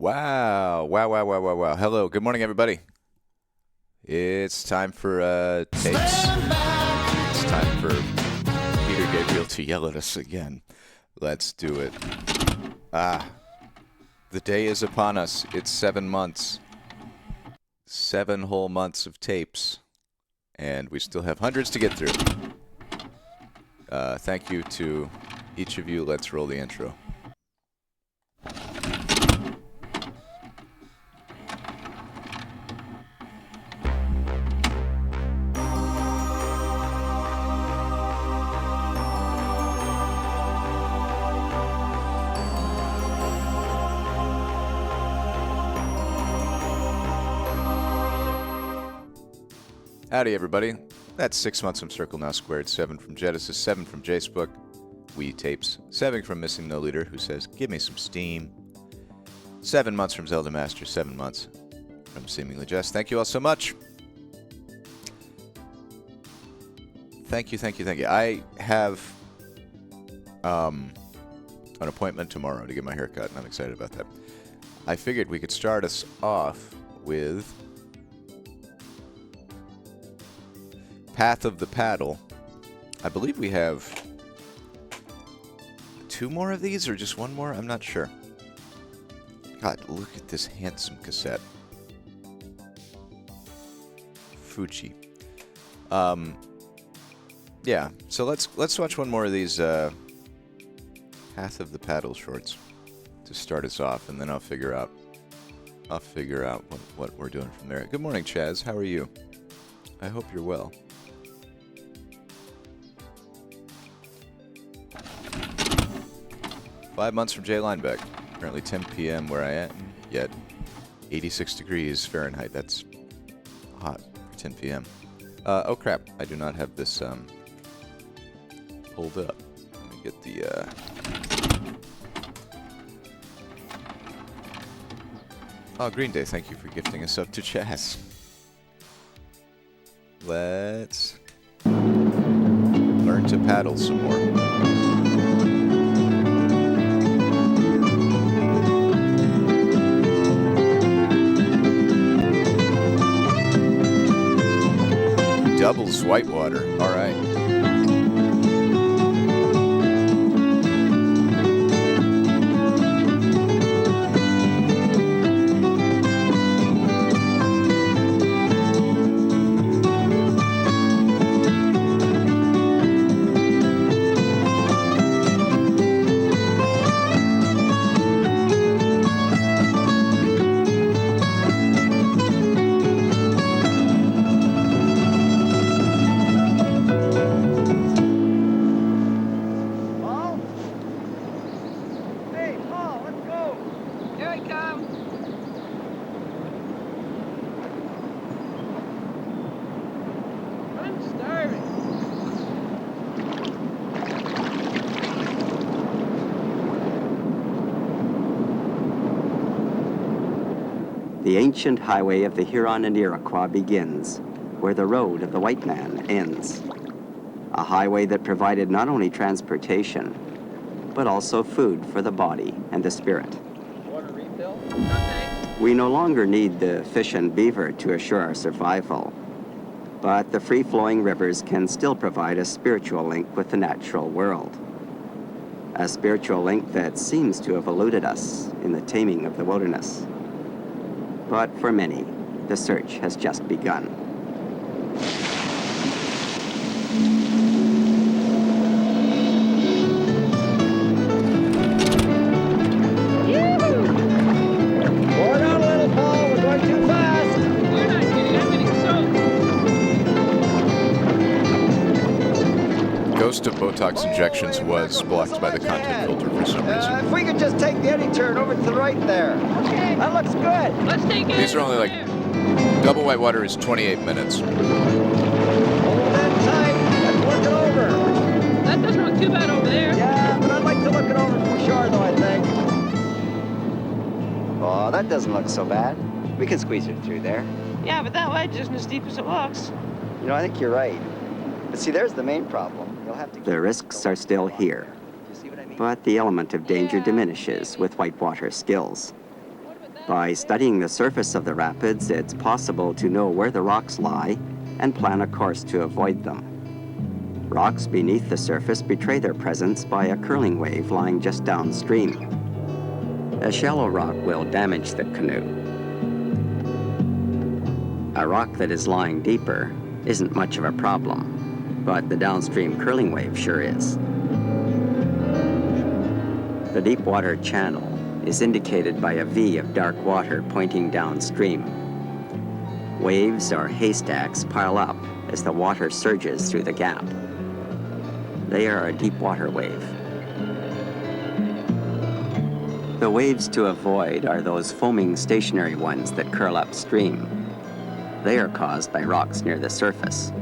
Wow. Wow, wow, wow, wow, wow. Hello. Good morning, everybody. It's time for tapes. It's time for Peter Gabriel to yell at us again. Let's do it. The day is upon us. It's 7 months. 7 whole months of tapes. And we still have hundreds to get through. Thank you to each of you. Let's roll the intro. Howdy, everybody. That's 6 months from Circle Now Squared, 7 from Genesis, 7 from Jacebook, We Tapes, 7 from Missing No Leader, who says, give me some steam. 7 months from Zelda Master, 7 months from Seemingly Just. Thank you all so much. Thank you, thank you, thank you. I have an appointment tomorrow to get my hair cut, and I'm excited about that. I figured we could start us off with Path of the Paddle. I believe we have 2 more of these or just 1 more? I'm not sure. God, look at this handsome cassette. Fuji. Yeah, so let's watch 1 more of these Path of the Paddle shorts to start us off, and then I'll figure out what we're doing from there. Good morning, Chaz. How are you? I hope you're well. Five months from Jay Linebeck. Currently 10 p.m. where I am, yet 86 degrees Fahrenheit. That's hot for 10 p.m. Oh crap, I do not have this pulled up. Let me get the Oh, Green Day, thank you for gifting us up to Chaz. Let's learn to paddle some more. Doubles whitewater. All right. The ancient highway of the Huron and Iroquois begins, where the road of the white man ends. A highway that provided not only transportation, but also food for the body and the spirit. Want a refill? No, thanks. We no longer need the fish and beaver to assure our survival, but the free-flowing rivers can still provide a spiritual link with the natural world. A spiritual link that seems to have eluded us in the taming of the wilderness. But for many, the search has just begun. Slow down a little, Paul. We're going too fast. You're not kidding. I'm getting soaked. Ghost of Botox injections was blocked by the content filter for some reason. If we could just take the eddy turn over to the right there. Okay. That looks good. Let's take it. These are only like double whitewater is 28 minutes. Hold that tight. Let's look it over. That doesn't look too bad over there. Yeah, but I'd like to look it over from shore, though, I think. Oh, that doesn't look so bad. We can squeeze it through there. Yeah, but that ledge isn't as deep as it looks. You know, I think you're right. But see, there's the main problem. You'll have to... The risks are still here, You see what I mean? but the element of danger diminishes with whitewater skills. By studying the surface of the rapids, it's possible to know where the rocks lie and plan a course to avoid them. Rocks beneath the surface betray their presence by a curling wave lying just downstream. A shallow rock will damage the canoe. A rock that is lying deeper isn't much of a problem, but the downstream curling wave sure is. The deep water channel is indicated by a V of dark water pointing downstream. Waves or haystacks pile up as the water surges through the gap. They are a deep water wave. The waves to avoid are those foaming stationary ones that curl upstream. They are caused by rocks near the surface.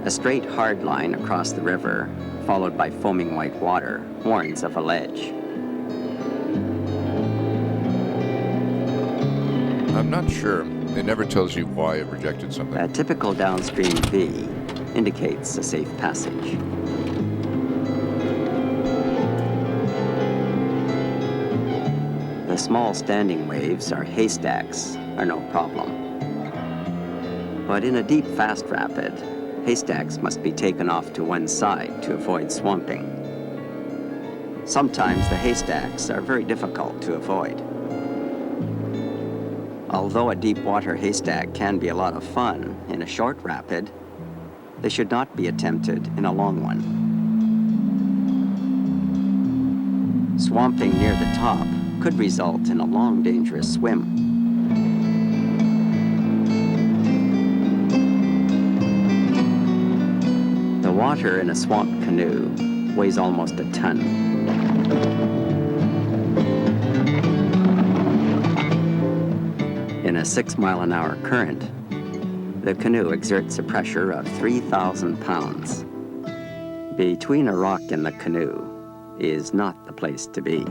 A straight hard line across the river, followed by foaming white water, warns of a ledge. I'm not sure. It never tells you why it rejected something. A typical downstream V indicates a safe passage. The small standing waves or haystacks are no problem. But in a deep, fast rapid, haystacks must be taken off to one side to avoid swamping. Sometimes the haystacks are very difficult to avoid. Although a deep water haystack can be a lot of fun in a short rapid, they should not be attempted in a long one. Swamping near the top could result in a long, dangerous swim. The water in a swamp canoe weighs almost a ton. In a 6-mile-an-hour current, the canoe exerts a pressure of 3,000 pounds. Between a rock and the canoe is not the place to be.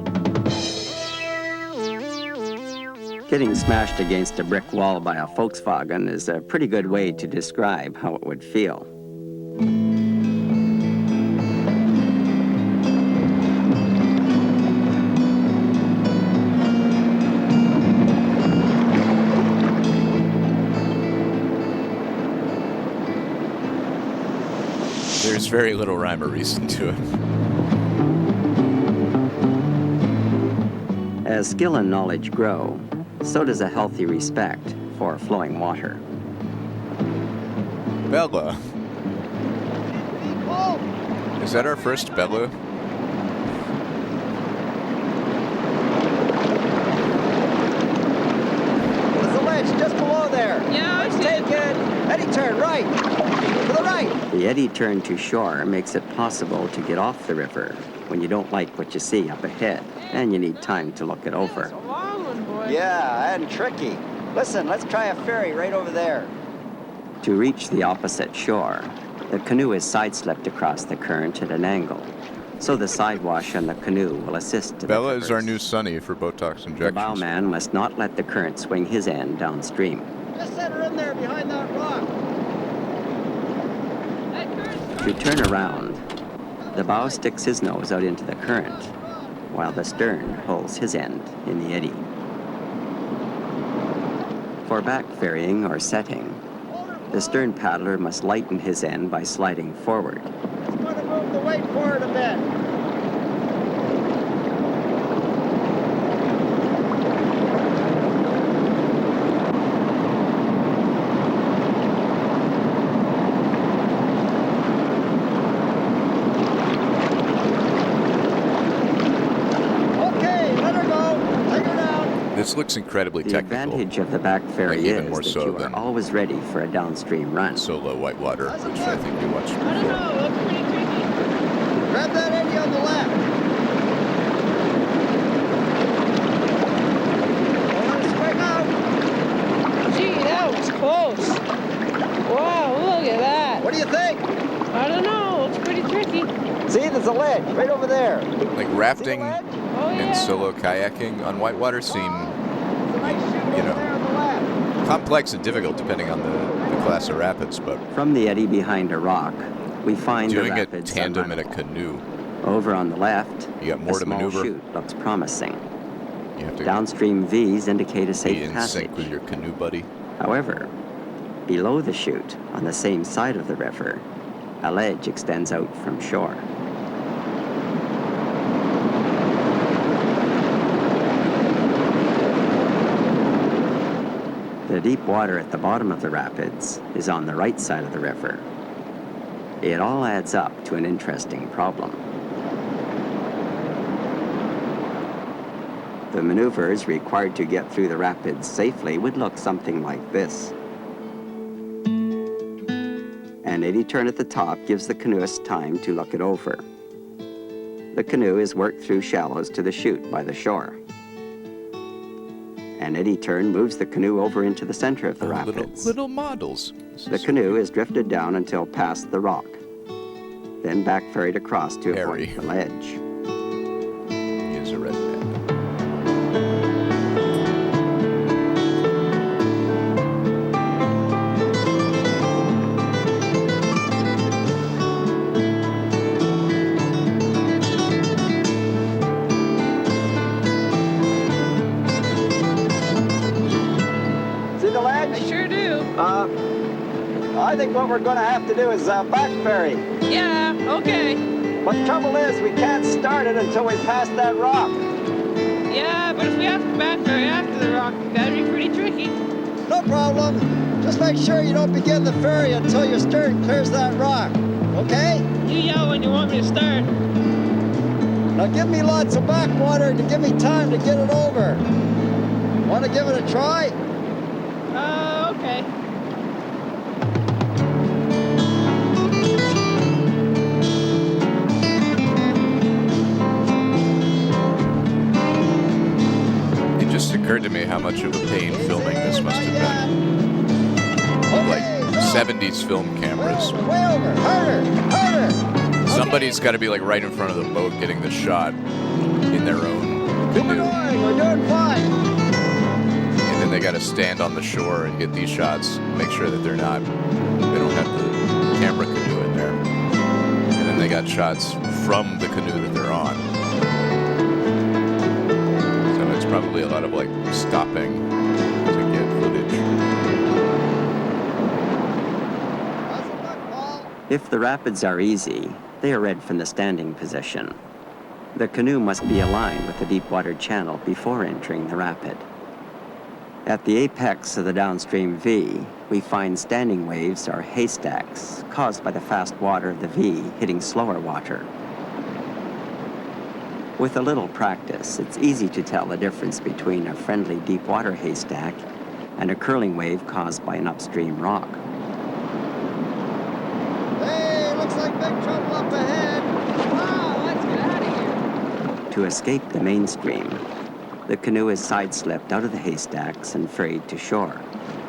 Getting smashed against a brick wall by a Volkswagen is a pretty good way to describe how it would feel. There's very little rhyme or reason to it. As skill and knowledge grow, so does a healthy respect for flowing water. Bella. Is that our first Bella? There's a ledge just below there. Yeah, I Let's see take it. it. Eddy turn right. To the right. The eddy turn to shore makes it possible to get off the river when you don't like what you see up ahead and you need time to look it over. It's a long one, boy. Yeah, and tricky. Listen, let's try a ferry right over there. To reach the opposite shore, the canoe is sideslipped across the current at an angle, so the sidewash on the canoe will assist to Bella the is our traverse. new Sunny for Botox The injections. bowman must not let the current swing his end downstream. Just set her in there behind that rock. That current's To turn around, the bow sticks his nose out into the current, while the stern holds his end in the eddy. For back ferrying or setting, the stern paddler must lighten his end by sliding forward. Just want to move the weight forward a bit. Okay, let her go. Take her down. This looks incredibly The technical. advantage of the back ferry Like, even is more that so you are than always ready for a downstream run. Solo Whitewater, which I think we watched I don't before. know. It looks pretty tricky. Grab that eddy on the left. Don't let it swing out. Gee, that was close. Wow, look at that. What do you think? I don't know. It's pretty tricky. See, there's a ledge right over there. Like See the rafting ledge? Oh, yeah. and solo kayaking on whitewater seem There's a nice chute You over know. there on the left. complex and difficult depending on the class of rapids, but From the eddy behind a rock, we find the doing it rapids tandem in a unrunnable. canoe, Over on the left, you got a more to small maneuver. chute looks promising. You have to Downstream V's indicate a be safe in passage. sync with your canoe buddy. However, below the chute, on the same side of the river, a ledge extends out from shore. The deep water at the bottom of the rapids is on the right side of the river. It all adds up to an interesting problem. The maneuvers required to get through the rapids safely would look something like this. An eddy turn at the top gives the canoeist time to look it over. The canoe is worked through shallows to the chute by the shore. An eddy turn moves the canoe over into the center of the rapids. Little models. The canoe is drifted down until past the rock, then back ferried across to avoid the ledge. He is a redneck. See the ledge? I sure do. I think what we're going to have to do is back ferry. Yeah, okay. But the trouble is, we can't start it until we pass that rock. Yeah, but if we have to back ferry after the rock, that'd be pretty tricky. No problem. Just make sure you don't begin the ferry until your stern clears that rock. Okay? You yell when you want me to start. Now give me lots of backwater to give me time to get it over. Want to give it a try? Okay. It just occurred to me how much of a pain filming this must have been. Like 70s film cameras. Way over. Harder. Harder. Somebody's got to be like right in front of the boat getting the shot in their own Keep it canoe. going. We're doing fine. And then they got to stand on the shore and get these shots, make sure that they don't have the camera canoe in there. And then they got shots from the canoe that they're on. So it's probably a lot of like stopping to get footage. How's the luck, Paul? If the rapids are easy, they are read from the standing position. The canoe must be aligned with the deep water channel before entering the rapid. At the apex of the downstream V, we find standing waves or haystacks caused by the fast water of the V hitting slower water. With a little practice, it's easy to tell the difference between a friendly deep water haystack and a curling wave caused by an upstream rock. Hey, looks like big trouble up ahead. Wow, let's get out of here. To escape the mainstream, the canoe is side-slipped out of the haystacks and ferried to shore.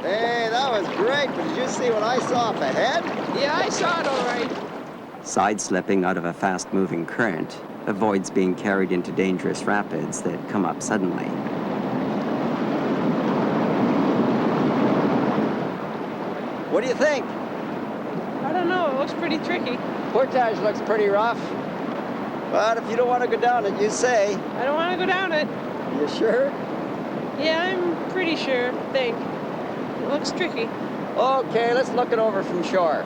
Hey, that was great, but did you see what I saw up ahead? Yeah, I saw it all right. Side-slipping out of a fast-moving current avoids being carried into dangerous rapids that come up suddenly. What do you think? I don't know, it looks pretty tricky. Portage looks pretty rough. But if you don't want to go down it, you say. I don't want to go down it. You sure? Yeah, I'm pretty sure, I think. It looks tricky. Okay, let's look it over from shore.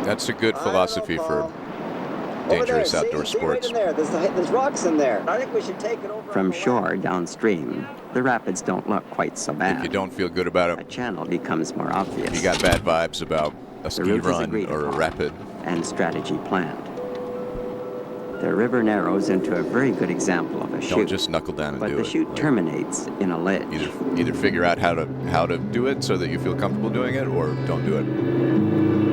That's a good philosophy for Over dangerous there, outdoor see right sports. in there. There's rocks in there. I think we should take it over. From on the shore left. downstream, the rapids don't look quite so If bad. you don't feel good about A it, channel becomes more obvious. if you got bad vibes about a The ski route is run agreed or a upon rapid, and strategy planned. The river narrows into a very good example of a don't chute, just knuckle down and but do the it. chute Like, terminates in a ledge. either figure out how to do it so that you feel comfortable doing it, or don't do it.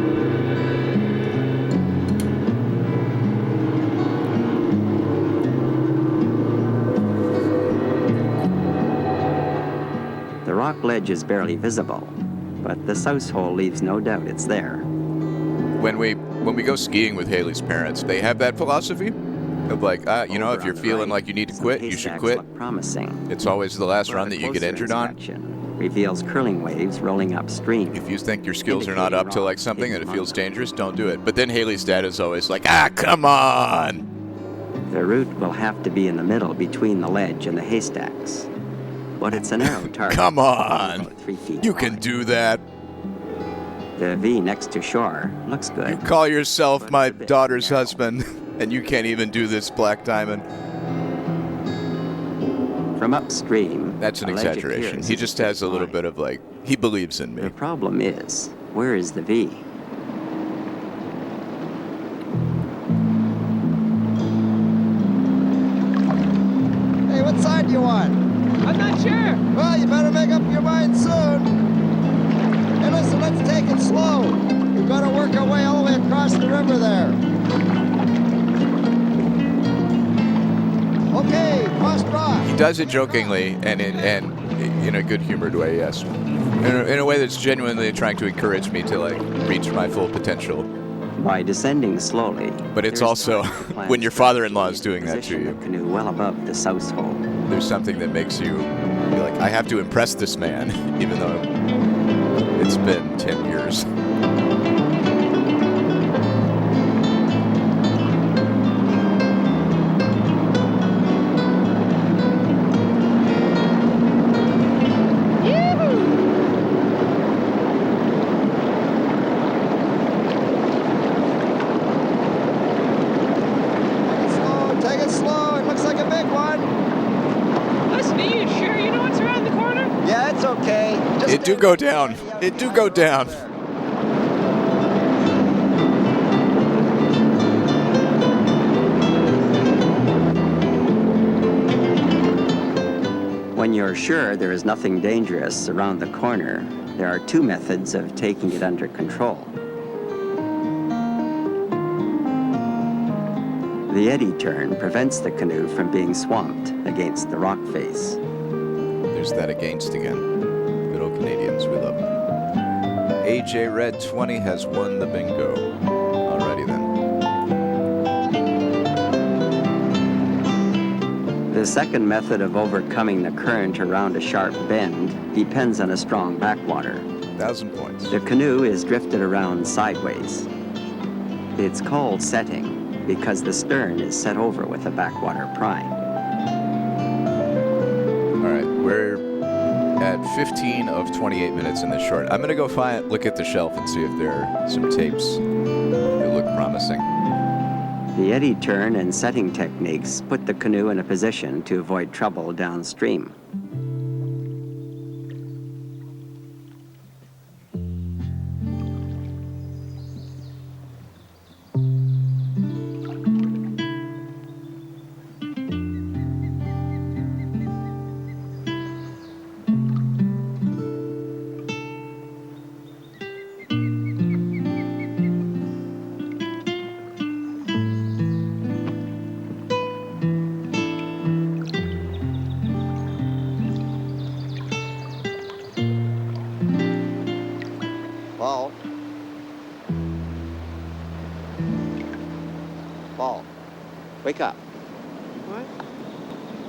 The rock ledge is barely visible, but the souse hole leaves no doubt it's there. When we go skiing with Haley's parents, they have that philosophy of like, you know, Over if you're on the feeling right, like you need to some quit, you should haystacks quit. look promising. It's always the last But run at that a you get closer injured on. inspection, reveals curling waves rolling upstream. If you think your skills are not up to like something and it feels dangerous, don't do it. But then Haley's dad is always like, come on! The route will have to be in the middle between the ledge and the haystacks. But it's a narrow target. Come on! About 3 feet You can wide. do that. The V next to shore looks good. You call yourself my daughter's husband, and you can't even do this, Black Diamond. From upstream, That's an a ledge exaggeration. appears He as just a has a little line. bit of like, he believes in me. The problem is, where is the V? Hey, what side do you want? I'm not sure. Well, you better make up your mind soon. Hey, listen, let's take it slow. We've got to work our way all the way across the river there. Okay, cross draw. He does it jokingly and in a good-humored way, yes. In a way that's genuinely trying to encourage me to like reach my full potential. By descending slowly. But it's there's also time to plan when your father-in-law is strategy doing that to position you. the canoe well above the south hole. There's something that makes you be like, I have to impress this man, even though it's been 10 years. Take it slow. It looks like a big one. Listen, are you sure you know what's around the corner? Yeah, it's okay. Just It do stay go right down. there. It do go down. When you're sure there is nothing dangerous around the corner, there are 2 methods of taking it under control. The eddy turn prevents the canoe from being swamped against the rock face. There's that against again. Good old Canadians, we love them. AJ Red 20 has won the bingo. Alrighty then. The second method of overcoming the current around a sharp bend depends on a strong backwater. 1,000 points. The canoe is drifted around sideways. It's called setting because the stern is set over with a backwater prime. Alright, we're at 15 of 28 minutes in this short. I'm gonna go look at the shelf and see if there are some tapes that look promising. The eddy turn and setting techniques put the canoe in a position to avoid trouble downstream. Paul. Paul. Wake up. What?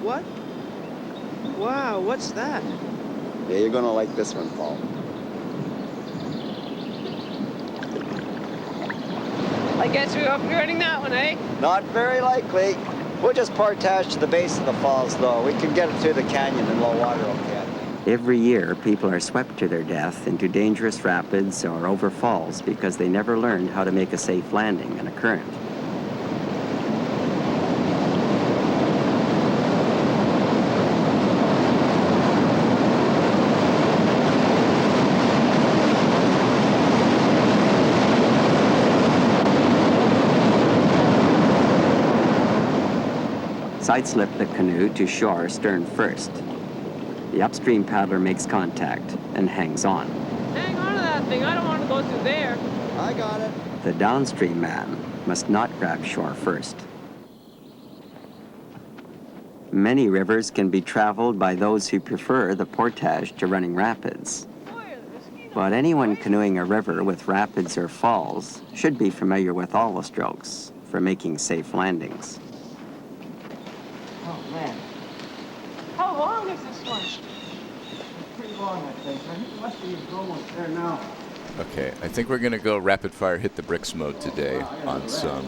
What? Wow, what's that? Yeah, you're gonna like this one, Paul. I guess we won't be running that one, eh? Not very likely. We'll just portage to the base of the falls, though. We can get it through the canyon in low water, okay? Every year, people are swept to their death into dangerous rapids or over falls because they never learned how to make a safe landing in a current. Sideslip the canoe to shore stern first. The upstream paddler makes contact and hangs on. Hang on to that thing. I don't want to go through there. I got it. The downstream man must not grab shore first. Many rivers can be traveled by those who prefer the portage to running rapids. But anyone canoeing a river with rapids or falls should be familiar with all the strokes for making safe landings. Oh, man. How long is this one? Pretty long, I think. I think it must be almost there now. Okay, I think we're gonna go rapid fire hit the bricks mode today on some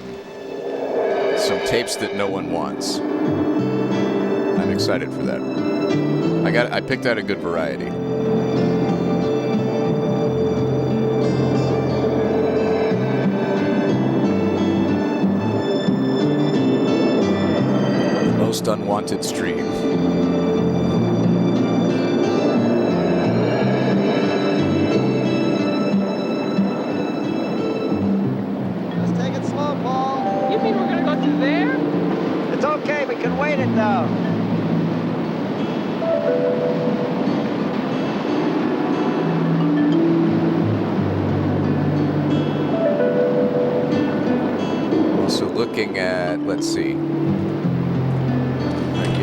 tapes that no one wants. I'm excited for that. I picked out a good variety. The most unwanted stream. Let's take it slow, Paul. You mean we're gonna go through there? It's okay, we can wait it down. Also looking at, let's see. Pretty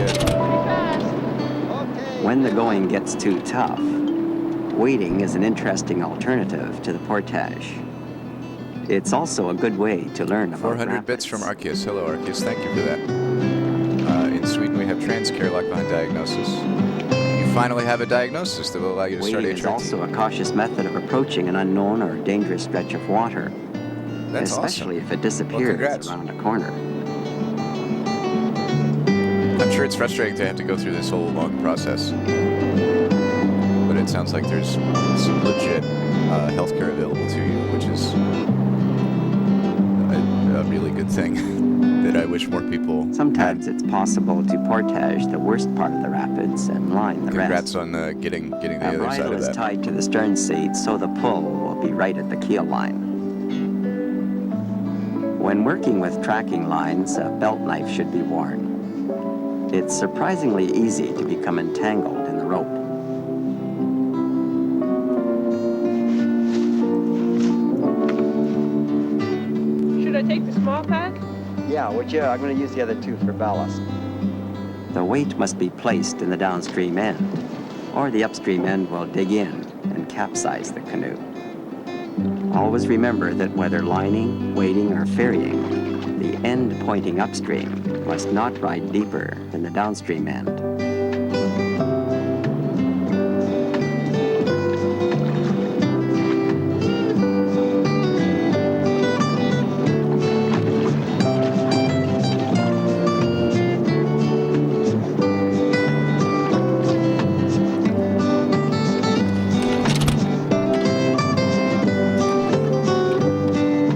fast. Okay. When the going gets too tough, waiting is an interesting alternative to the portage. It's also a good way to learn about 400 bits from rapids. Arceus. Hello, Arceus. Thank you for that. In Sweden, we have transcare lock behind diagnosis. You finally have a diagnosis that will allow you to start Waiting is HRT. also a cautious method of approaching an unknown or dangerous stretch of water, That's especially awesome. if it disappears congrats. around a corner. I'm sure it's frustrating to have to go through this whole long process. But it sounds like there's some legit healthcare available to you, which is a really good thing that I wish more people Sometimes had. it's possible to portage the worst part of the rapids and line the Congrats rest. on getting the A other side bridle of is that. tied to the stern seat, so the pull will be right at the keel line. When working with tracking lines, a belt knife should be worn. It's surprisingly easy to become entangled in the rope. Should I take the small pack? Yeah, would you? I'm going to use the other two for ballast. The weight must be placed in the downstream end, or the upstream end will dig in and capsize the canoe. Always remember that whether lining, wading, or ferrying, the end pointing upstream must not ride deeper than the downstream end.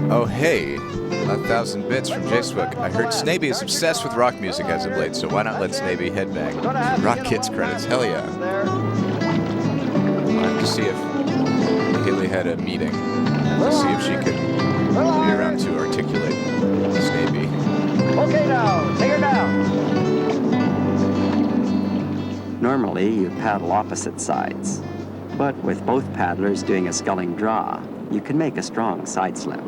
Oh, hey, 1,000 bits from Facebook. I heard Snaby is obsessed with rock music as of late, so why not let Snaby headbang? Rock Kids credits, hell yeah. There. I'll have to see if Haley had a meeting to see if she could be around to articulate Snaby. Okay now, take her down. Normally, you paddle opposite sides, but with both paddlers doing a sculling draw, you can make a strong side slip.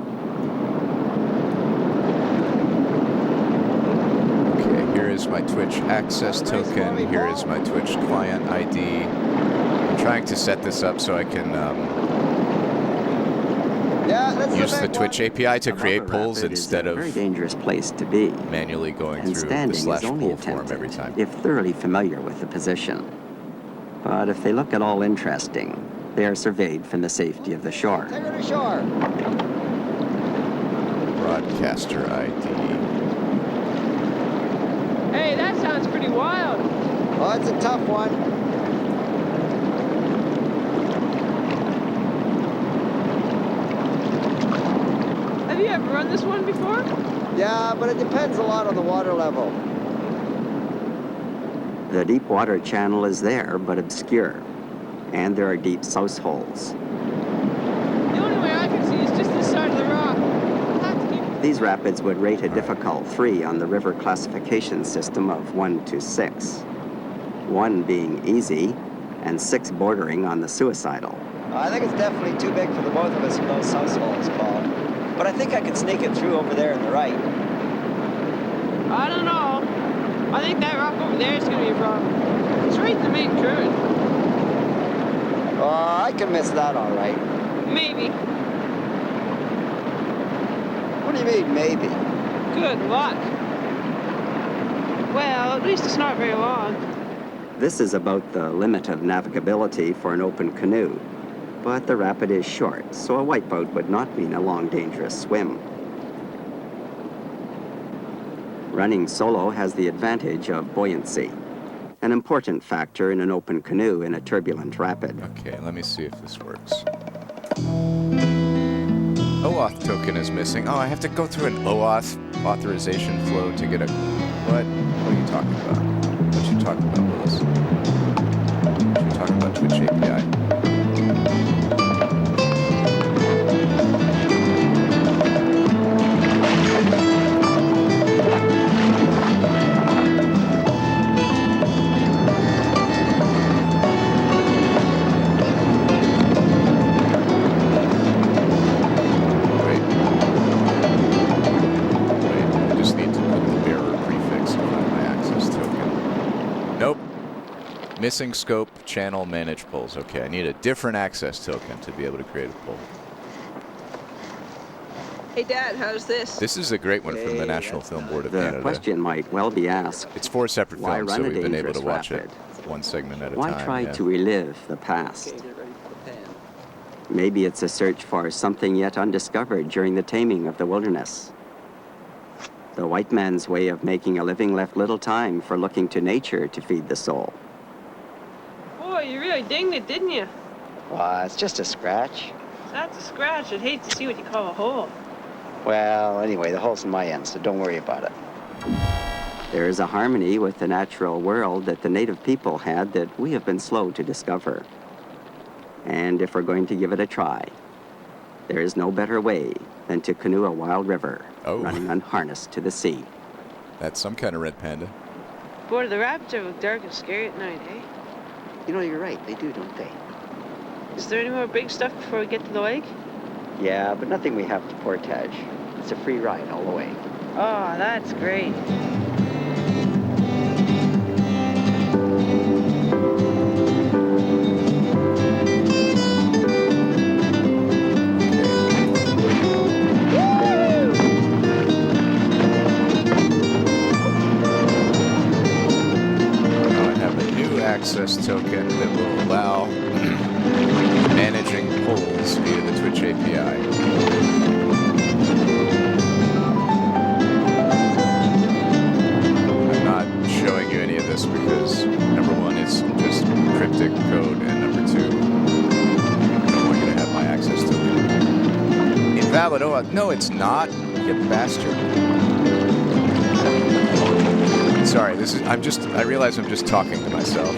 Okay, here is my Twitch access token. Here is my Twitch client ID. I'm trying to set this up so I can Yeah, that's use the the big Twitch one. API to Above create a polls rapid instead is a of very dangerous place to be, manually going and through the standing is slash only poll form attempted every time. if thoroughly familiar with the position. But if they look at all interesting, they are surveyed from the safety of the shore. Take her to shore. Broadcaster ID. Hey, that sounds pretty wild. Oh, it's a tough one. Have you ever run this one before? Yeah, but it depends a lot on the water level. The deep water channel is there, but obscure, and there are deep souse holes. The only way I can see is just this side of the rock. I'll have to keep... These rapids would rate a difficult 3 on the river classification system of 1 to 6. 1 being easy, and 6 bordering on the suicidal. I think it's definitely too big for the both of us in those house holes, Paul. But I think I could sneak it through over there on the right. I don't know. I think that rock over there is going to be a problem. It's right in the main current. Oh, I can miss that all right. Maybe. What do you mean, maybe? Good luck. Well, at least it's not very long. This is about the limit of navigability for an open canoe, but the rapid is short, so a whiteout would not mean a long, dangerous swim. Running solo has the advantage of buoyancy, an important factor in an open canoe in a turbulent rapid. Okay, let me see if this works. OAuth token is missing. Oh, I have to go through an OAuth authorization flow to get a... What? What are you talking about? What you talking about, Willis? What you talking about, Twitch API? Missing scope, channel, manage polls. Okay, I need a different access token to be able to create a poll. Hey, Dad, how's this? This is a great one from the National Film Board of Canada. The question might well be asked, it's 4 separate why films, run so a we've been able to dangerous watch rapid? it one segment at a Why time. try yeah. to relive the past? Maybe it's a search for something yet undiscovered during the taming of the wilderness. The white man's way of making a living left little time for looking to nature to feed the soul. Boy, you really dinged it, didn't you? It's just a scratch. That's a scratch. I'd hate to see what you call a hole. Well, anyway, the hole's in my end, so don't worry about it. There is a harmony with the natural world that the native people had that we have been slow to discover. And if we're going to give it a try, there is no better way than to canoe a wild river, running unharnessed to the sea. That's some kind of red panda. Boy, the rapids are dark and scary at night, eh? You know, you're right. They do, don't they? Is there any more big stuff before we get to the lake? Yeah, but nothing we have to portage. It's a free ride all the way. Oh, that's great. Access token that will allow managing polls via the Twitch API. I'm not showing you any of this because, number one, it's just cryptic code, and number two, I don't want you to have my access token. Invalid OAuth. No, it's not, you bastard. Sorry, I realize I'm just talking to myself.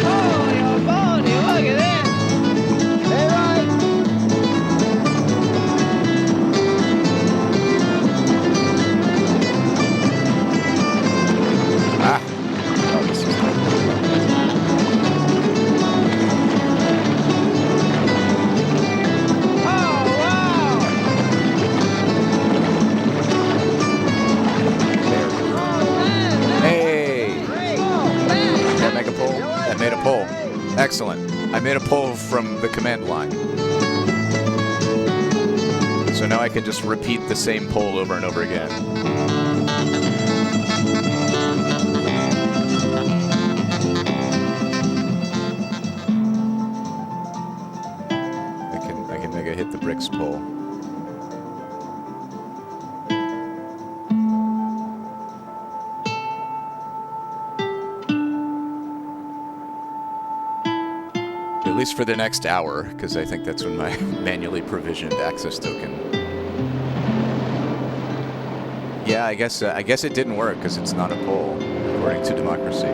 Holy old baldy, look at this! Hey, right! Oh, this is not I made a poll. Excellent. I made a poll from the command line. So now I can just repeat the same poll over and over again. I can make a hit the bricks poll. At least for the next hour, because I think that's when my manually provisioned access token. Yeah, I guess it didn't work because it's not a poll, according to democracy.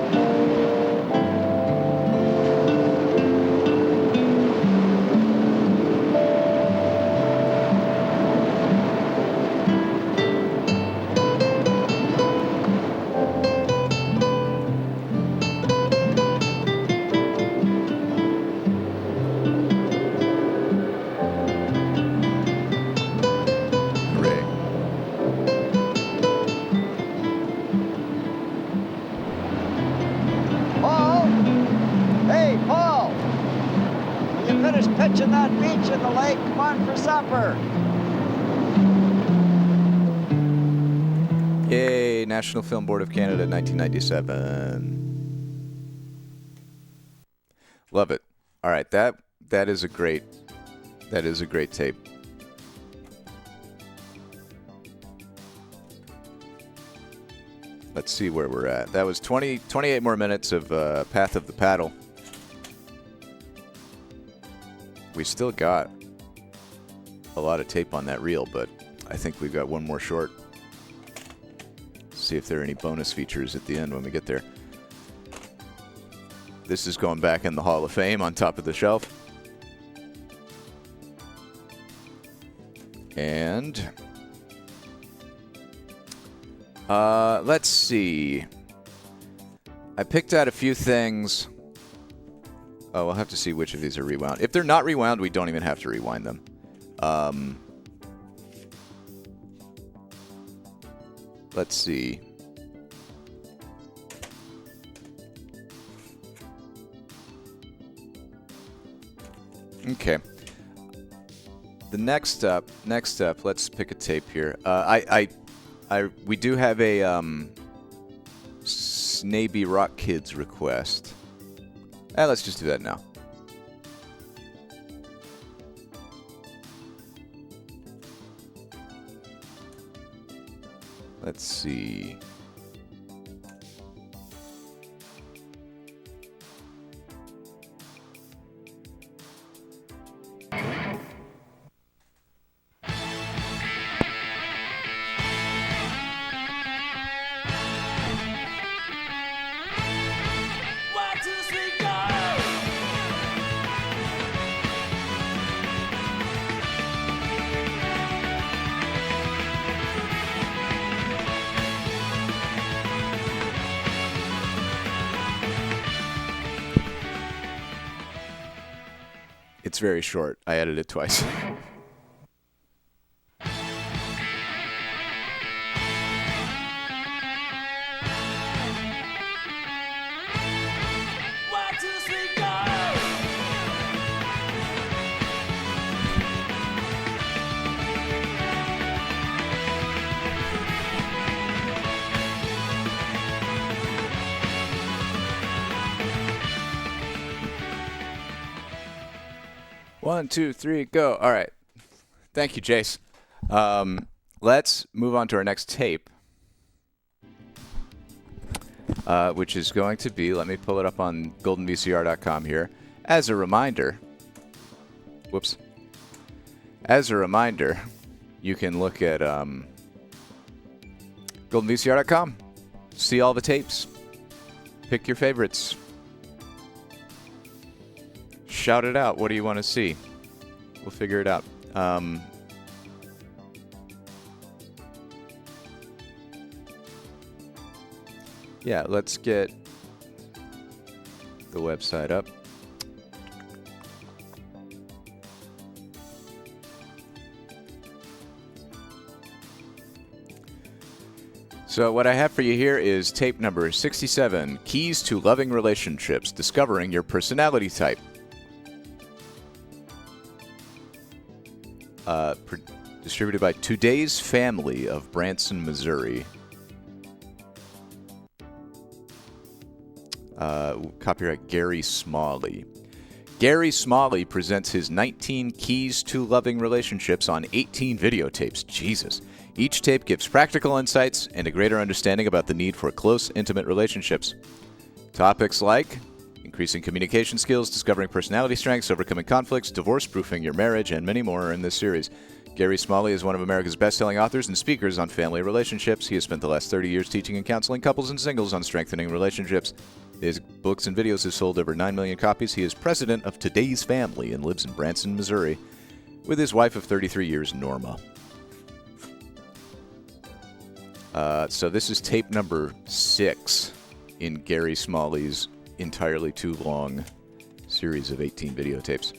Pitching that beach in the lake. Come on for supper. Yay, National Film Board of Canada, 1997. Love it. All right, that is a great tape. Let's see where we're at. That was 28 more minutes of Path of the Paddle. We still got a lot of tape on that reel, but I think we've got one more short. See if there are any bonus features at the end when we get there. This is going back in the Hall of Fame on top of the shelf. And let's see. I picked out a few things. Oh, we'll have to see which of these are rewound. If they're not rewound, we don't even have to rewind them. Let's see. Okay. The next up, let's pick a tape here. We do have a Snaby Rock Kids request. Let's just do that now. Let's see. It's very short. I edited it twice. One, two, three, go. All right. Thank you, Jace. Let's move on to our next tape, which is going to be, let me pull it up on goldenvcr.com here. As a reminder, you can look at goldenvcr.com, see all the tapes, pick your favorites. Shout it out. What do you want to see? We'll figure it out. Yeah, let's get the website up. So what I have for you here is tape number 67, Keys to Loving Relationships, Discovering Your Personality Type. Distributed by Today's Family of Branson, Missouri. Copyright Gary Smalley. Gary Smalley presents his 19 Keys to Loving Relationships on 18 videotapes. Jesus. Each tape gives practical insights and a greater understanding about the need for close, intimate relationships. Topics like increasing communication skills, discovering personality strengths, overcoming conflicts, divorce-proofing your marriage, and many more are in this series. Gary Smalley is one of America's best-selling authors and speakers on family relationships. He has spent the last 30 years teaching and counseling couples and singles on strengthening relationships. His books and videos have sold over 9 million copies. He is president of Today's Family and lives in Branson, Missouri, with his wife of 33 years, Norma. So this is tape number 6 in Gary Smalley's entirely too long series of 18 videotapes.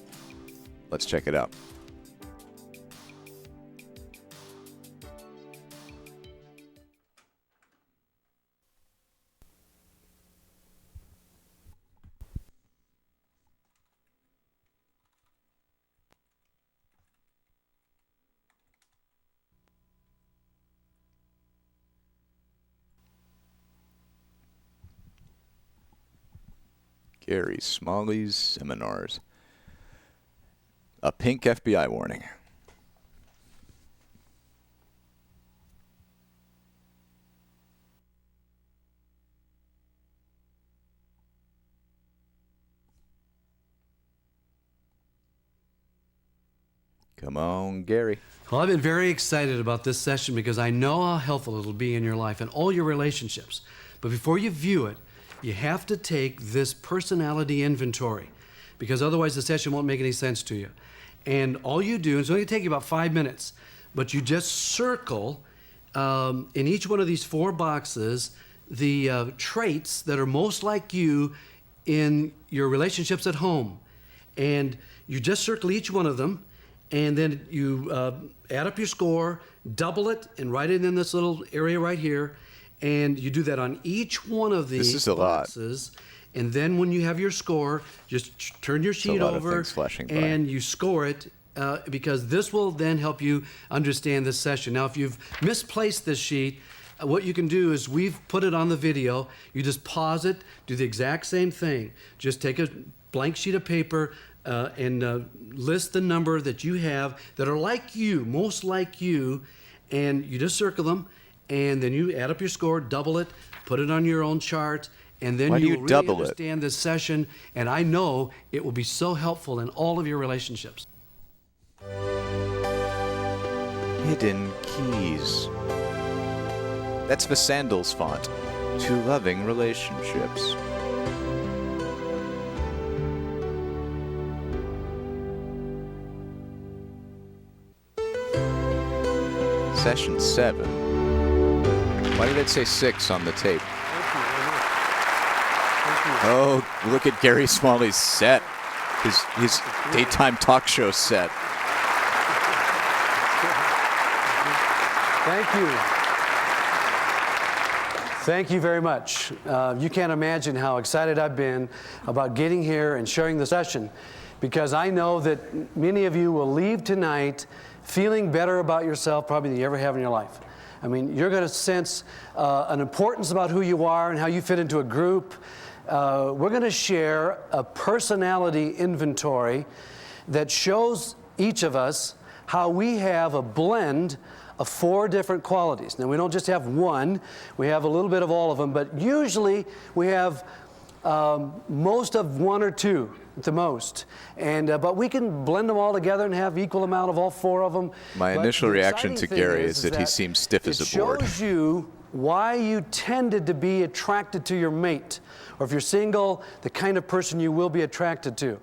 Let's check it out. Gary Smalley's seminars. A pink FBI warning. Come on, Gary. Well, I've been very excited about this session because I know how helpful it'll be in your life and all your relationships. But before you view it, you have to take this personality inventory, because otherwise the session won't make any sense to you. And all you do, it's only going to take you about 5 minutes, but you just circle in each one of these 4 boxes the traits that are most like you in your relationships at home. And you just circle each one of them, and then you add up your score, double it, and write it in this little area right here. And you do that on each one of these boxes. And then when you have your score, just turn your sheet over and you score it, because this will then help you understand this session. Now, if you've misplaced this sheet, what you can do is we've put it on the video. You just pause it, do the exact same thing. Just take a blank sheet of paper and list the number that you have that are like you, most like you, and you just circle them. And then you add up your score, double it, put it on your own chart, and then you will really understand this session. And I know it will be so helpful in all of your relationships. Hidden keys. That's the Sandals font to loving relationships. Session 7. Why did it say 6 on the tape? Oh, look at Gary Smalley's set. His daytime talk show set. Thank you. Thank you very much. You can't imagine how excited I've been about getting here and sharing the session, because I know that many of you will leave tonight feeling better about yourself probably than you ever have in your life. I mean, you're going to sense an importance about who you are and how you fit into a group. We're going to share a personality inventory that shows each of us how we have a blend of 4 different qualities. Now, we don't just have one. We have a little bit of all of them, but usually we have most of 1 or 2 at the most. And but we can blend them all together and have equal amount of all 4 of them. My initial reaction to Gary is that he seems stiff as a board. It shows you why you tended to be attracted to your mate, or if you're single, the kind of person you will be attracted to.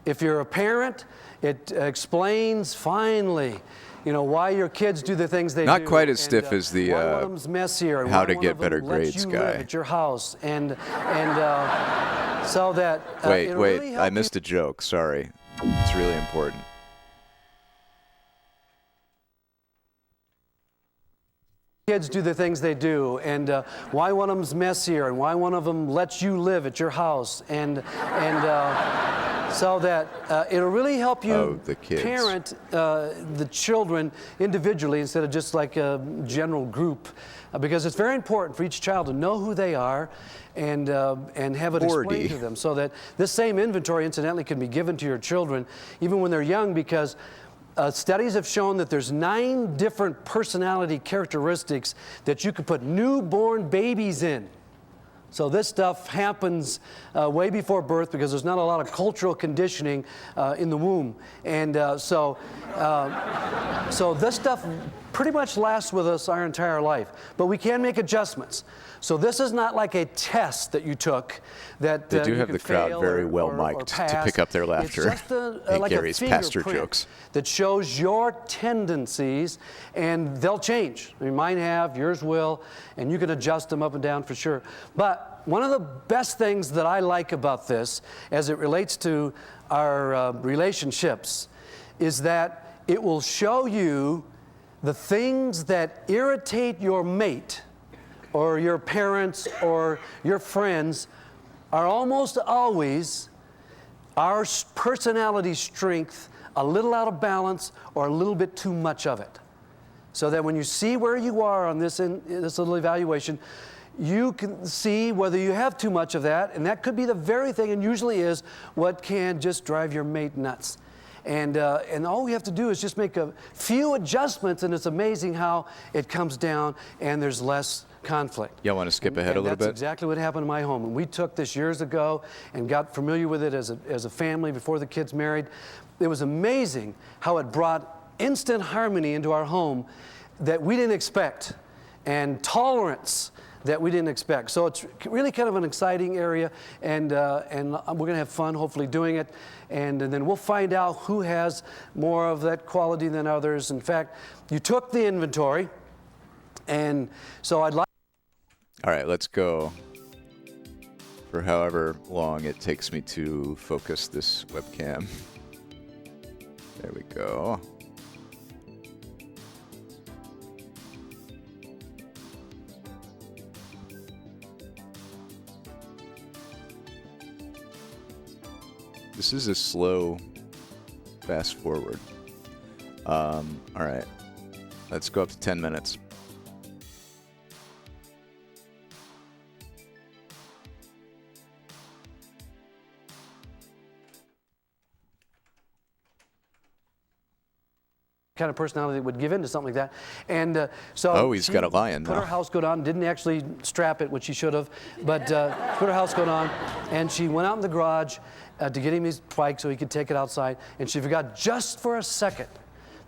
If you're a parent, it explains finally, why your kids do the things they do. Not quite as stiff as the how to get better grades guy. At your house, and so that wait, really I missed a joke. Sorry, it's really important. Kids do the things they do, and why one of them's messier, and why one of them lets you live at your house, and so that it'll really help you parent the children individually instead of just like a general group, because it's very important for each child to know who they are and have it explained to them, so that this same inventory, incidentally, can be given to your children even when they're young, because studies have shown that there's 9 different personality characteristics that you could put newborn babies in. So this stuff happens way before birth, because there's not a lot of cultural conditioning in the womb. And so this stuff pretty much lasts with us our entire life. But we can make adjustments. So this is not like a test that you took that they do you have the crowd very well mic'd to pick up their laughter. It's just hey, like Gary's a pastor fingerprint jokes that shows your tendencies, and they'll change. I mean, mine have, yours will, and you can adjust them up and down for sure. But one of the best things that I like about this, as it relates to our relationships, is that it will show you the things that irritate your mate or your parents or your friends are almost always our personality strength, a little out of balance or a little bit too much of it. So that when you see where you are on this little evaluation, you can see whether you have too much of that, and that could be the very thing, and usually is, what can just drive your mate nuts. And all we have to do is just make a few adjustments, and it's amazing how it comes down and there's less conflict. You want to skip ahead a little bit? That's exactly what happened in my home. And we took this years ago and got familiar with it as a family before the kids married. It was amazing how it brought instant harmony into our home that we didn't expect, and tolerance that we didn't expect. So it's really kind of an exciting area, and we're going to have fun hopefully doing it, and then we'll find out who has more of that quality than others. In fact, you took the inventory, and so I'd like... All right, let's go for however long it takes me to focus this webcam. There we go. This is a slow fast forward. All right, let's go up to 10 minutes. Kind of personality that would give in to something like that. And so he's got a lion put now. her housecoat on, didn't actually strap it, which she should have, but put her housecoat on, and she went out in the garage to get him his bike so he could take it outside, and she forgot just for a second.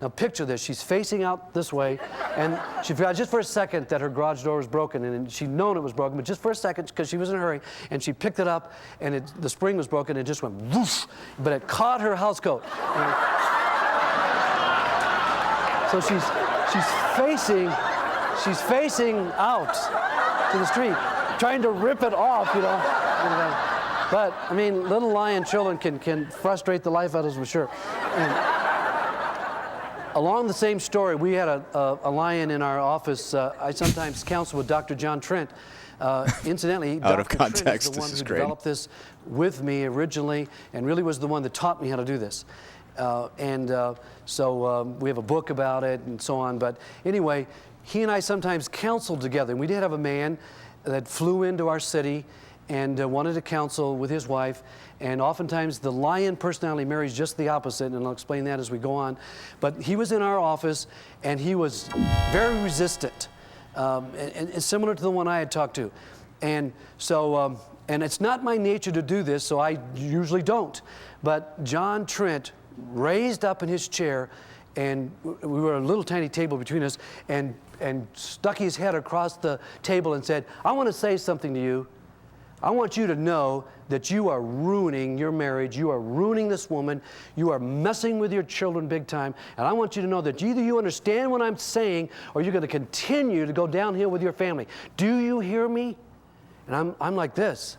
Now picture this, she's facing out this way, and she forgot just for a second that her garage door was broken, and she'd known it was broken, but just for a second, because she was in a hurry, and she picked it up, and the spring was broken, and it just went whoosh, but it caught her housecoat. So she's facing out to the street, trying to rip it off, you know. But I mean, little lion children can frustrate the life out of us for sure. And along the same story, we had a lion in our office. I sometimes counsel with Dr. John Trent. Incidentally, Out of Dr. Trent context, is the one this who is great. developed this with me originally, and really was the one that taught me how to do this. So we have a book about it and so on. But anyway, he and I sometimes counseled together. And we did have a man that flew into our city and wanted to counsel with his wife. And oftentimes the lion personality marries just the opposite, and I'll explain that as we go on. But he was in our office, and he was very resistant, and similar to the one I had talked to. And so, and it's not my nature to do this, so I usually don't. But John Trent raised up in his chair, and we were a little tiny table between us, and stuck his head across the table and said, "I want to say something to you. I want you to know that you are ruining your marriage. You are ruining this woman. You are messing with your children big time. And I want you to know that either you understand what I'm saying, or you're going to continue to go downhill with your family. Do you hear me?" And I'm like this.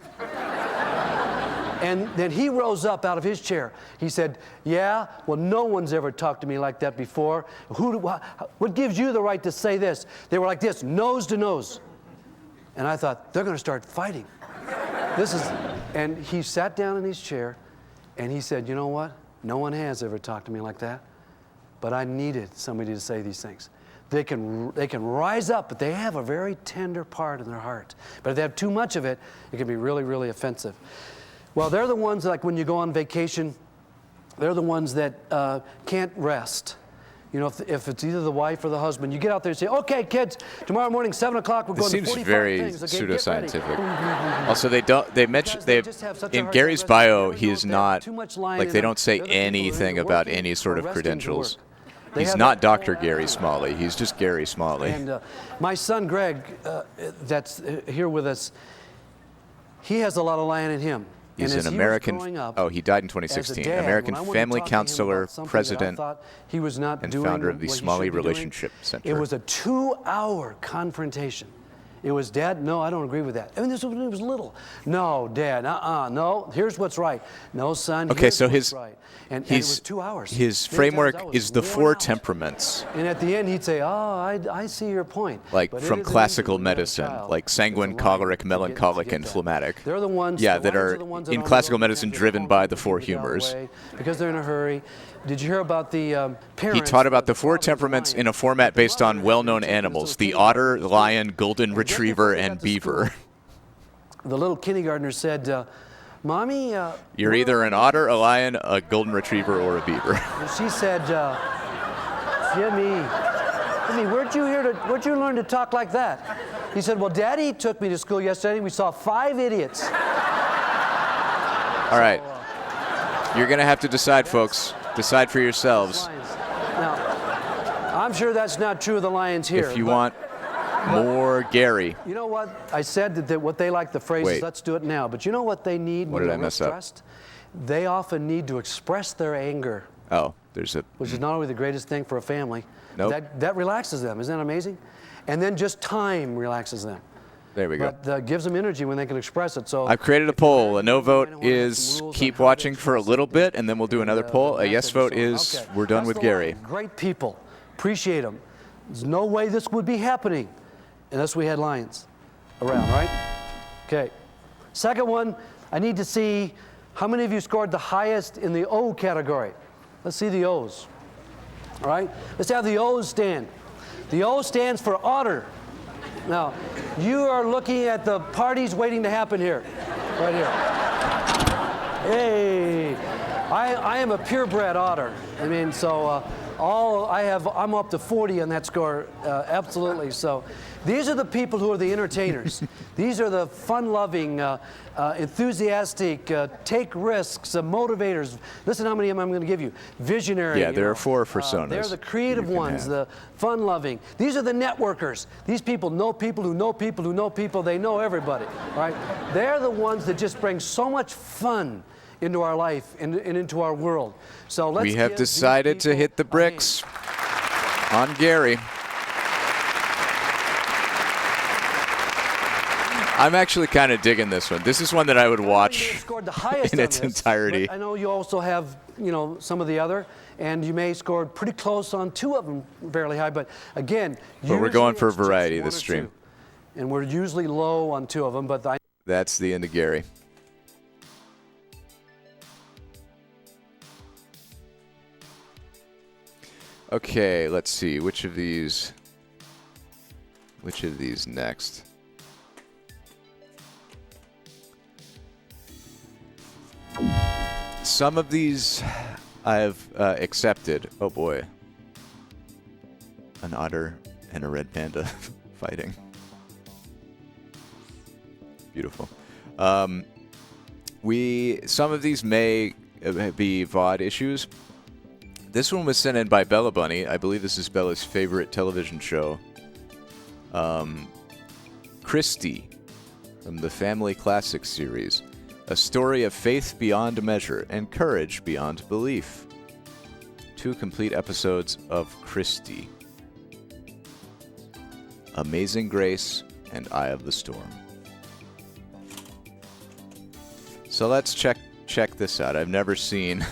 And then he rose up out of his chair. He said, "Yeah, well, no one's ever talked to me like that before. What gives you the right to say this?" They were like this, nose to nose. And I thought, they're going to start fighting. And he sat down in his chair, and he said, "You know what? No one has ever talked to me like that, but I needed somebody to say these things. They can rise up, but they have a very tender part in their heart. But if they have too much of it, it can be really, really offensive." Well, they're the ones, like when you go on vacation, they're the ones that can't rest. You know, if it's either the wife or the husband, you get out there and say, "Okay, kids, tomorrow morning, 7 o'clock, we're going to 45 seems very things. Okay, get ready." pseudoscientific. Also, they mention just have such a in hard Gary's time bio, resting. he is not Too much lying like in they them. don't say The other people are anything either about working any sort or of resting to credentials. work. They He's have not that- Dr. Gary Smalley. He's just Gary Smalley. And my son Greg, that's here with us, he has a lot of lion in him. He's and as an he was American. growing up, Oh, he died in as a 2016. dad, American when I wanted to family talk to him counselor, about something that I president, thought he was not and doing founder of the what he Smalley should be doing. Relationship Center. It was a 2-hour confrontation. It was, "Dad, no, I don't agree with that." I mean, this was when he was little. "No, Dad, no, here's what's right." "No, son, Okay, here's so what's his right." And it was 2 hours. His Many times framework I was is the worn 4 out. temperaments, And at the end, he'd say, "Oh, I see your point." like But it from is an classical injury when you're a medicine, child. like sanguine, It's a lie choleric, to get melancholic, and that. phlegmatic. They're the ones. Yeah, the that lions are the ones that in aren't classical going to medicine get driven home by the because 4 they got humors. away, because they're in a hurry. Did you hear about the He parents? taught about the 4 father's temperaments lion? in a format based on mother well-known had to take animals: those the things otter, out. lion, golden And retriever and beaver. The little kindergartner said, Mommy... You're either an otter, a lion, a golden retriever, or a beaver. And she said, Jimmy, where'd you learn to talk like that? He said, well, Daddy took me to school yesterday and we saw 5 idiots. All right. You're going to have to decide, folks. Decide for yourselves. Now, I'm sure that's not true of the lions here. If you want more Gary. You know what? I said that what they like the phrase is, let's do it now. But you know what they need when they're stressed? They often need to express their anger. Oh, which is not only the greatest thing for a family. Nope. That relaxes them. Isn't that amazing? And then just time relaxes them. There we go. But gives them energy when they can express it. So I've created a poll. A no vote is keep watching for a little bit, and then we'll do another poll. A yes vote is we're done with Gary. Great people. Appreciate them. There's no way this would be happening unless we had lions around, right? Okay. Second one, I need to see how many of you scored the highest in the O category. Let's see the O's. All right? Let's have the O's stand. The O stands for otter. Now, you are looking at the parties waiting to happen here. Right here. Hey! I am a purebred otter. I mean, so I'm up to 40 on that score, absolutely. So these are the people who are the entertainers. These are the fun-loving, enthusiastic, take risks, motivators. Listen how many of them I'm going to give you. Visionary. Yeah, there are 4 personas. They're the creative ones, the fun-loving. These are the networkers. These people know people who know people who know people. They know everybody, right? They're the ones that just bring so much fun into our life and into our world. So let's. We have decided to hit the bricks on Gary. I'm actually kind of digging this one. This is one that I would watch in its entirety. I know you also have, some of the other, and you may score pretty close on 2 of them, fairly high. But again, we're going for a variety this stream, and we're usually low on 2 of them. But that's the end of Gary. Okay, let's see which of these next. Some of these I've accepted. Oh boy. An otter and a red panda fighting. Beautiful. Some of these may be VOD issues. This one was sent in by Bella Bunny. I believe this is Bella's favorite television show. Christy from the Family Classics series. A story of faith beyond measure and courage beyond belief. 2 complete episodes of Christy. Amazing Grace and Eye of the Storm. So let's check this out. I've never seen.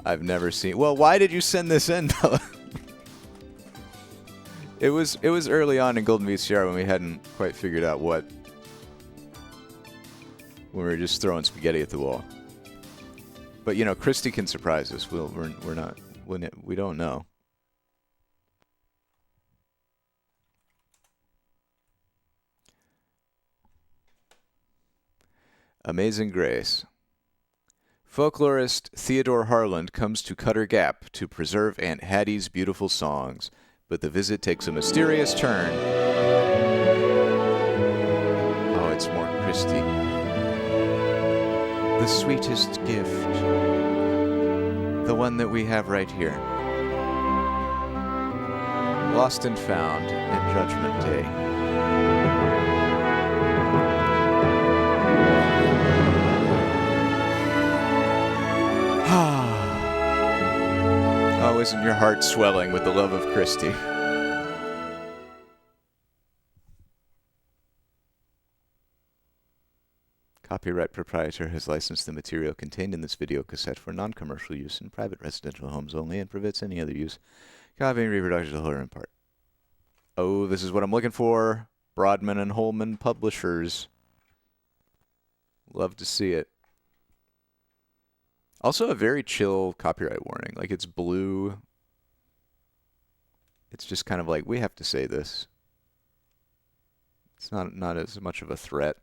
Well, why did you send this in, Bella? It was early on in Golden VCR when we hadn't quite figured out what. When we were just throwing spaghetti at the wall. But Christy can surprise us. We don't know. Amazing Grace. Folklorist Theodore Harland comes to Cutter Gap to preserve Aunt Hattie's beautiful songs, but the visit takes a mysterious turn. Oh, it's more Christy. The sweetest gift. The one that we have right here. Lost and Found and Judgment Day. Oh, isn't your heart swelling with the love of Christy? Copyright proprietor has licensed the material contained in this video cassette for non-commercial use in private residential homes only and prohibits any other use, copying, reproduction, or in part. Oh, this is what I'm looking for. Broadman and Holman Publishers. Love to see it. Also a very chill copyright warning. Like, it's blue. It's just kind of like, we have to say this. It's not as much of a threat.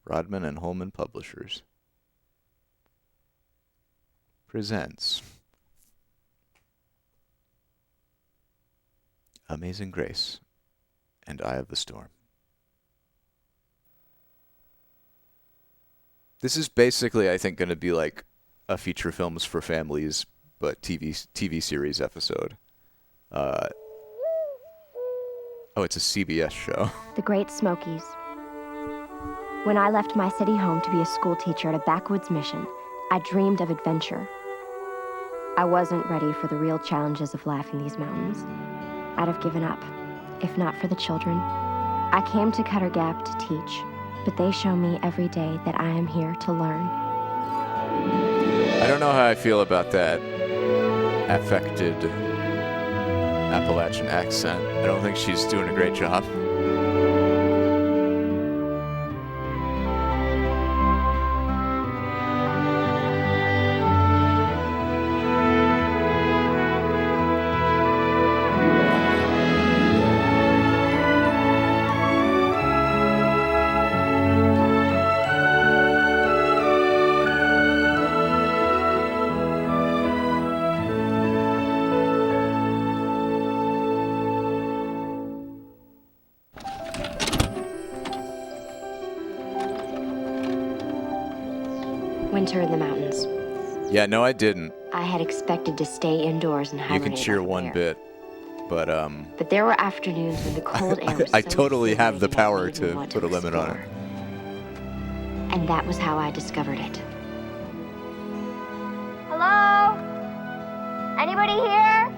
Rodman and Holman Publishers presents Amazing Grace and Eye of the Storm. This is basically, I think, going to be like a feature films for families, but TV series episode. It's a CBS show. The Great Smokies. When I left my city home to be a school teacher at a backwoods mission, I dreamed of adventure. I wasn't ready for the real challenges of life in these mountains. I'd have given up, if not for the children. I came to Cutter Gap to teach, but they show me every day that I am here to learn. I don't know how I feel about that affected Appalachian accent. I don't think she's doing a great job. Winter in the mountains. Yeah, no, I didn't. I had expected to stay indoors and You hibernate. can cheer out one there. bit, but But there were afternoons when the cold air was I so totally have the humid power it made me to want put a limit on it. explore. And that was how I discovered it. Hello? Anybody here?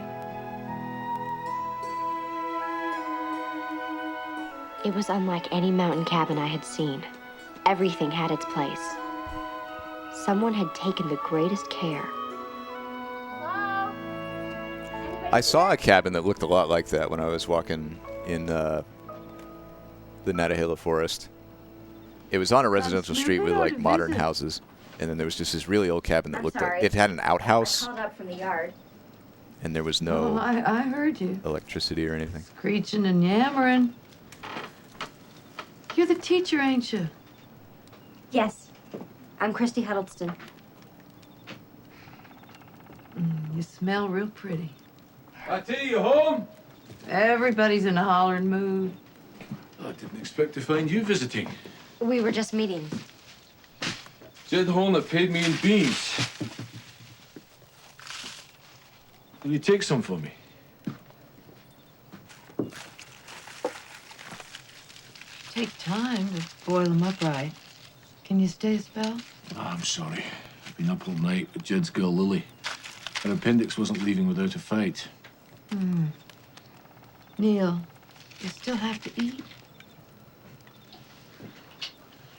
It was unlike any mountain cabin I had seen. Everything had its place. Someone had taken the greatest care. Hello? I saw a cabin that looked a lot like that when I was walking in the Natahela Forest. It was on a residential street with like modern houses, and then there was just this really old cabin that looked like it had an outhouse, Called up from the yard. and there was Oh, no I heard you. electricity or anything. Screeching and yammering. You're the teacher, ain't you? Yes. I'm Christy Huddleston. You smell real pretty. I tell you, home. Everybody's in a hollering mood. I didn't expect to find you visiting. We were just meeting. Jed Holner paid me in beans. Will you take some for me? Take time to boil them up right. Can you stay a spell? I'm sorry. I've been up all night with Jed's girl, Lily. Her appendix wasn't leaving without a fight. Neil, you still have to eat?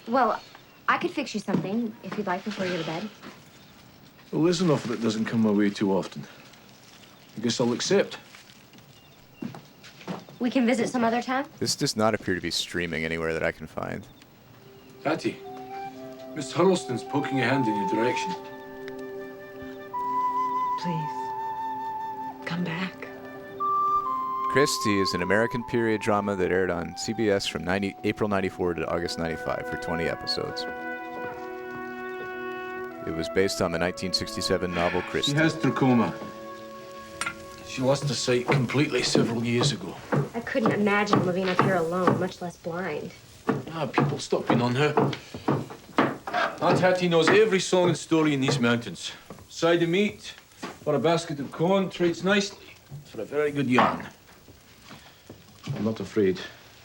Well, I could fix you something if you'd like before you go to bed. Well, there's an offer that doesn't come my way too often. I guess I'll accept. We can visit some other time. This does not appear to be streaming anywhere that I can find. Hattie, Miss Huddleston's poking a hand in your direction. Please, come back. Christy is an American period drama that aired on CBS from April 94 to August 95 for 20 episodes. It was based on the 1967 novel Christy. She has trachoma. She lost her sight completely several years ago. I couldn't imagine living up here alone, much less blind. People stopping on her. Aunt Hattie knows every song and story in these mountains. Side of meat or a basket of corn trades nicely for a very good yarn. I'm not afraid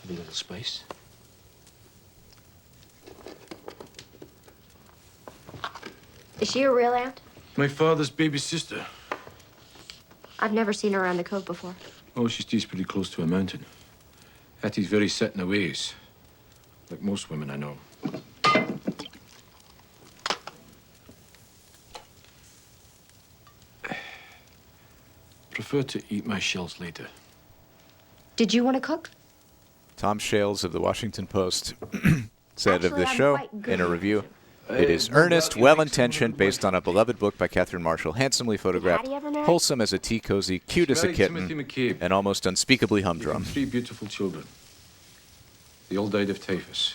of a little spice. Is she a real aunt? My father's baby sister. I've never seen her around the cove before. Oh, she stays pretty close to a mountain. Hattie's very set in her ways, like most women I know. Prefer to eat my shells later. Did you want to cook? Tom Shales of the Washington Post said of Actually, the I'm show quite good in a at review, cooking. it is earnest, well-intentioned, based on a beloved book by Catherine Marshall, handsomely photographed, Hattie ever marry? wholesome as a tea cozy, cute as a Married Timothy kitten, McCabe. and almost unspeakably humdrum. 3 beautiful children. They all died of typhus.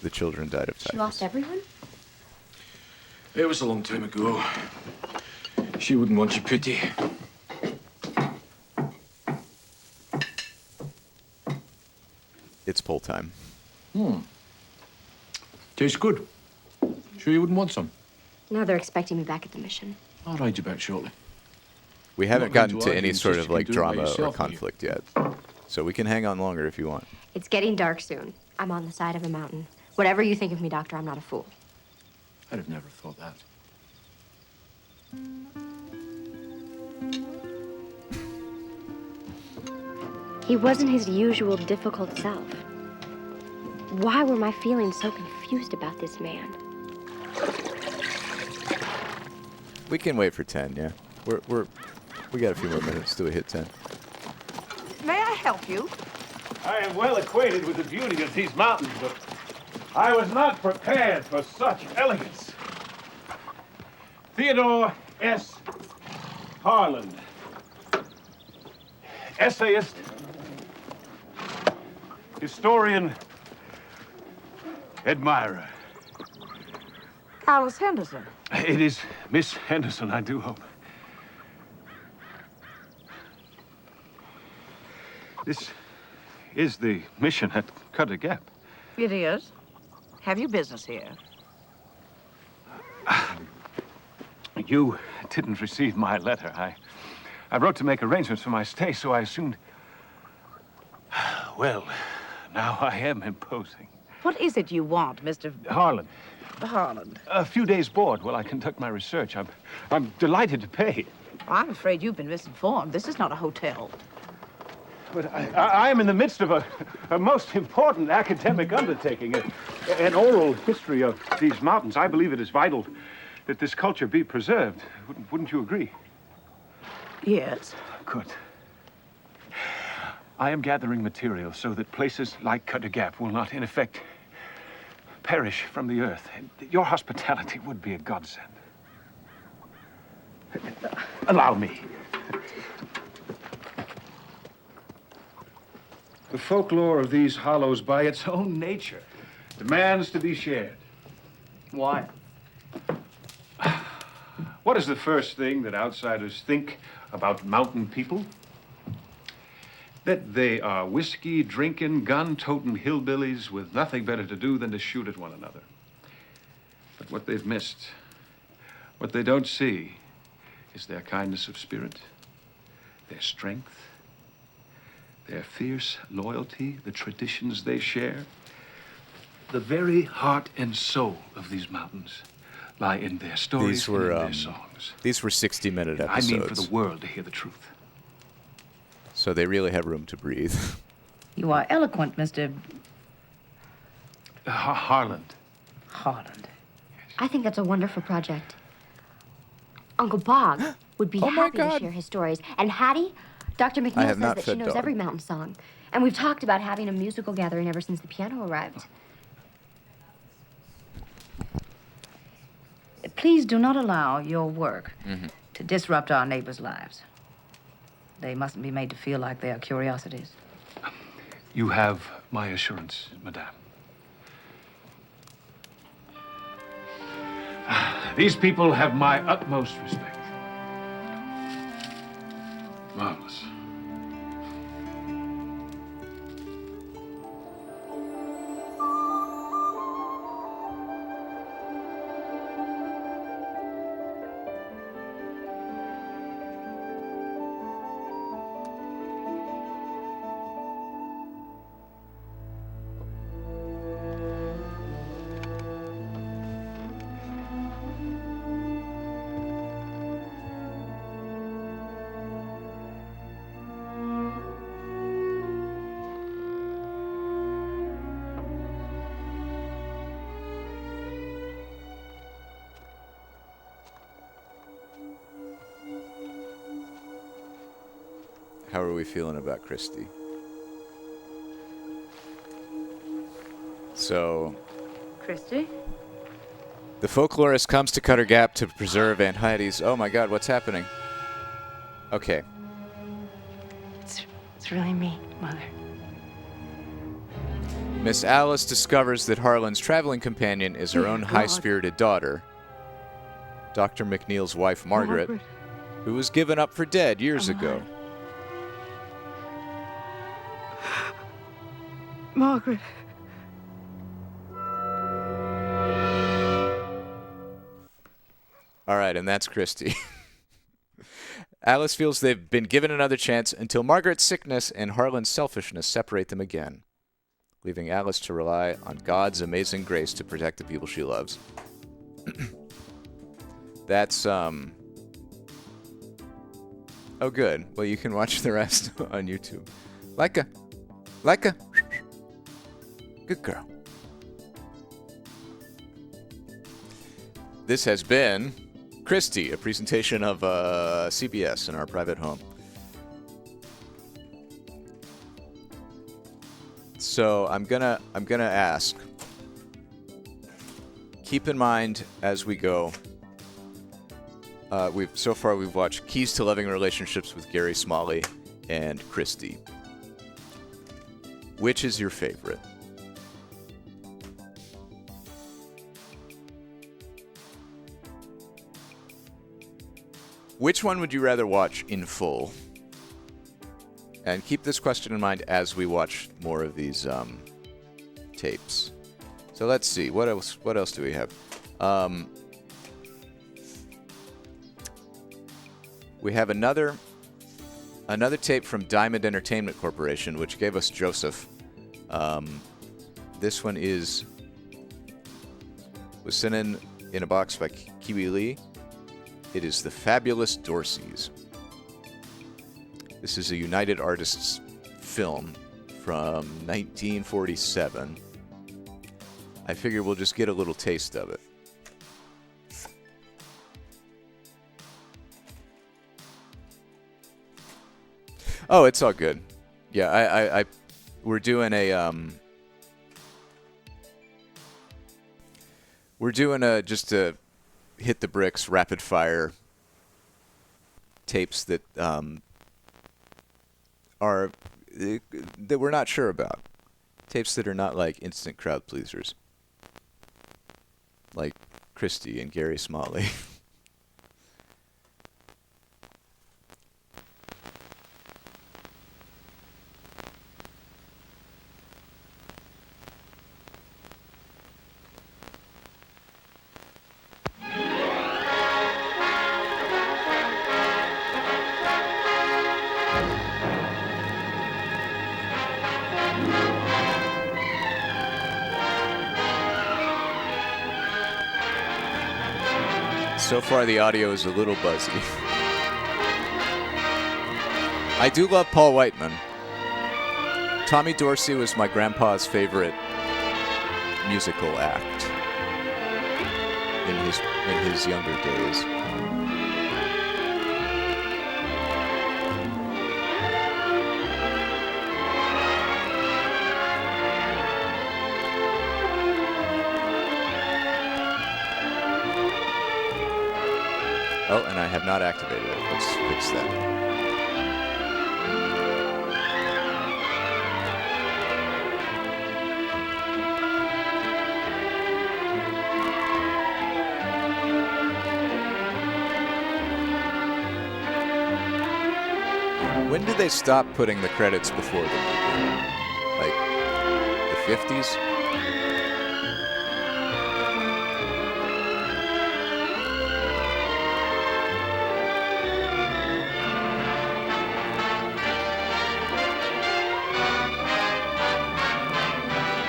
The children died of typhus. She lost everyone? It was a long time ago. She wouldn't want you pity. It's pull time. Tastes good. Sure you wouldn't want some? Now they're expecting me back at the mission. I'll ride you back shortly. We haven't Not gotten going to to any argue, sort insist of you like can do it by drama or yourself, will you? conflict yet. So we can hang on longer if you want. It's getting dark soon. I'm on the side of a mountain. Whatever you think of me, Doctor, I'm not a fool. I'd have never thought that. He wasn't his usual difficult self. Why were my feelings so confused about this man? We can wait for 10, yeah. We got a few more minutes till we hit 10. May I help you? I am well acquainted with the beauty of these mountains, but I was not prepared for such elegance. Theodore S. Harland, essayist, historian, admirer. Alice Henderson. It is Miss Henderson, I do hope. This is the mission at Cutter Gap. It is. Have you business here? You didn't receive my letter. I wrote to make arrangements for my stay, so I assumed... Well, now I am imposing. What is it you want, Mr. Harlan, Harland? a few days' board while I conduct my research. I'm delighted to pay. I'm afraid you've been misinformed. This is not a hotel. But I am in the midst of a most important academic undertaking, an oral history of these mountains. I believe it is vital that this culture be preserved. Wouldn't you agree? Yes. Good. I am gathering material so that places like Cutter Gap will not, in effect, perish from the earth. Your hospitality would be a godsend. Allow me. The folklore of these hollows, by its own nature, demands to be shared. Why? What is the first thing that outsiders think about mountain people? That they are whiskey-drinking, gun-toting hillbillies with nothing better to do than to shoot at one another. But what they've missed, what they don't see, is their kindness of spirit, their strength, their fierce loyalty, the traditions they share. The very heart and soul of these mountains lie in their stories and in their songs. These were 60-minute episodes. I mean for the world to hear the truth. So they really had room to breathe. You are eloquent, Mr. Harland. Harland. I think that's a wonderful project. Uncle Bog would be Oh my happy to God. share his stories. And Hattie, Dr. I McNeil have says not that she fed knows Dog. every mountain song. And we've talked about having a musical gathering ever since the piano arrived. Please do not allow your work to disrupt our neighbors' lives. They mustn't be made to feel like they are curiosities. You have my assurance, madame. These people have my utmost respect. Marvelous. How are we feeling about Christy? So, Christy? the folklorist comes to Cutter Gap to preserve Aunt Heidi's... Oh my God, what's happening? Okay. It's really me, Mother. Miss Alice discovers that Harlan's traveling companion is her own high-spirited daughter, Dr. McNeil's wife, Margaret, who was given up for dead years ago. Margaret. All right, and that's Christy. Alice feels they've been given another chance until Margaret's sickness and Harlan's selfishness separate them again, leaving Alice to rely on God's amazing grace to protect the people she loves. That's, Oh, good. Well, you can watch the rest on YouTube. Like a... Good girl. This has been Christy, a presentation of CBS in our private home. So I'm gonna ask. Keep in mind as we go. We've watched Keys to Loving Relationships with Gary Smalley and Christy. Which is your favorite? Which one would you rather watch in full? And keep this question in mind as we watch more of these tapes. So let's see. What else do we have? We have another tape from Diamond Entertainment Corporation, which gave us Joseph. This one was sent in a box by Kiwi Lee. It is the Fabulous Dorseys. This is a United Artists film from 1947. I figure we'll just get a little taste of it. Oh, it's all good. Yeah, we're doing just a hit the bricks rapid fire tapes that that we're not sure about. Tapes that are not like instant crowd pleasers. Like Christy and Gary Smalley. So far, the audio is a little buzzy. I do love Paul Whiteman. Tommy Dorsey was my grandpa's favorite musical act in his younger days. Oh, and I have not activated it. Let's fix that. When did they stop putting the credits before the movie? Like the 50s?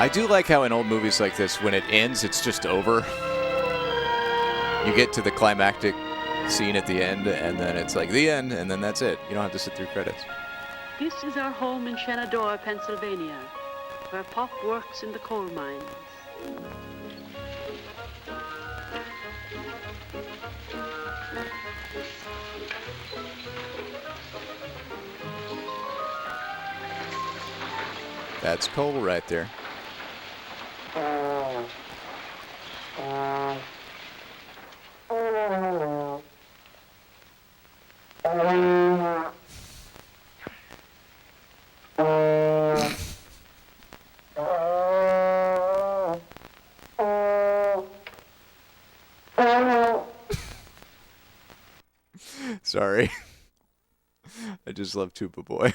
I do like how in old movies like this, when it ends, it's just over. You get to the climactic scene at the end, and then it's like the end, and then that's it. You don't have to sit through credits. This is our home in Shenandoah, Pennsylvania, where Pop works in the coal mines. That's coal right there. Sorry. I just love Tuba Boy.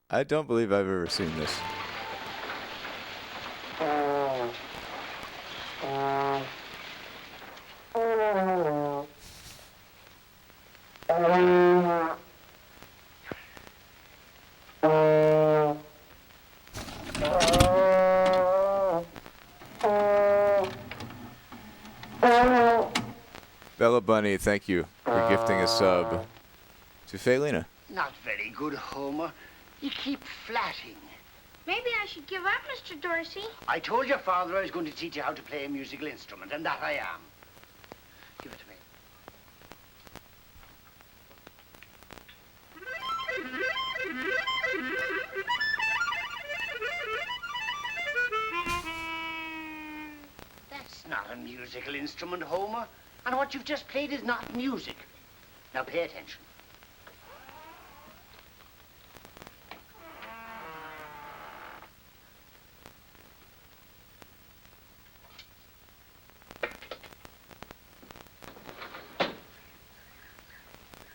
I don't believe I've ever seen this. Bella Bunny, thank you for gifting a sub to Faylina. Not very good, Homer. You keep flatting. Maybe I should give up, Mr. Dorsey. I told your father I was going to teach you how to play a musical instrument, and that I am. Give it to me. That's not a musical instrument, Homer. And what you've just played is not music. Now pay attention.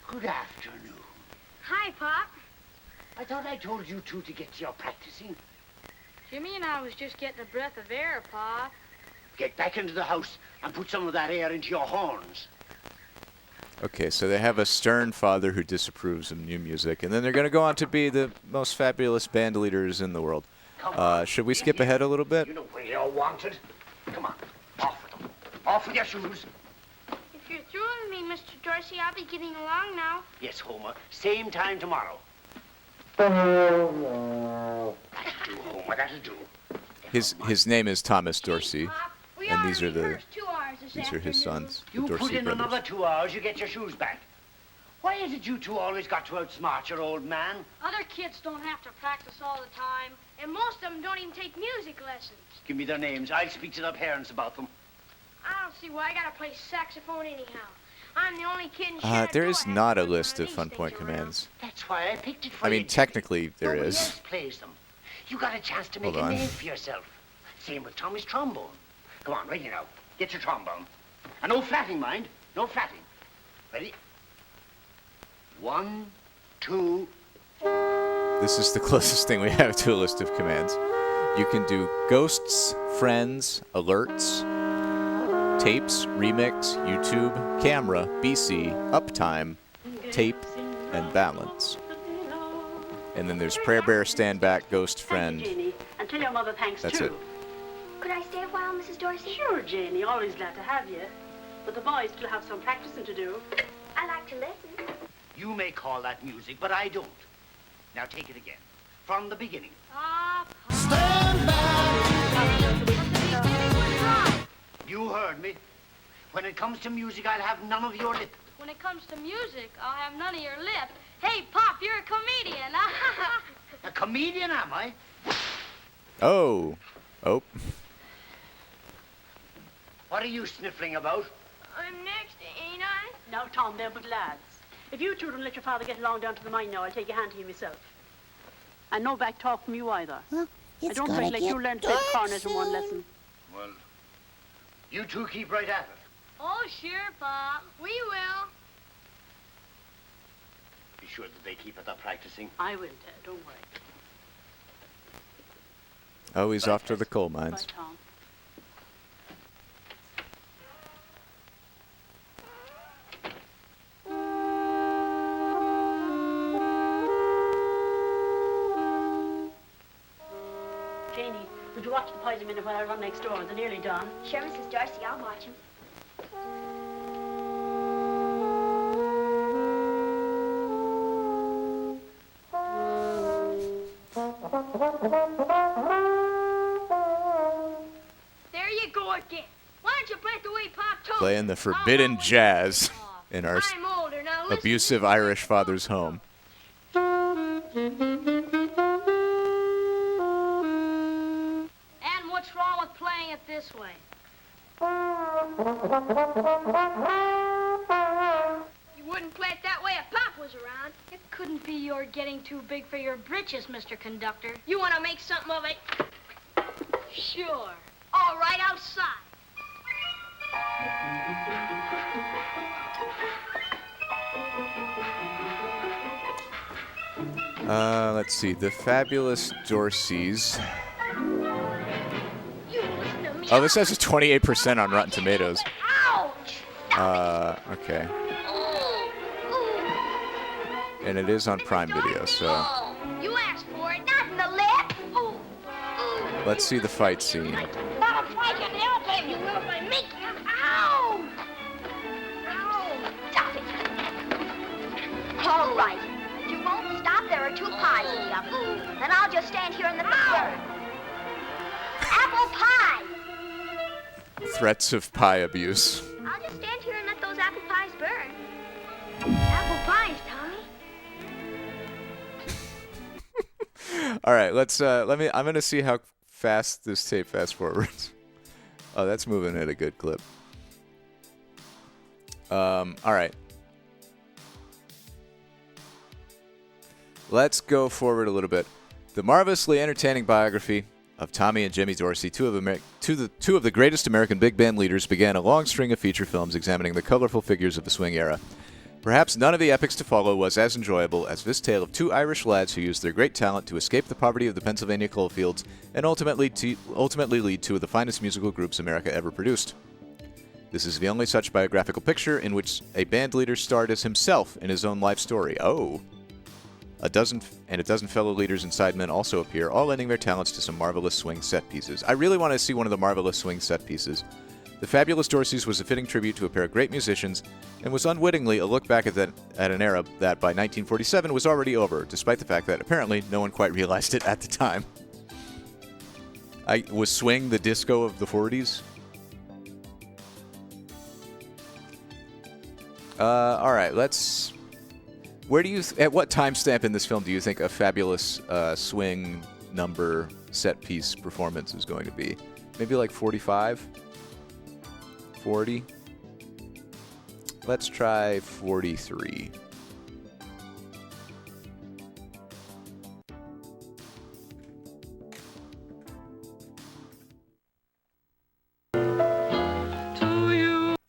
Good afternoon. Hi, Pop. I thought I told you two to get to your practicing. Jimmy and I was just getting a breath of air, Pop. Get back into the house and put some of that air into your horns. Okay, so they have a stern father who disapproves of new music, and then they're going to go on to be the most fabulous band leaders in the world. Should we skip ahead a little bit? You know where you're wanted. Come on, off with them. Off with your shoes. If you're through with me, Mr. Dorsey, I'll be getting along now. Yes, Homer. Same time tomorrow. That'll do, Homer. That'll do. His name is Thomas Dorsey, We and these are rehearsed 2 hours this his afternoon. sons, the You Dorsey put in brothers. another 2 hours, you get your shoes back. Why is it you two always got to outsmart your old man? Other kids don't have to practice all the time, and most of them don't even take music lessons. Give me their names. I'll speak to their parents about them. I don't see why I gotta play saxophone anyhow. I'm the only kid in Shenandoah There is has not a one list of these fun things point around. commands. That's why I picked it for I you. mean, technically there Nobody is. else plays them. You got a chance to make Hold a on. name for yourself. Same with Tommy's trombone. Come on, right here now. Get your trombone. And no flatting, mind. No flatting. Ready? 1, 2. This is the closest thing we have to a list of commands. You can do ghosts, friends, alerts, tapes, remix, YouTube, camera, BC, uptime, tape, and balance. And then there's prayer bear, stand back, ghost, friend. Janie, and tell your mother thanks That's too. it. Could I stay a while, Mrs. Dorsey? Sure, Janie. Always glad to have you. But the boys still have some practicing to do. I like to listen. You may call that music, but I don't. Now take it again. From the beginning. You heard me. When it comes to music, I'll have none of your lip. When it comes to music, I'll have none of your lip. Hey, Pop, you're a comedian. A comedian, am I? Oh. What are you sniffling about? I'm next, ain't I? Now, Tom, they're but lads. If you two don't let your father get along down to the mine now, I'll take a hand to him myself. And no back talk from you either. I don't let you learn to play the cornet in one lesson. Well, you two keep right at it. Oh, sure, Pop. We will. Be sure that they keep at their practicing. I will, Ted. Don't worry. Oh, he's off to the coal mines. Bye, Tom. Janie, would you watch the pies a minute while I run next door? They're nearly done. Sure, Mrs. Dorsey, I'll watch him. There you go again. Why don't you play it the way Pop told Playing you? the forbidden jazz in our I'm older now. Listen. abusive Irish father's home. And what's wrong with playing it this way? You wouldn't play it that way if Pop was around. It couldn't be you're getting too big for your britches, Mr. Conductor. You want to make something of it? Sure. All right, outside. Let's see. The Fabulous Dorseys. Oh, this has a 28% on Rotten Tomatoes. Okay. And it is on Prime Video, so. You asked for it, not in the lip. Let's see the fight scene. Not a fight on the airplane, you will by me. Ow! Ow! Stop it. All right. If you won't stop, there are 2 pies in the oven. Then I'll just stand here in the middle. Apple pie! Threats of pie abuse. I'll just stand here and let those apple pies burn. Apple pies, Tommy. All right, let's I'm going to see how fast this tape fast forwards. Oh, that's moving at a good clip. All right. Let's go forward a little bit. The marvelously entertaining biography of Tommy and Jimmy Dorsey, two of the greatest American big band leaders, began a long string of feature films examining the colorful figures of the swing era. Perhaps none of the epics to follow was as enjoyable as this tale of 2 Irish lads who used their great talent to escape the poverty of the Pennsylvania coalfields and ultimately lead 2 of the finest musical groups America ever produced. This is the only such biographical picture in which a band leader starred as himself in his own life story. Oh. A dozen fellow leaders and sidemen also appear, all lending their talents to some marvelous swing set pieces. I really want to see one of the marvelous swing set pieces. The Fabulous Dorseys was a fitting tribute to a pair of great musicians and was unwittingly a look back at an era that by 1947 was already over, despite the fact that apparently no one quite realized it at the time. Was swing the disco of the 40s? All right, let's... at what timestamp in this film do you think a fabulous swing number set piece performance is going to be? Maybe like 45? 40? Let's try 43.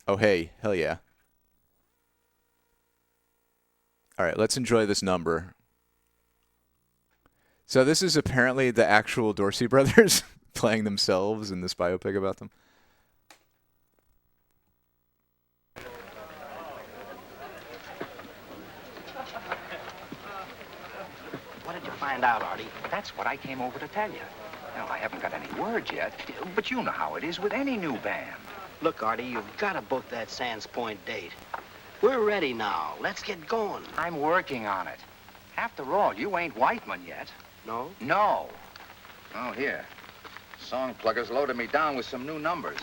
Oh, hey, hell yeah. All right, let's enjoy this number. So this is apparently the actual Dorsey brothers playing themselves in this biopic about them. What did you find out, Artie? That's what I came over to tell you. Now, I haven't got any word yet, but you know how it is with any new band. Look, Artie, you've got to book that Sands Point date. We're ready now. Let's get going. I'm working on it. After all, you ain't Whiteman yet. No? No. Oh, here. Song pluggers loaded me down with some new numbers.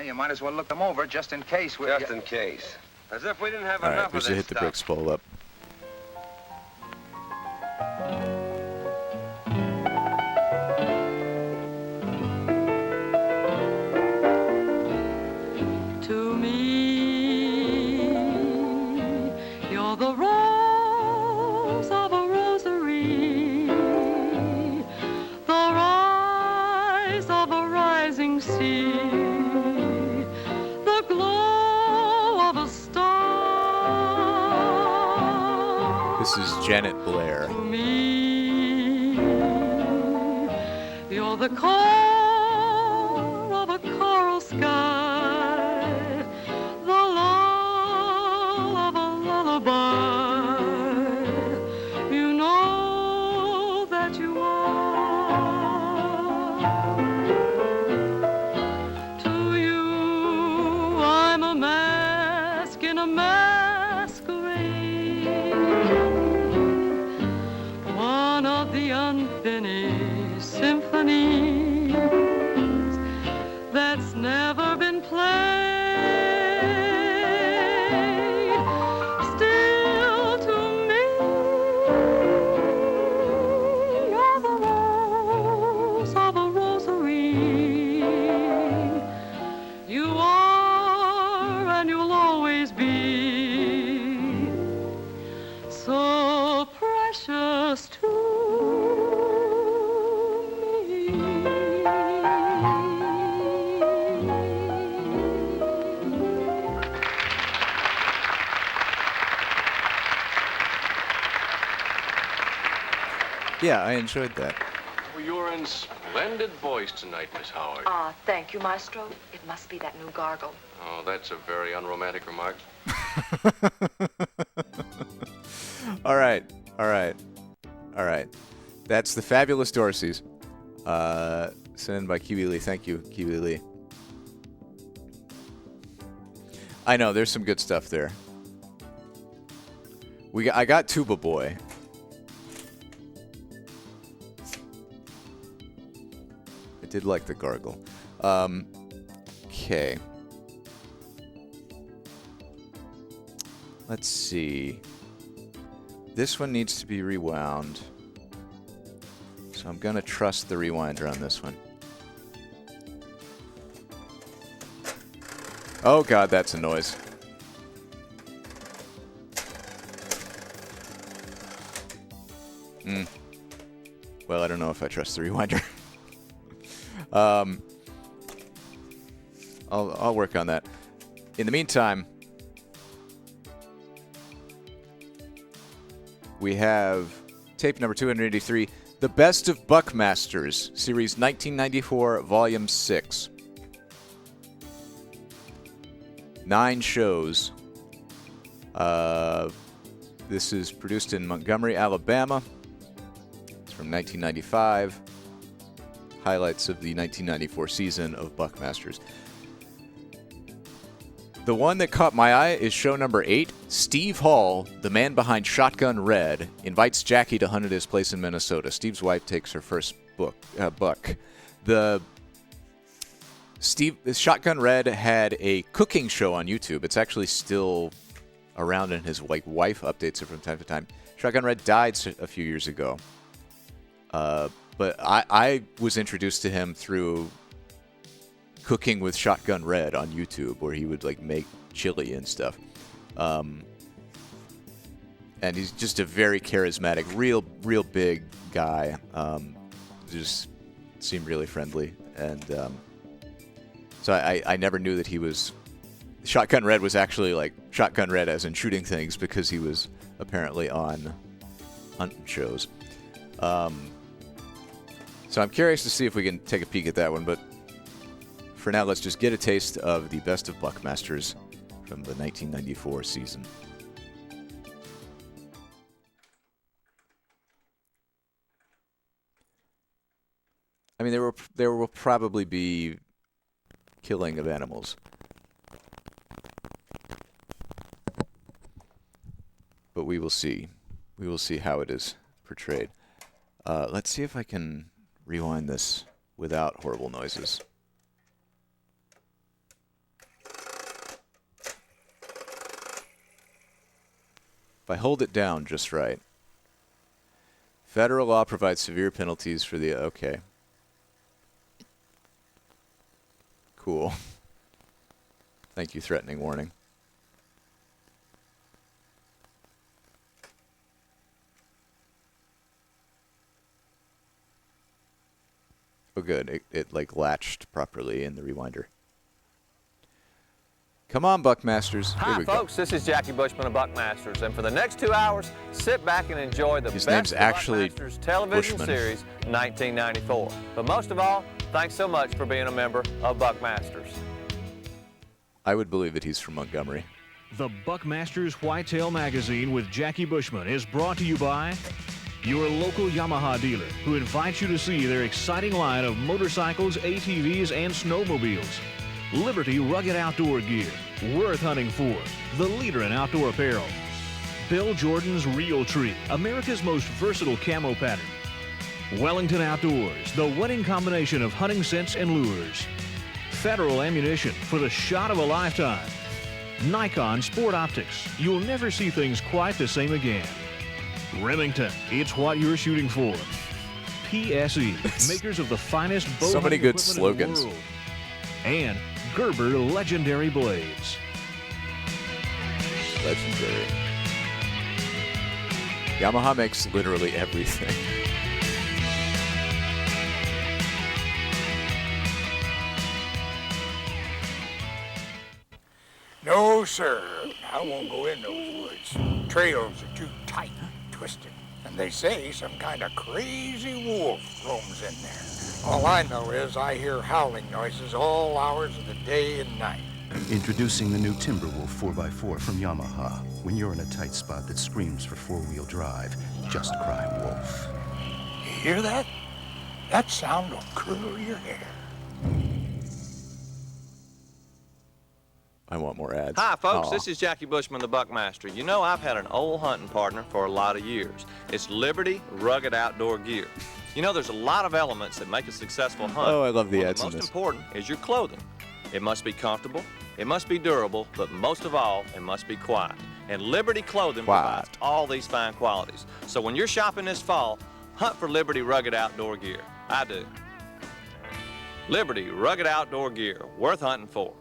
You might as well look them over just in case we... Just in case. As if we didn't have All enough right, we of should this hit the stuff. bricks pull up. To me, you're the rose of a rosary, the rise of a rising sea, the glow of a star. This is Janet Blair. To me, you're the core of a coral sky, the lull of a lullaby. You know that you are. To you, I'm a mask in a masquerade, one of the unfinished symphonies that's never been played. Still to me, you're the rose of a rosary. You are and you'll always be so precious to Yeah, I enjoyed that. Well, you're in splendid voice tonight, Miss Howard. Ah, thank you, Maestro. It must be that new gargle. Oh, that's a very unromantic remark. All right. That's the Fabulous Dorseys. Sent in by Kiwi Lee. Thank you, Kiwi Lee. I know, there's some good stuff there. I got Tuba Boy. I did like the gargle. Okay. Let's see. This one needs to be rewound. So I'm going to trust the rewinder on this one. Oh god, that's a noise. Well, I don't know if I trust the rewinder. I'll work on that. In the meantime, we have tape number 283, The Best of Buckmasters, Series 1994, Volume 6. 9 shows. This is produced in Montgomery, Alabama. It's from 1995. Highlights of the 1994 season of Buckmasters. The one that caught my eye is show number 8. Steve Hall, the man behind Shotgun Red, invites Jackie to hunt at his place in Minnesota. Steve's wife takes her first buck. Shotgun Red had a cooking show on YouTube. It's actually still around, and his wife updates it from time to time. Shotgun Red died a few years ago. But I was introduced to him through Cooking with Shotgun Red on YouTube, where he would make chili and stuff. And he's just a very charismatic, real big guy. Just seemed really friendly, and so I never knew that he was. Shotgun Red was actually Shotgun Red as in shooting things, because he was apparently on hunting shows. So I'm curious to see if we can take a peek at that one, but for now, let's just get a taste of the Best of Buckmasters from the 1994 season. I mean, there will probably be killing of animals, but we will see. We will see how it is portrayed. Let's see if I can rewind this without horrible noises. If I hold it down just right. Federal law provides severe penalties for the... Okay. Cool. Thank you, threatening warning. Oh, good. It latched properly in the rewinder. Come on, Buckmasters. Hi, folks. This is Jackie Bushman of Buckmasters, and for the next 2 hours, sit back and enjoy the His best name's of actually Buckmasters television Bushman. series, 1994. But most of all, thanks so much for being a member of Buckmasters. I would believe that he's from Montgomery. The Buckmasters Whitetail Magazine with Jackie Bushman is brought to you by your local Yamaha dealer, who invites you to see their exciting line of motorcycles, ATVs, and snowmobiles. Liberty Rugged Outdoor Gear, worth hunting for, the leader in outdoor apparel. Bill Jordan's Real Tree, America's most versatile camo pattern. Wellington Outdoors, the winning combination of hunting scents and lures. Federal Ammunition, for the shot of a lifetime. Nikon Sport Optics, you'll never see things quite the same again. Remington, it's what you're shooting for. PSE, makers of the finest bow So many hunting good equipment in the slogans. world. And Gerber Legendary Blades. Legendary. Yamaha makes literally everything. No, sir. I won't go in those woods. Trails are too tight and twisted, and And they say some kind of crazy wolf roams in there. All I know is I hear howling noises all hours of the day and night. Introducing the new Timberwolf 4x4 from Yamaha. When you're in a tight spot that screams for four-wheel drive, just cry wolf. You hear that? That sound will curl your hair. I want more ads. Hi, folks. Aw. This is Jackie Bushman, the Buckmaster. You know, I've had an old hunting partner for a lot of years. It's Liberty Rugged Outdoor Gear. You know, there's a lot of elements that make a successful hunt. Oh, I love the One ads of in the most this. important is your clothing. It must be comfortable, it must be durable, but most of all, it must be quiet. And Liberty Clothing provides all these fine qualities. So when you're shopping this fall, hunt for Liberty Rugged Outdoor Gear. I do. Liberty Rugged Outdoor Gear, worth hunting for.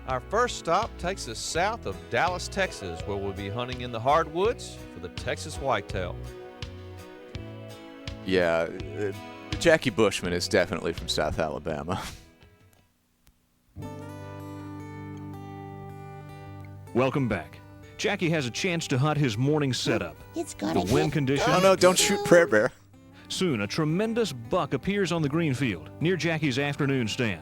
Our first stop takes us south of Dallas, Texas, where we'll be hunting in the hardwoods for the Texas whitetail. Yeah, Jackie Bushman is definitely from South Alabama. Welcome back. Jackie has a chance to hunt his morning setup. It's gonna The wind conditions. Oh no, don't shoot Prayer Bear. Soon, a tremendous buck appears on the green field near Jackie's afternoon stand.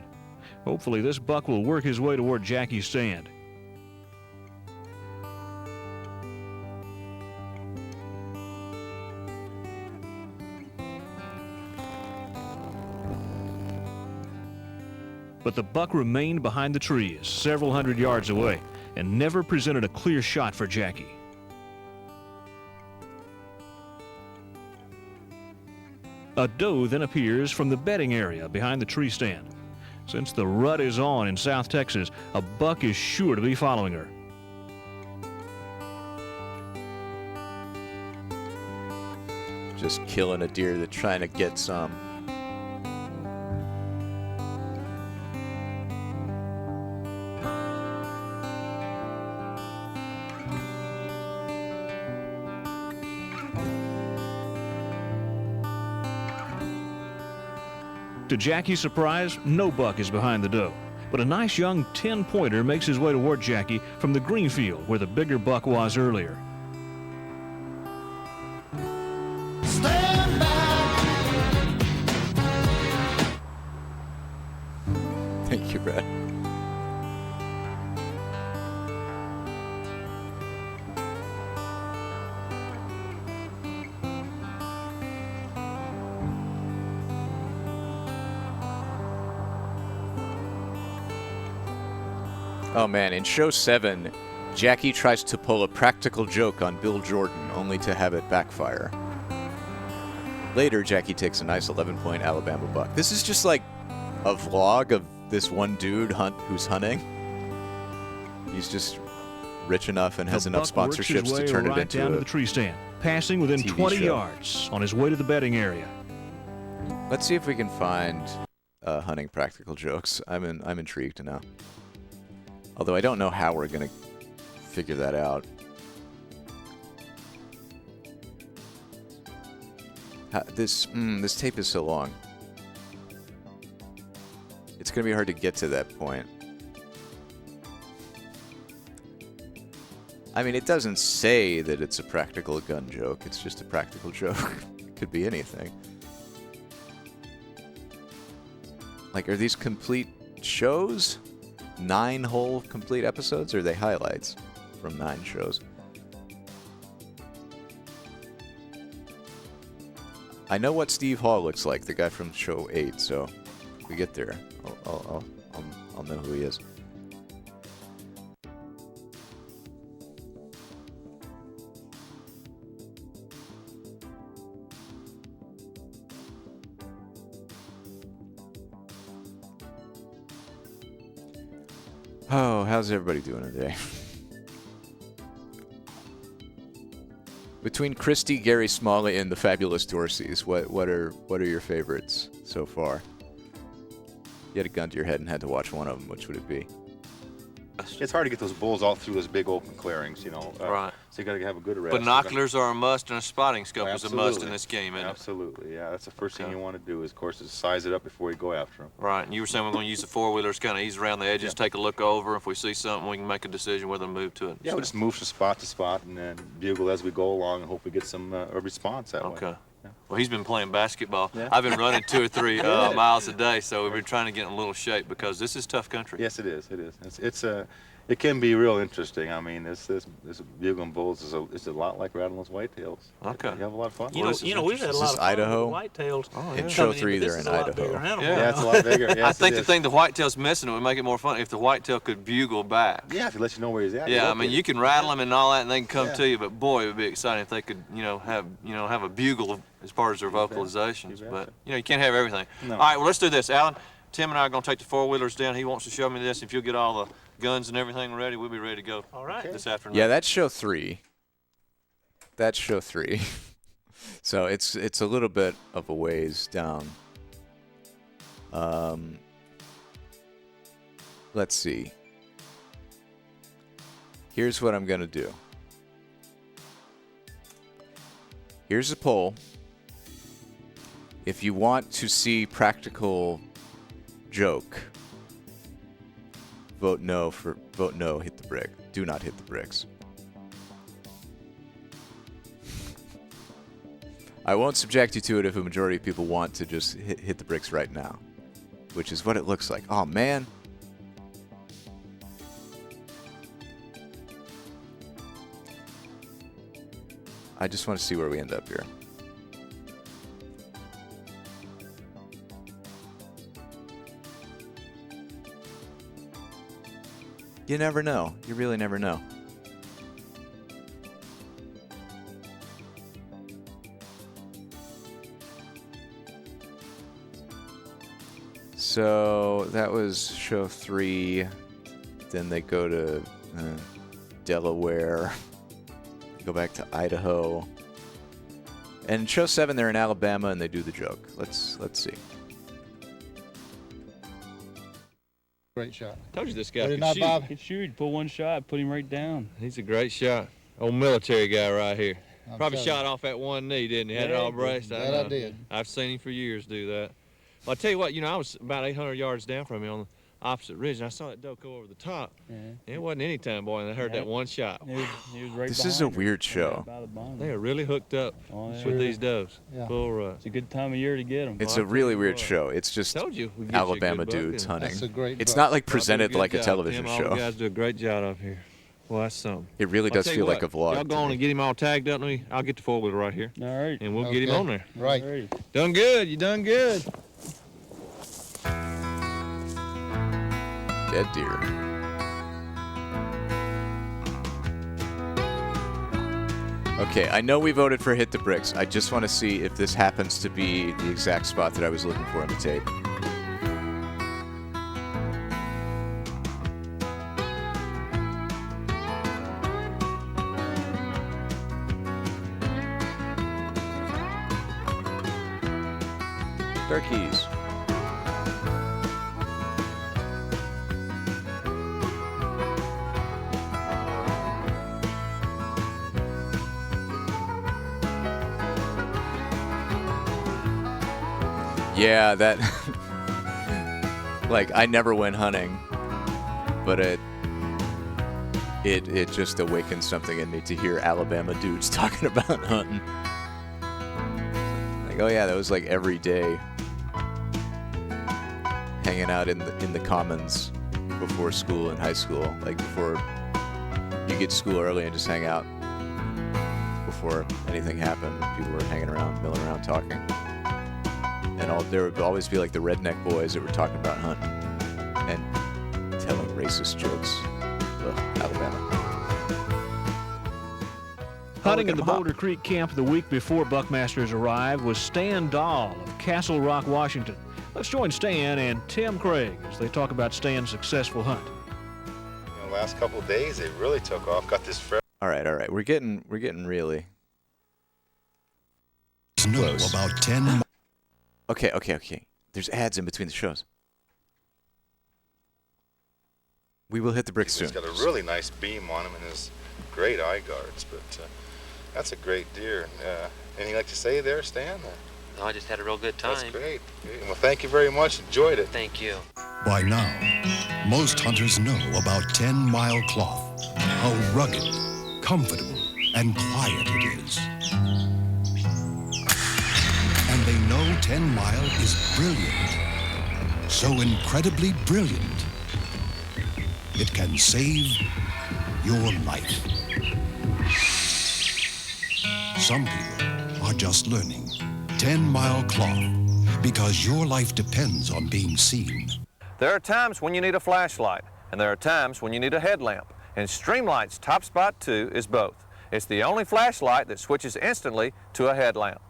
Hopefully, this buck will work his way toward Jackie's stand. But the buck remained behind the trees, several hundred yards away, and never presented a clear shot for Jackie. A doe then appears from the bedding area behind the tree stand. Since the rut is on in South Texas, a buck is sure to be following her. Just killing a deer that's trying to get some. To Jackie's surprise, no buck is behind the doe, but a nice young 10-pointer makes his way toward Jackie from the green field where the bigger buck was earlier. Stand back. Thank you, Brad. Oh man, in show 7, Jackie tries to pull a practical joke on Bill Jordan, only to have it backfire. Later, Jackie takes a nice 11-point Alabama buck. This is just like a vlog of this one dude who's hunting. He's just rich enough and has enough sponsorships to turn it into down to the tree stand, passing within TV 20 show. yards on his way to the bedding area. Let's see if we can find hunting practical jokes. I'm intrigued now. Although I don't know how we're going to figure that out. This tape is so long. It's going to be hard to get to that point. I mean, it doesn't say that it's a practical gun joke. It's just a practical joke. It could be anything. Like, are these complete shows? 9 whole complete episodes, or are they highlights from 9 shows? I know what Steve Hall looks like, the guy from show 8, so if we get there, I'll know who he is. Oh, how's everybody doing today? Between Christy, Gary Smalley, and the Fabulous Dorseys, what are your favorites so far? You had a gun to your head and had to watch one of them. Which would it be? It's hard to get those bulls all through those big open clearings, you know. Right. So you got to have a good arrest. Binoculars are a must, and a spotting scope is a must in Absolutely. this game, isn't it? Absolutely, yeah. That's the first thing you want to do is, of course, is size it up before you go after them. Right, and you were saying we're going to use the four-wheelers, kind of ease around the edges, take a look over. If we see something, we can make a decision whether to move to it. Yeah, we'll just move from spot to spot and then bugle as we go along and hope we get some a response that way. Okay. Well, he's been playing basketball. Yeah. I've been running 2 or 3 miles a day, so we've been trying to get in a little shape because this is tough country. Yes, it is. It is. It can be real interesting. I mean, this bugling bulls is a lot like rattling those whitetails. Okay. You have a lot of fun. You know, we've had a lot of fun with the whitetails. Oh, yeah. In show 3, they're in Idaho. Yeah, it's a lot bigger. Yes, I think the thing the whitetail's missing, it would make it more fun if the whitetail could bugle back. Yeah, if it lets you know where he's at. Yeah, I mean, you can rattle them and all that, and they can come to you. But boy, it would be exciting if they could, have a bugle as part of their vocalizations. But you can't have everything. No. All right, well, let's do this, Alan. Tim and I are going to take the four-wheelers down. He wants to show me this. If you'll get all the guns and everything ready, we'll be ready to go. All right. This afternoon. Yeah, that's show 3. That's show 3. So it's a little bit of a ways down. Let's see. Here's what I'm going to do. Here's a poll. If you want to see practical joke, vote no, hit the brick. Do not hit the bricks. I won't subject you to it if a majority of people want to just hit the bricks right now, which is what it looks like. Oh, man. I just want to see where we end up here. You never know. You really never know. So that was show 3. Then they go to Delaware. Go back to Idaho. And show 7, they're in Alabama and they do the joke. Let's see. Great shot. Told you this guy Ready could now, shoot. Bob? Could shoot. Put one shot, put him right down. He's a great shot. Old military guy right here. Probably shot off at one knee, didn't he? Had it all braced. That I did. I've seen him for years do that. Well, I'll tell you what, I was about 800 yards down from him on the opposite ridge, and I saw that doe go over the top. Yeah. It wasn't any time, boy, and I heard that one shot. He was right This is a weird show. They are really hooked up with these does. Yeah. Full rut. It's a good time of year to get them. It's a really weird show. It's just Told you, we get you a Alabama good buck, dudes yeah. hunting. That's a great It's buck. not like Y'all do presented good like a job, television Tim. show. All the guys do a great job up here. Well, that's something. It really I'll does tell you feel what, like a vlog. Y'all go on and get him all tagged up. I'll get the four-wheeler right here. All right. And we'll get him on there. Right. Done good. You done good. Dead deer. Okay, I know we voted for Hit the Bricks. I just want to see if this happens to be the exact spot that I was looking for on the tape. Turkeys. Yeah, that like I never went hunting, but it just awakened something in me to hear Alabama dudes talking about hunting. Like, oh yeah, that was like every day hanging out in the commons before school in high school, like before you get to school early and just hang out before anything happened. People were hanging around, milling around, talking. And there would always be like the redneck boys that were talking about hunting and telling racist jokes. Ugh, Alabama. Hunting in the Boulder Creek camp the week before Buckmasters arrived was Stan Dahl of Castle Rock, Washington. Let's join Stan and Tim Craig as they talk about Stan's successful hunt. The last couple of days, it really took off. Got this fresh. All right. We're getting really close. About 10. Okay. There's ads in between the shows. We will hit the bricks soon. He's got a really nice beam on him and his great eye guards, but that's a great deer. Anything like to say there, Stan? No, I just had a real good time. That's great. Well, thank you very much. Enjoyed it. Thank you. By now, most hunters know about 10 Mile Cloth, how rugged, comfortable, and quiet it is. And they know 10 Mile is brilliant, so incredibly brilliant, it can save your life. Some people are just learning 10 Mile Cloth because your life depends on being seen. There are times when you need a flashlight, and there are times when you need a headlamp, and Streamlight's Top Spot 2 is both. It's the only flashlight that switches instantly to a headlamp.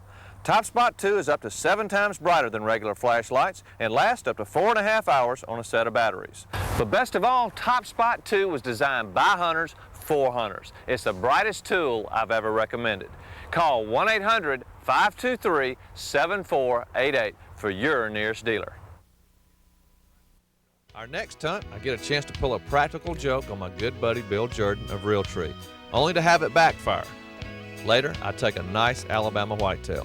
Top Spot 2 is up to 7 times brighter than regular flashlights and lasts up to 4.5 hours on a set of batteries. But best of all, Top Spot 2 was designed by hunters for hunters. It's the brightest tool I've ever recommended. Call 1-800-523-7488 for your nearest dealer. Our next hunt, I get a chance to pull a practical joke on my good buddy Bill Jordan of Realtree, only to have it backfire. Later, I take a nice Alabama whitetail.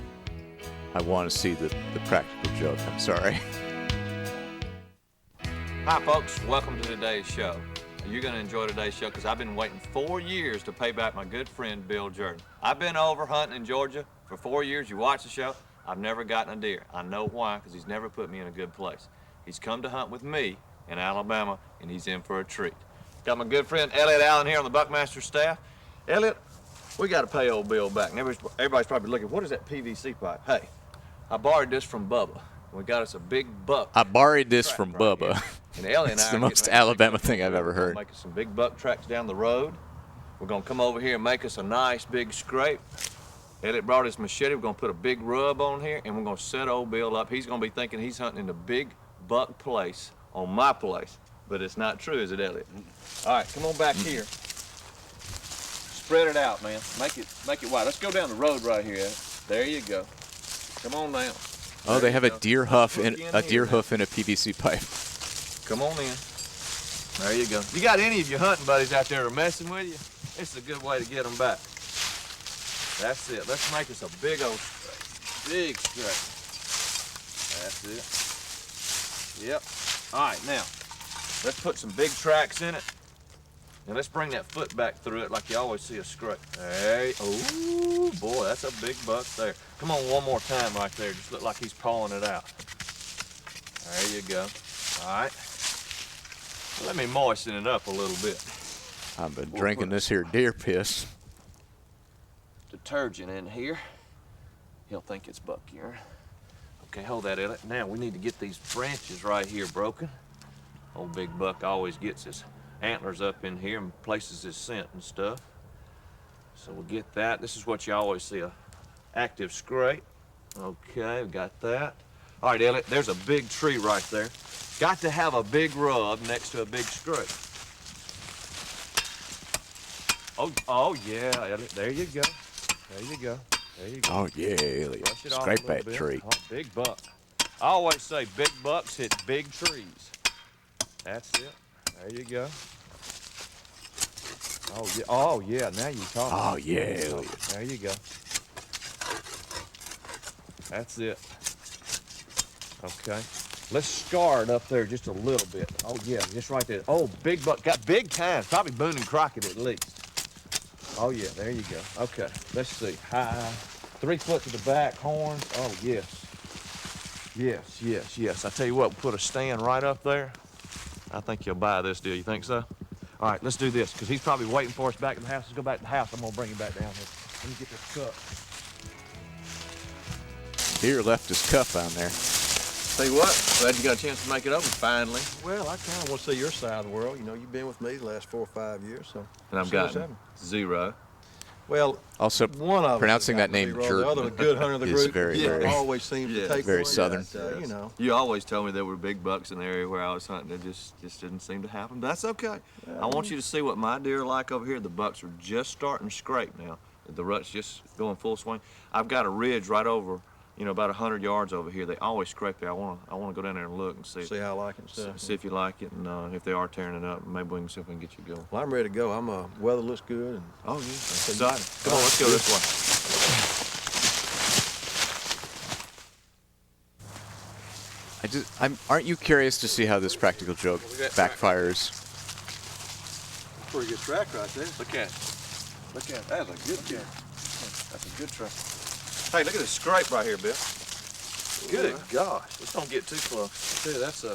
I want to see the practical joke. I'm sorry. Hi, folks. Welcome to today's show. You're going to enjoy today's show because I've been waiting 4 years to pay back my good friend Bill Jordan. I've been over hunting in Georgia for 4 years. You watch the show. I've never gotten a deer. I know why, because he's never put me in a good place. He's come to hunt with me in Alabama, and he's in for a treat. Got my good friend Elliot Allen here on the Buckmasters staff. Elliot, we got to pay old Bill back. And everybody's probably looking, what is that PVC pipe? Hey, I borrowed this from Bubba. We got us a big buck. I borrowed this from Bubba. Right, and Ellie and it's I the most Alabama thing I've ever heard. Make us some big buck tracks down the road. We're gonna come over here and make us a nice big scrape. Elliot brought his machete. We're gonna put a big rub on here, and we're gonna set old Bill up. He's gonna be thinking he's hunting in the big buck place on my place, but it's not true, is it, Elliot? All right, come on back here. Spread it out, man. Make it wide. Let's go down the road right here, Elliot. There you go. Come on down. Oh, they have a deer hoof in a PVC pipe. Come on in. There you go. You got any of your hunting buddies out there who are messing with you? It's a good way to get them back. That's it. Let's make us a big old straight. Big straight. That's it. Yep. All right, now, let's put some big tracks in it. And let's bring that foot back through it like you always see a scrape. Hey, oh boy, that's a big buck there. Come on one more time right there. Just look like he's pawing it out. There you go. All right. Let me moisten it up a little bit. I've been drinking this here deer piss. Detergent in here. He'll think it's buck urine. Okay, hold that, Elliot. Now we need to get these branches right here broken. Old big buck always gets his antlers up in here and places his scent and stuff. So we'll get that. This is what you always see, a active scrape. Okay, we got that. All right, Elliot, there's a big tree right there. Got to have a big rub next to a big scrape. Oh yeah, Elliot, there you go. There you go. There you go. Oh yeah, Elliot. Scrape that tree. Oh, big buck. I always say big bucks hit big trees. That's it. There you go. Oh yeah, now you're talking. Oh yeah, Elliot. There you go. That's it. Okay. Let's scar it up there just a little bit. Oh yeah, just right there. Oh, big buck, got big time. Probably Boone and Crockett at least. Oh yeah, there you go. Okay, let's see. High, 3 foot to the back, horns. Oh yes. Yes, yes, yes. I tell you what, we'll put a stand right up there. I think you'll buy this deal. You think so? All right, let's do this, because he's probably waiting for us back in the house. Let's go back to the house. I'm going to bring him back down here. Let me get this cup. Deer left his cup on there. Tell you what, glad you got a chance to make it over finally. Well, I kind of want to see your side of the world. You know, you've been with me the last 4 or 5 years, so. And I've gotten 0. Well, also one of pronouncing that name Jordan. The other good hunter of the is group. very always seems to take very one, southern. But, you know. You always told me there were big bucks in the area where I was hunting. It just didn't seem to happen. That's okay. I want you to see what my deer are like over here. The bucks are just starting to scrape now. The rut's just going full swing. I've got a ridge right over you know, about 100 yards over here. They always scrape there. I want to go down there and look and see. See how I like it and stuff. See if you like it, and if they are tearing it up, maybe we can see if we can get you going. Well, I'm ready to go. Weather looks good. And oh, yeah. Exciting. Come on, let's go this way. Aren't you curious to see how this practical joke backfires? Pretty good track right there. Look at it. Look at it. That's a good track. That's a good track. Hey, look at this scrape right here, Bill. Good gosh. Let's don't get too close. See, that's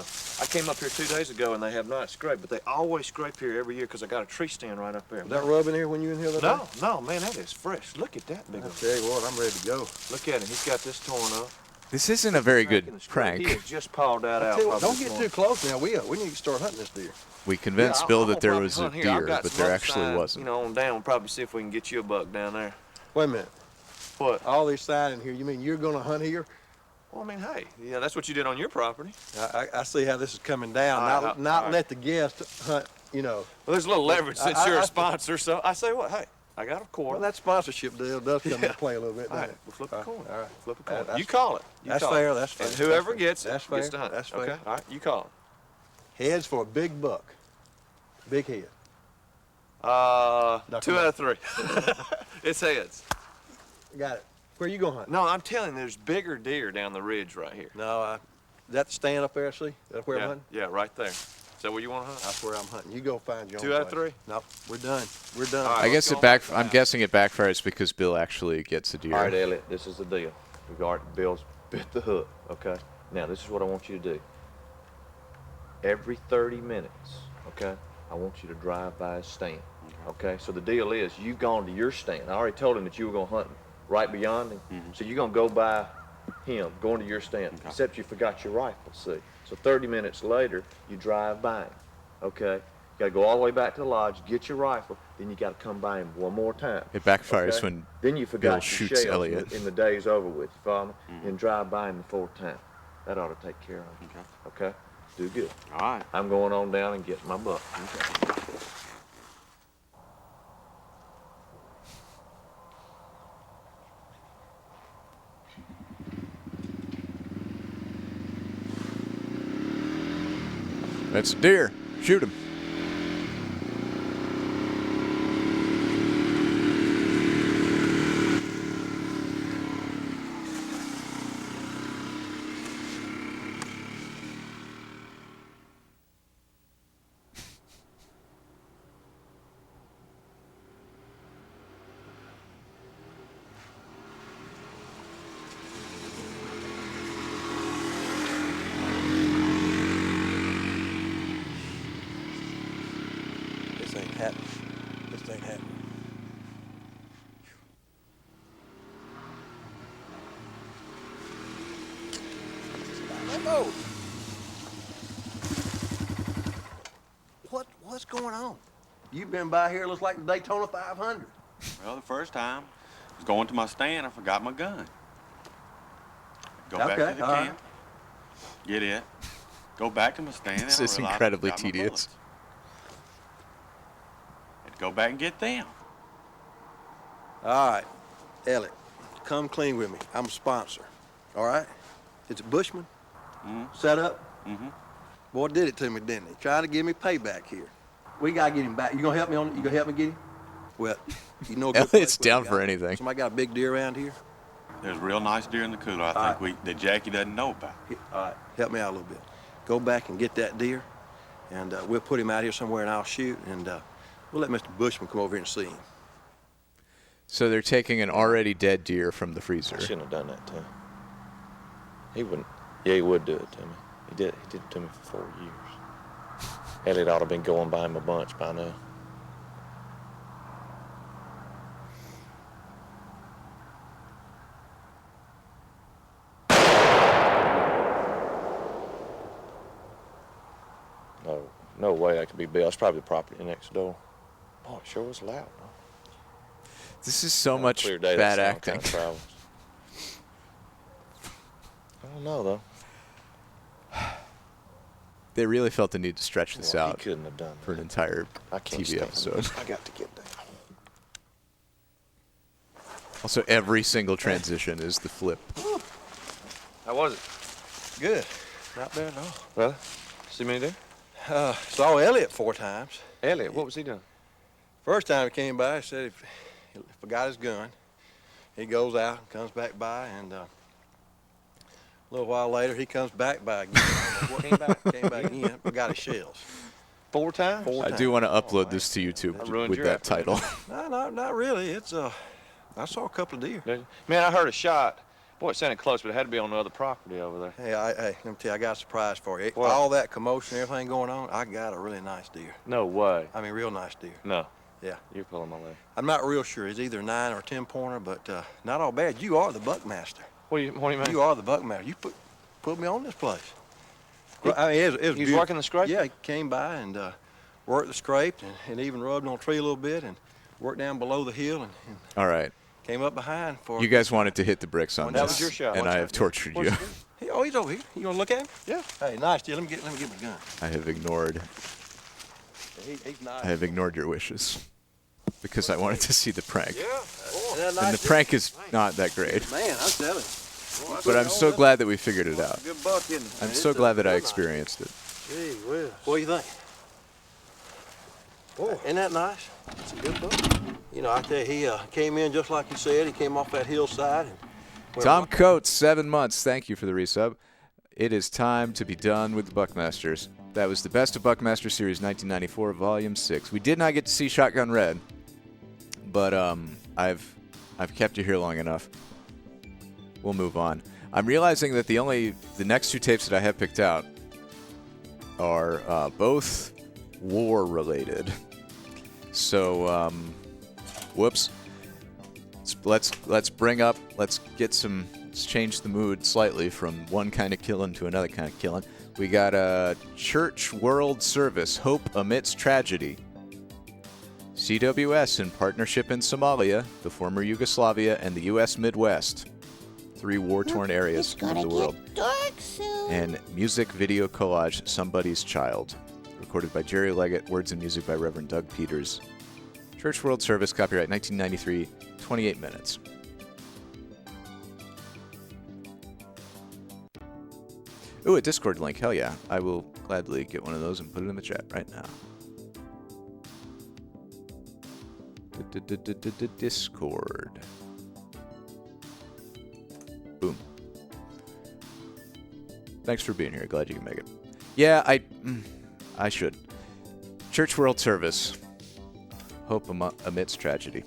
I came up here 2 days ago and they have not scraped, but they always scrape here every year because I got a tree stand right up there. Was that rubbing here when you in here that day? No, man, that is fresh. Look at that big one. I tell you what, I'm ready to go. Look at him. He's got this torn up. This isn't a very good prank. He has just pawed that out. Don't get too close now. We need to start hunting this deer. We convinced Bill that there was a deer, but there actually wasn't. You know, on down, we'll probably see if we can get you a buck down there. Wait a minute. What? All this sign in here, you mean you're going to hunt here? Well, I mean, hey, yeah, that's what you did on your property. I see how this is coming down. Not let the guest hunt, you know. Well, there's a little leverage since you're a sponsor, so I say what, hey, I got a quarter. Well, that sponsorship deal does come into play a little bit, all doesn't right, it? we'll flip a coin. All right. Flip a coin. You call it. That's fair, that's fair. And whoever gets it gets to hunt. That's fair. Okay, all right, you call it. Heads for a big buck. Big head. 2 out of 3. It's heads. Got it. Where you gonna hunt? No, I'm telling you, there's bigger deer down the ridge right here. No, is that the stand up there, see? That's where I'm hunting? Yeah, right there. Is that where you want to hunt? That's where I'm hunting. You go find your own 2 out of place. 3? No, we're done. We're done. I guess I'm guessing it backfires because Bill actually gets a deer. All right, Elliot, this is the deal. Bill's bit the hook, okay? Now, this is what I want you to do. Every 30 minutes, okay, I want you to drive by his stand, okay? So the deal is, you've gone to your stand. I already told him that you were going to hunt right beyond him. So you're going to go by him, going to your stand, except you forgot your rifle, see? So 30 minutes later, you drive by him, okay? You got to go all the way back to the lodge, get your rifle, then you got to come by him one more time. It backfires when then you forgot Bill your shoots shells Elliot. in the day's over with, you follow me? And drive by him the 4th time. That ought to take care of him, okay? Do good. All right. I'm going on down and getting my buck. Okay. That's a deer. Shoot him. This ain't happening. Hello. What's going on? You've been by here, looks like the Daytona 500. Well, the first time, I was going to my stand, I forgot my gun. Go back to the camp, get it, go back to my stand. This and I is realized I incredibly forgot my tedious. bullets. Had to go back and get them. All right, Elliot, come clean with me. I'm a sponsor, all right? It's a Bushman, set up. Boy, did it to me, didn't he? Trying to give me payback here. We gotta get him back. You gonna help me on it? You gonna help me get him? Well, you know. Elliot's down for anything. Somebody got a big deer around here? There's a real nice deer in the cooler. I think that Jackie doesn't know about. All right, help me out a little bit. Go back and get that deer, and we'll put him out here somewhere, and I'll shoot, and we'll let Mr. Bushman come over here and see him. So they're taking an already dead deer from the freezer. I shouldn't have done that to him. He wouldn't. Yeah, he would do it to me. He did it to me for 4 years. Elliot ought to have been going by him a bunch by now. No way that could be Bill. It's probably the property next door. Boy, it sure was loud. Huh? This is so much bad acting. I don't know, though. They really felt the need to stretch this out he couldn't have done for an entire TV episode. I got to get down. Also, every single transition is the flip. How was it? Good. Not bad at all. Well, see me there? Saw Elliot 4 times. Elliot, what was he doing? First time he came by, he said if he forgot his gun, he goes out and comes back by, and a little while later he comes back by again. Came back again, forgot his shells. 4 times? 4 I times. do want to upload this to YouTube with that title. No, not really. It's I saw a couple of deer. Man, I heard a shot. Boy, it sounded close, but it had to be on the other property over there. Hey, let me tell you, I got a surprise for you. What? All that commotion, everything going on, I got a really nice deer. No way. I mean, real nice deer. No. Yeah. You're pulling my leg. I'm not real sure. It's either 9 or 10 pointer, but not all bad. You are the Buckmaster. What do you mean? You are the Buckmaster. You put me on this place. Well, I mean, it was He was beautiful. working the scrape? Yeah, he came by and worked the scrape and even rubbed on a tree a little bit and worked down below the hill and All right. came up behind for. You guys wanted to hit the bricks on That this, was your shot. and I have tortured you. Oh, he's over here. You gonna look at him? Yeah. Hey, nice deal. Let me get my gun. I have ignored. He's nice. I have ignored your wishes because I wanted to see the prank. Yeah. And the prank is not that great. Man, I'm telling you. But I'm so glad that we figured it out. Good buck, isn't it? I'm so glad that I experienced it. Gee whiz. What do you think? Boy, isn't that nice? It's a good buck. You know, I tell you, he came in just like you said. He came off that hillside. And Tom Coates, 7 months. Thank you for the resub. It is time to be done with the Buckmasters. That was the Best of Buckmaster Series 1994, Volume 6. We did not get to see Shotgun Red, but I've kept you here long enough. We'll move on. I'm realizing that the next 2 tapes that I have picked out are both war-related. So, whoops. Let's change the mood slightly from one kind of killing to another kind of killing. We got a Church World Service, Hope Amidst Tragedy. CWS in partnership in Somalia, the former Yugoslavia, and the U.S. Midwest. 3 war-torn areas of the world. Dark soon. And music video collage, Somebody's Child. Recorded by Jerry Leggett, words and music by Reverend Doug Peters. Church World Service, copyright 1993, 28 minutes. Ooh, a Discord link, hell yeah. I will gladly get one of those and put it in the chat right now. Discord. Boom. Thanks for being here. Glad you can make it. Yeah, I should. Church World Service. Hope amidst tragedy.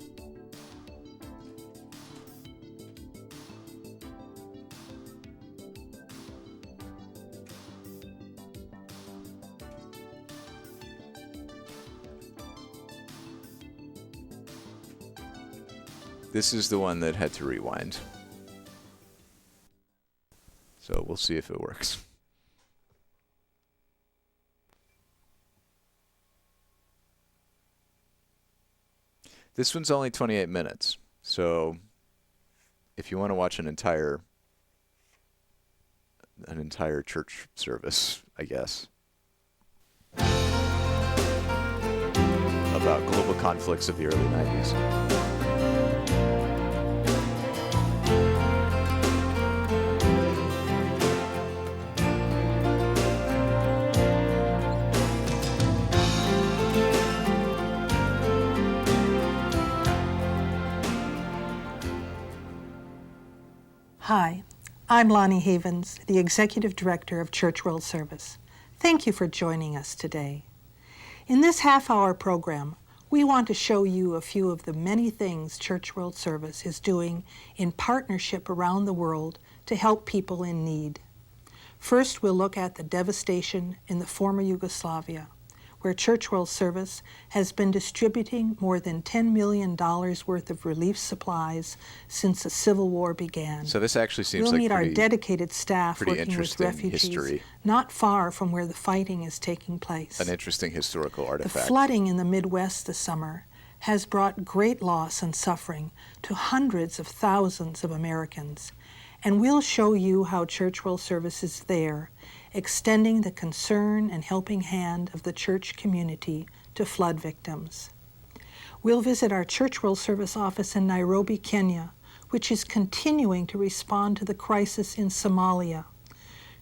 This is the one that had to rewind. So we'll see if it works. This one's only 28 minutes. So if you want to watch an entire church service, I guess, about global conflicts of the early 90s. Hi, I'm Lonnie Havens, the Executive Director of Church World Service. Thank you for joining us today. In this half-hour program, we want to show you a few of the many things Church World Service is doing in partnership around the world to help people in need. First, we'll look at the devastation in the former Yugoslavia, where Church World Service has been distributing more than $10 million worth of relief supplies since the Civil War began. So this actually seems we'll like meet our dedicated staff working with refugees history. Not far from where the fighting is taking place. An interesting historical artifact. The flooding in the Midwest this summer has brought great loss and suffering to hundreds of thousands of Americans. And we'll show you how Church World Service is there, extending the concern and helping hand of the church community to flood victims. We'll visit our Church World Service office in Nairobi, Kenya, which is continuing to respond to the crisis in Somalia.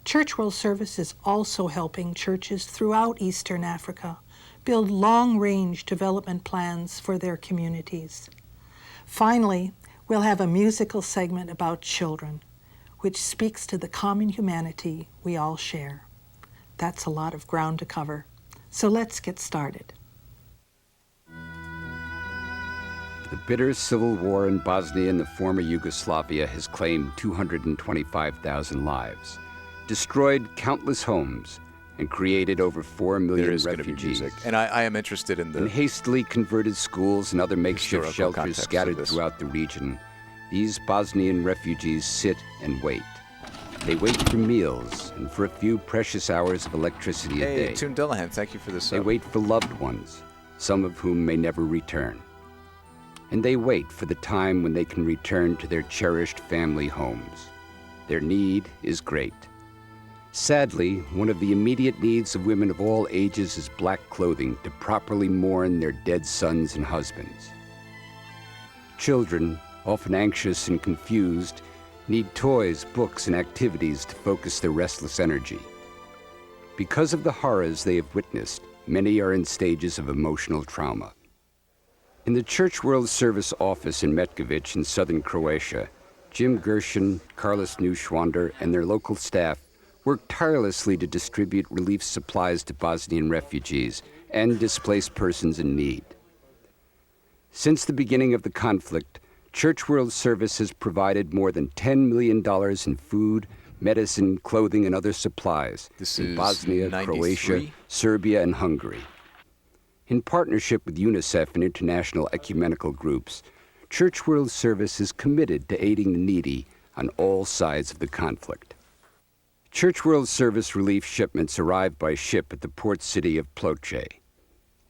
Church World Service is also helping churches throughout Eastern Africa build long-range development plans for their communities. Finally, we'll have a musical segment about children, which speaks to the common humanity we all share. That's a lot of ground to cover, so let's get started. The bitter civil war in Bosnia and the former Yugoslavia has claimed 225,000 lives, destroyed countless homes, and created over 4 million there is refugees. Be music. And I am interested in the and hastily converted schools and other makeshift shelters scattered of throughout the region. These Bosnian refugees sit and wait. They wait for meals and for a few precious hours of electricity a day. Hey, Toon Dillahan, thank you for this. They wait for loved ones, some of whom may never return. And they wait for the time when they can return to their cherished family homes. Their need is great. Sadly, one of the immediate needs of women of all ages is black clothing to properly mourn their dead sons and husbands. Children, often anxious and confused, need toys, books, and activities to focus their restless energy. Because of the horrors they have witnessed, many are in stages of emotional trauma. In the Church World Service office in Metkovic in southern Croatia, Jim Gershon, Carlos Neuschwander, and their local staff work tirelessly to distribute relief supplies to Bosnian refugees and displaced persons in need. Since the beginning of the conflict, Church World Service has provided more than $10 million in food, medicine, clothing, and other supplies in Bosnia, 93? Croatia, Serbia, and Hungary. In partnership with UNICEF and international ecumenical groups, Church World Service is committed to aiding the needy on all sides of the conflict. Church World Service relief shipments arrive by ship at the port city of Ploče.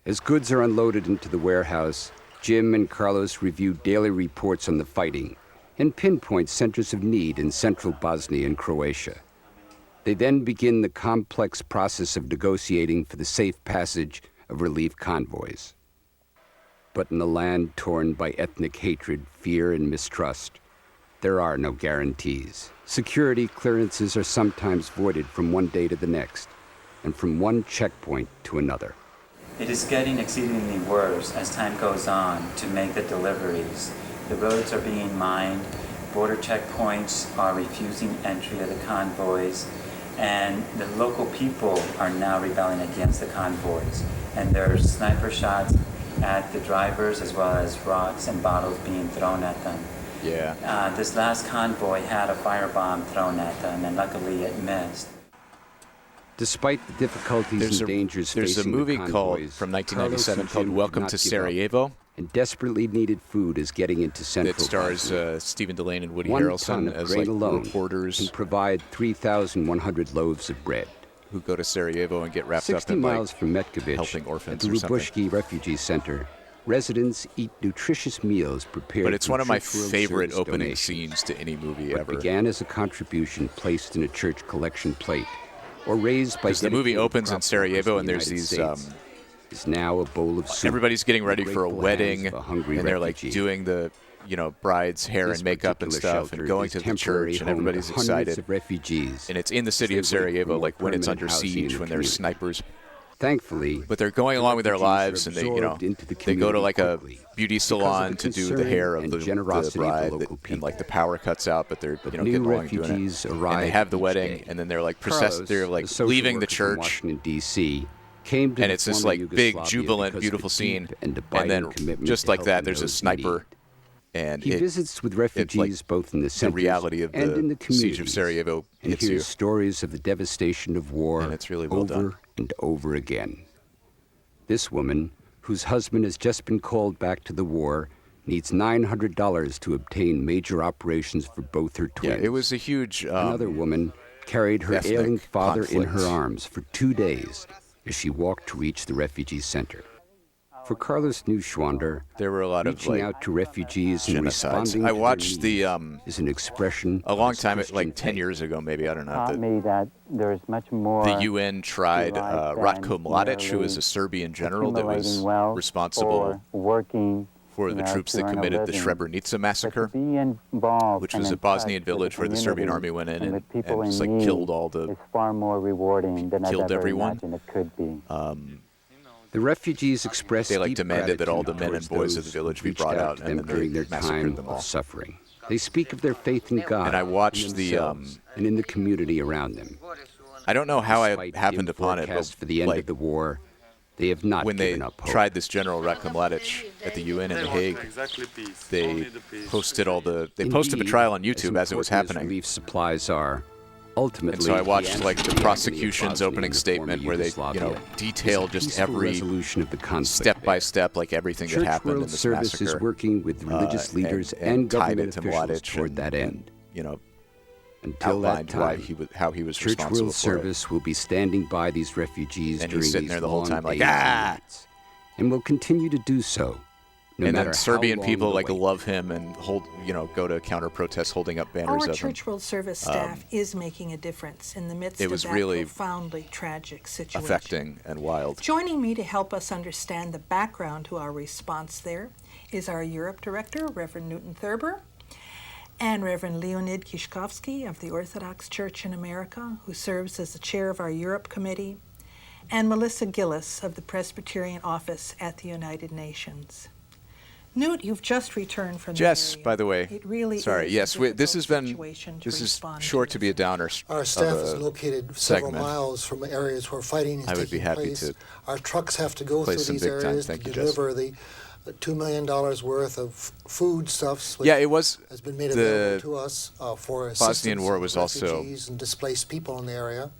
As goods are unloaded into the warehouse, Jim and Carlos review daily reports on the fighting and pinpoint centers of need in central Bosnia and Croatia. They then begin the complex process of negotiating for the safe passage of relief convoys. But in a land torn by ethnic hatred, fear, and mistrust, there are no guarantees. Security clearances are sometimes voided from one day to the next, and from one checkpoint to another. It is getting exceedingly worse as time goes on to make the deliveries. The roads are being mined, border checkpoints are refusing entry of the convoys, and the local people are now rebelling against the convoys. And there are sniper shots at the drivers as well as rocks and bottles being thrown at them. Yeah. This last convoy had a firebomb thrown at them, and luckily it missed. Despite the difficulties and dangers facing there's a movie the called convoys, from 1997 called Carlos Welcome to Sarajevo. And desperately needed food is getting into central That stars Bosnia. Stephen Dillane and Woody 1 Harrelson ton of as grain like alone reporters can provide 3,100 loaves of bread. who go to Sarajevo and get wrapped up 60 in miles like from Metkovic, helping at orphans the or something. Lubushki Refugee Center, residents eat nutritious meals prepared. But it's from one of my Church World favorite Service opening donations. scenes to any movie What ever. began as a contribution placed in a church collection plate, or raised by Because the movie dedicated opens in crop Sarajevo growers and in the there's United these States, is now a bowl of soup. everybody's getting in the ready for a grateful wedding hands of a hungry and they're like refugee. doing the bride's hair This and makeup and particular stuff and shelter going is to the temporary church and home to everybody's hundreds excited. of refugees. And it's in the city of They wait for Sarajevo, more like when it's permanent under housing in siege, the when there's community. snipers. Thankfully, But they're going along with their refugees are lives, and they absorbed into the they go to community like a quickly beauty because of salon the to do the concern hair of and the generosity bride, of the local and like the power cuts out, but they're But getting new along and doing refugees it. And arrive they have the each wedding, day. and then they're like Carlos, they're a like social leaving the worker from church. Washington, D.C., came to And the it's this former like big, Yugoslavia jubilant, because of beautiful a scene, deep and and then abiding commitment just to like that, helping there's a those in sniper, need. and He visits with refugees both in the centers reality of and in the the siege of communities, Sarajevo and hits hears you. stories of the devastation of war And it's really well over done. and over again. This woman, whose husband has just been called back to the war, needs $900 to obtain major operations for both her twins. Yeah, it was a huge. Another woman carried her ethnic ailing father in her conflict. arms for 2 days as she walked to reach the refugee center. For Carlos Neuschwander, there were a lot of reaching like out to refugees and genocides. responding I to their watched the needs is an expression a long of his time, Christian like 10 faith. years ago, maybe, I don't know. Taught me that there's much more The UN tried to life Ratko than Mladic, who was merely a Serbian general that was accumulating wealth responsible. or working for the troops that committed the Srebrenica massacre, which was a Bosnian village where the Serbian army went in and just like killed all the is far more rewarding than killed I've ever everyone. imagined it could be. The refugees expressed They like deep demanded that all the men gratitude and boys of towards the village be those brought who out, reached and them then during they their massacred time them all. of suffering. They speak of their faith in God, And I watched in the themselves, and in the community around them. I don't know how I Despite happened dim upon it, forecasts but for the end like, of the war, they have not when they given up hope. tried this General Reclam Mladic at the UN in The Hague, they posted they posted the trial on YouTube as it was happening. Relief supplies are. Ultimately, And so I watched the like answer the to prosecution's agony opening of the statement former where they, Yugoslavia detail is a just peaceful every resolution of the conflict step by step, like everything that Church happened in World this Service massacre. is working with religious leaders and tied government it to officials Mladic toward that end. Until outlined that why time, how he was Church responsible World for Service will be standing by these refugees And during he's sitting these there the whole long time like, days and "Ah!" nights, and will continue to do so. No and matter then Serbian how long people the like wait. love him and go to counter protests holding up banners Our of him. Church World Service staff is making a difference in the midst it of was that really profoundly tragic situation. affecting and wild. Joining me to help us understand the background to our response there is our Europe Director, Reverend Newton Thurber, and Reverend Leonid Kishkovsky of the Orthodox Church in America, who serves as the chair of our Europe Committee, and Melissa Gillis of the Presbyterian Office at the United Nations. Newt, you've just returned from Jess, the area. by the way, It really sorry, is yes, a this has been, situation to this is respond short to be a downer Our staff of is a located several segment. miles from areas where fighting is I would be taking happy place. to Our trucks have to go play through some these big time. areas Thank to you, Jess. deliver the $2 million worth of foodstuffs. Which Yeah, it was has been made the available to us for assistance Bosnian War was of also. refugees and displaced people in the area.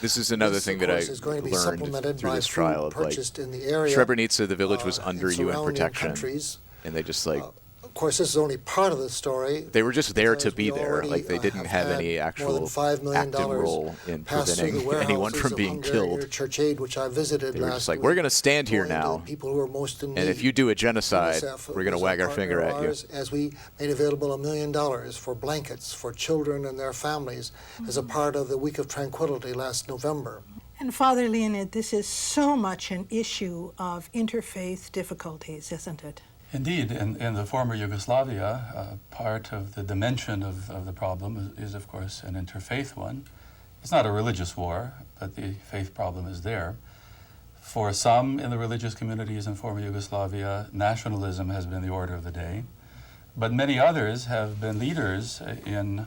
This is another This, thing of that I course, is going to be learned supplemented through by this food trial of like purchased in the area, Srebrenica, the village was under and UN surrounding protection, countries. and they just like Of course, this is only part of the story. they were just there to because be we there. already, Like they didn't have had any more actual than $5 million active role in passed through preventing the anyone warehouses from of being Hungary killed. Church Aid, which I visited They were last just like, week, we're going to stand here going to now, people who are most in and need. if you do a genocide, UNICEF we're going to was a wag our partner finger of at you. ours As we made available $1 million for blankets for children and their families as a part of the Week of Tranquility last November. And Father Leonid, this is so much an issue of interfaith difficulties, isn't it? Indeed, in the former Yugoslavia, part of the dimension of the problem is, of course, an interfaith one. It's not a religious war, but the faith problem is there. For some in the religious communities in former Yugoslavia, nationalism has been the order of the day. But many others have been leaders in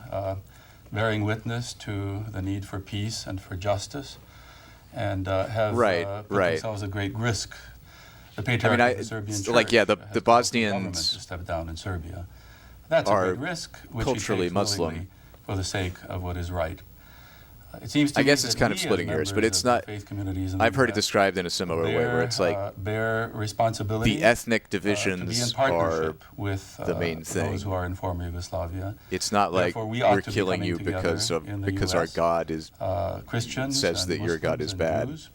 bearing witness to the need for peace and for justice, and have put themselves at great risk. The patriarch of the Serbian Church like the government Bosnians to step down in Serbia. That's a great risk, which culturally he takes Muslim willingly for the sake of what is right. It seems to I me guess that it's kind of we, as splitting hairs, but members it's of the not. faith communities in the I've heard it US described in a similar way, where it's like bear responsibility. the ethnic to be in divisions are partnership with the main thing. those who are in former Yugoslavia. It's not like Therefore, we ought we're to be killing coming you because together in the because our US, God is Christians says and that your God Muslims is and bad. Jews,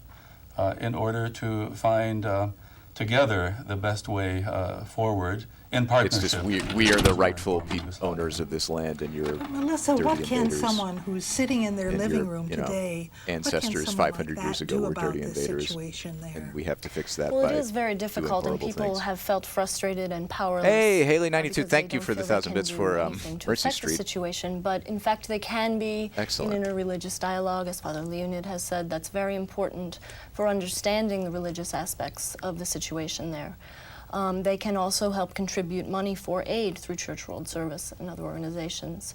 in order to find together the best way forward in partnership. It's just we are the rightful owners of this land, and you're Melissa, dirty what can invaders. someone who's sitting in their And living your, room you know, today, ancestors what can someone 500 like years that ago do were about dirty the invaders, situation there? and we have to fix that Well, by it is very doing difficult, and horrible people things. have felt frustrated and powerless. Hey, Haley92, because thank they you for the don't feel 1,000 they bits can for do anything to Mercy affect the Street. situation, but in fact they can be Excellent. in interreligious dialogue, as Father Leonid has said. That's very important for understanding the religious aspects of the situation there. They can also help contribute money for aid through Church World Service and other organizations.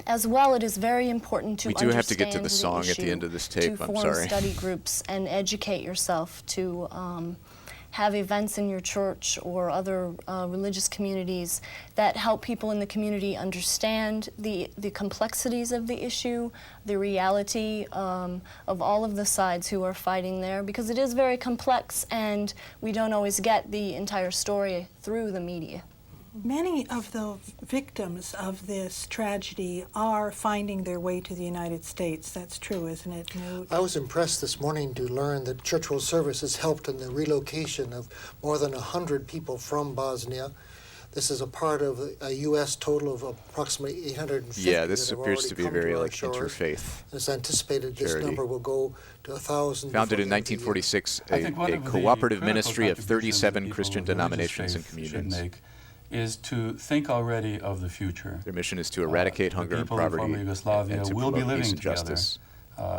As well, it is very important to We do have to get to the understand song at the issue, end of this tape, to I'm form sorry. study groups and educate yourself, to have events in your church or other religious communities that help people in the community understand the complexities of the issue, the reality of all of the sides who are fighting there, because it is very complex and we don't always get the entire story through the media. Many of the victims of this tragedy are finding their way to the United States. That's true, isn't it, Newt? I was impressed this morning to learn that Church World Service has helped in the relocation of more than 100 people from Bosnia. This is a part of a U.S. total of approximately 850. Yeah, this that have appears already to be come very our like shores. interfaith. It's anticipated this charity. number will go to 1,000. Founded in before the end of the year. 1946, I think one a of the cooperative critical ministry of contributions 37 that people Christian of religious denominations and faith communions. should make is to think already of the future. Their mission is to eradicate hunger and people in poverty former Yugoslavia and to will be promote peace living and together, justice.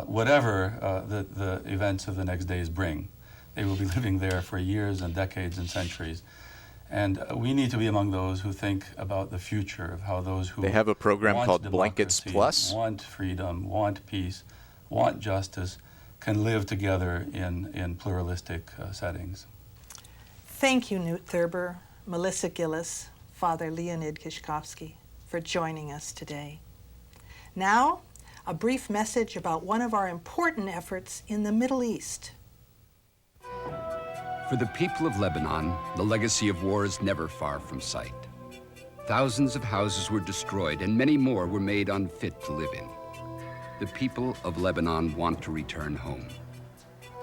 whatever the events of the next days bring. They will be living there for years and decades and centuries. And we need to be among those who think about the future, of how those who They have a program want called Blankets democracy, Plus. want freedom, want peace, want justice, can live together in pluralistic settings. Thank you, Newt Thurber, Melissa Gillis, Father Leonid Kishkovsky, for joining us today. Now, a brief message about one of our important efforts in the Middle East. For the people of Lebanon, the legacy of war is never far from sight. Thousands of houses were destroyed and many more were made unfit to live in. The people of Lebanon want to return home.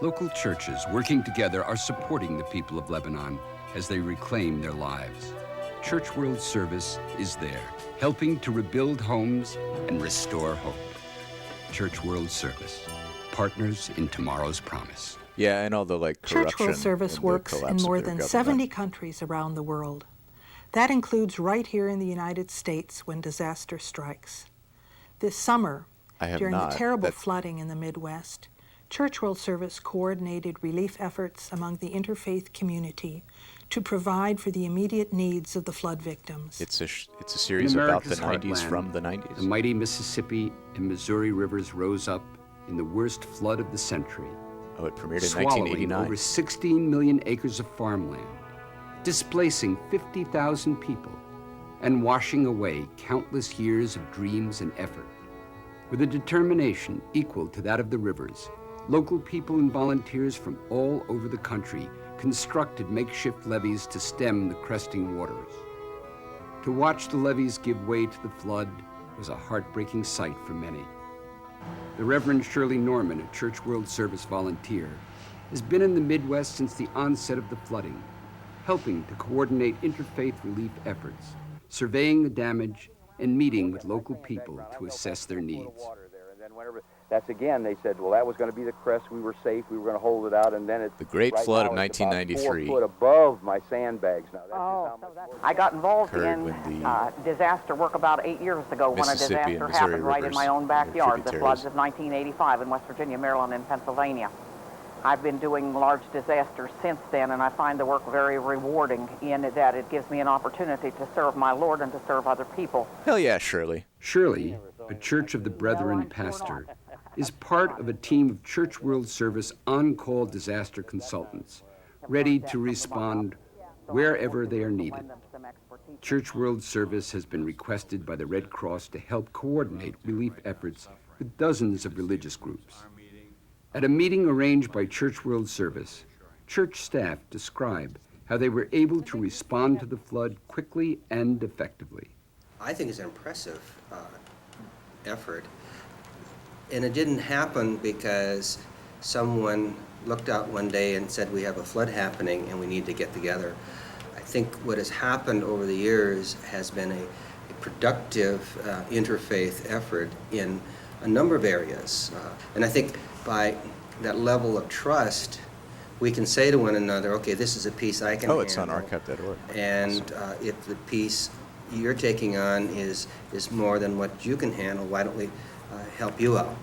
Local churches working together are supporting the people of Lebanon as they reclaim their lives. Church World Service is there, helping to rebuild homes and restore hope. Church World Service, partners in tomorrow's promise. Yeah, and all the corruption. Church World Service and the works in collapse of more their than government. 70 countries around the world. That includes right here in the United States when disaster strikes. This summer, during the terrible flooding in the Midwest, Church World Service coordinated relief efforts among the interfaith community to provide for the immediate needs of the flood victims. It's a series about the 90s, heartland, from the 90s. The mighty Mississippi and Missouri rivers rose up in the worst flood of the century. Oh, it premiered in swallowing 1989. over 16 million acres of farmland, displacing 50,000 people, and washing away countless years of dreams and effort. With a determination equal to that of the rivers, local people and volunteers from all over the country constructed makeshift levees to stem the cresting waters. To watch the levees give way to the flood was a heartbreaking sight for many. The Reverend Shirley Norman, a Church World Service volunteer, has been in the Midwest since the onset of the flooding, helping to coordinate interfaith relief efforts, surveying the damage, and meeting with local people to assess their needs. That's again, they said, well, that was going to be the crest. We were safe. We were going to hold it out, and then it's the Great right Flood of now, 1993. 4 foot above my sandbags now. I got involved Occurred in disaster work about 8 years ago when a Mississippi and disaster Missouri happened right in rivers my own and their backyard, the floods tributaries. of 1985 in West Virginia, Maryland, and Pennsylvania. I've been doing large disasters since then, and I find the work very rewarding in that it gives me an opportunity to serve my Lord and to serve other people. Hell yeah, Shirley. Shirley, a Church of the Brethren pastor, is part of a team of Church World Service on-call disaster consultants, ready to respond wherever they are needed. Church World Service has been requested by the Red Cross to help coordinate relief efforts with dozens of religious groups. At a meeting arranged by Church World Service, church staff describe how they were able to respond to the flood quickly and effectively. I think it's an impressive effort. And it didn't happen because someone looked out one day and said, we have a flood happening and we need to get together. I think what has happened over the years has been a productive interfaith effort in a number of areas. And I think by that level of trust, we can say to one another, okay, this is a piece I can handle. It's on archive.org. And if the piece you're taking on is more than what you can handle, why don't we help you out?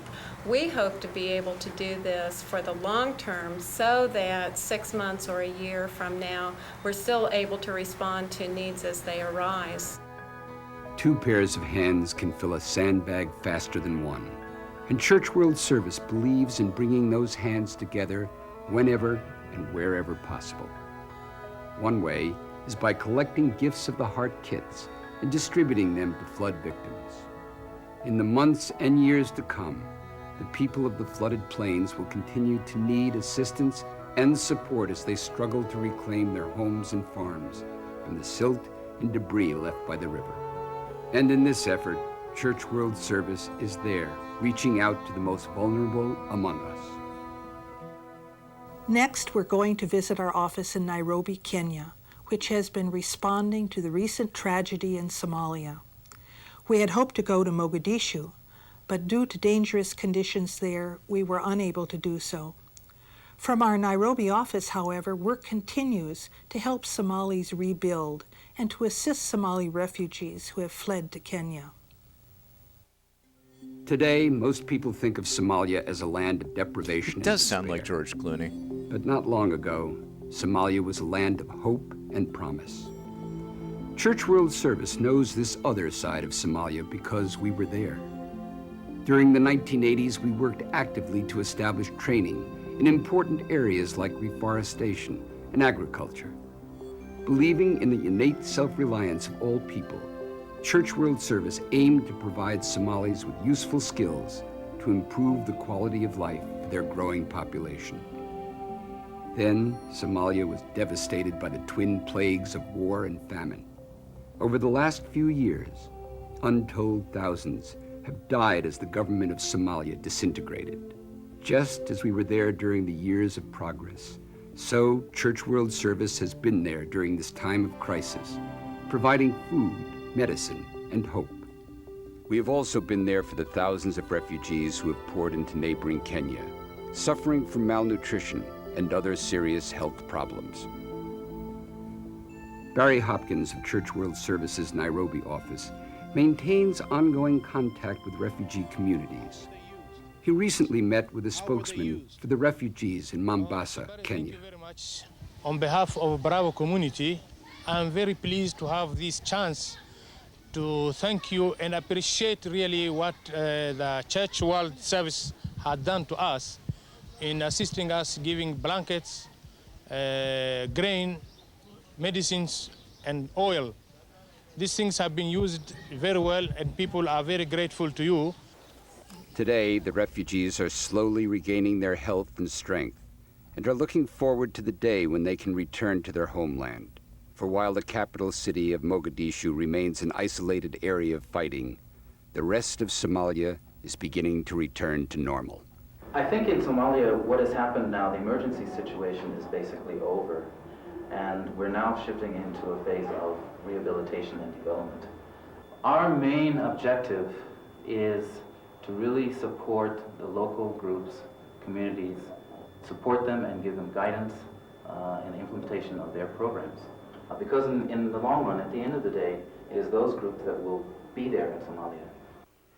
We hope to be able to do this for the long term so that 6 months or a year from now, we're still able to respond to needs as they arise. 2 pairs of hands can fill a sandbag faster than one. And Church World Service believes in bringing those hands together whenever and wherever possible. One way is by collecting gifts of the heart kits and distributing them to flood victims. In the months and years to come, the people of the flooded plains will continue to need assistance and support as they struggle to reclaim their homes and farms from the silt and debris left by the river. And in this effort, Church World Service is there, reaching out to the most vulnerable among us. Next, we're going to visit our office in Nairobi, Kenya, which has been responding to the recent tragedy in Somalia. We had hoped to go to Mogadishu, but due to dangerous conditions there, we were unable to do so. From our Nairobi office, however, work continues to help Somalis rebuild and to assist Somali refugees who have fled to Kenya. Today, most people think of Somalia as a land of deprivation. It does sound like George Clooney. But not long ago, Somalia was a land of hope and promise. Church World Service knows this other side of Somalia because we were there. During the 1980s, we worked actively to establish training in important areas like reforestation and agriculture. Believing in the innate self-reliance of all people, Church World Service aimed to provide Somalis with useful skills to improve the quality of life for their growing population. Then, Somalia was devastated by the twin plagues of war and famine. Over the last few years, untold thousands have died as the government of Somalia disintegrated. Just as we were there during the years of progress, so Church World Service has been there during this time of crisis, providing food, medicine, and hope. We have also been there for the thousands of refugees who have poured into neighboring Kenya, suffering from malnutrition and other serious health problems. Barry Hopkins of Church World Service's Nairobi office maintains ongoing contact with refugee communities. He recently met with a spokesman for the refugees in Mombasa, Kenya. Thank you very much. On behalf of Bravo community, I'm very pleased to have this chance to thank you and appreciate really what the Church World Service had done to us in assisting us, giving blankets, grain, medicines, and oil. These things have been used very well, and people are very grateful to you. Today, the refugees are slowly regaining their health and strength and are looking forward to the day when they can return to their homeland. For while the capital city of Mogadishu remains an isolated area of fighting, the rest of Somalia is beginning to return to normal. I think in Somalia, what has happened now, the emergency situation is basically over, and we're now shifting into a phase of rehabilitation and development. Our main objective is to really support the local groups, communities, support them and give them guidance and implementation of their programs. Because in the long run, at the end of the day, it is those groups that will be there in Somalia.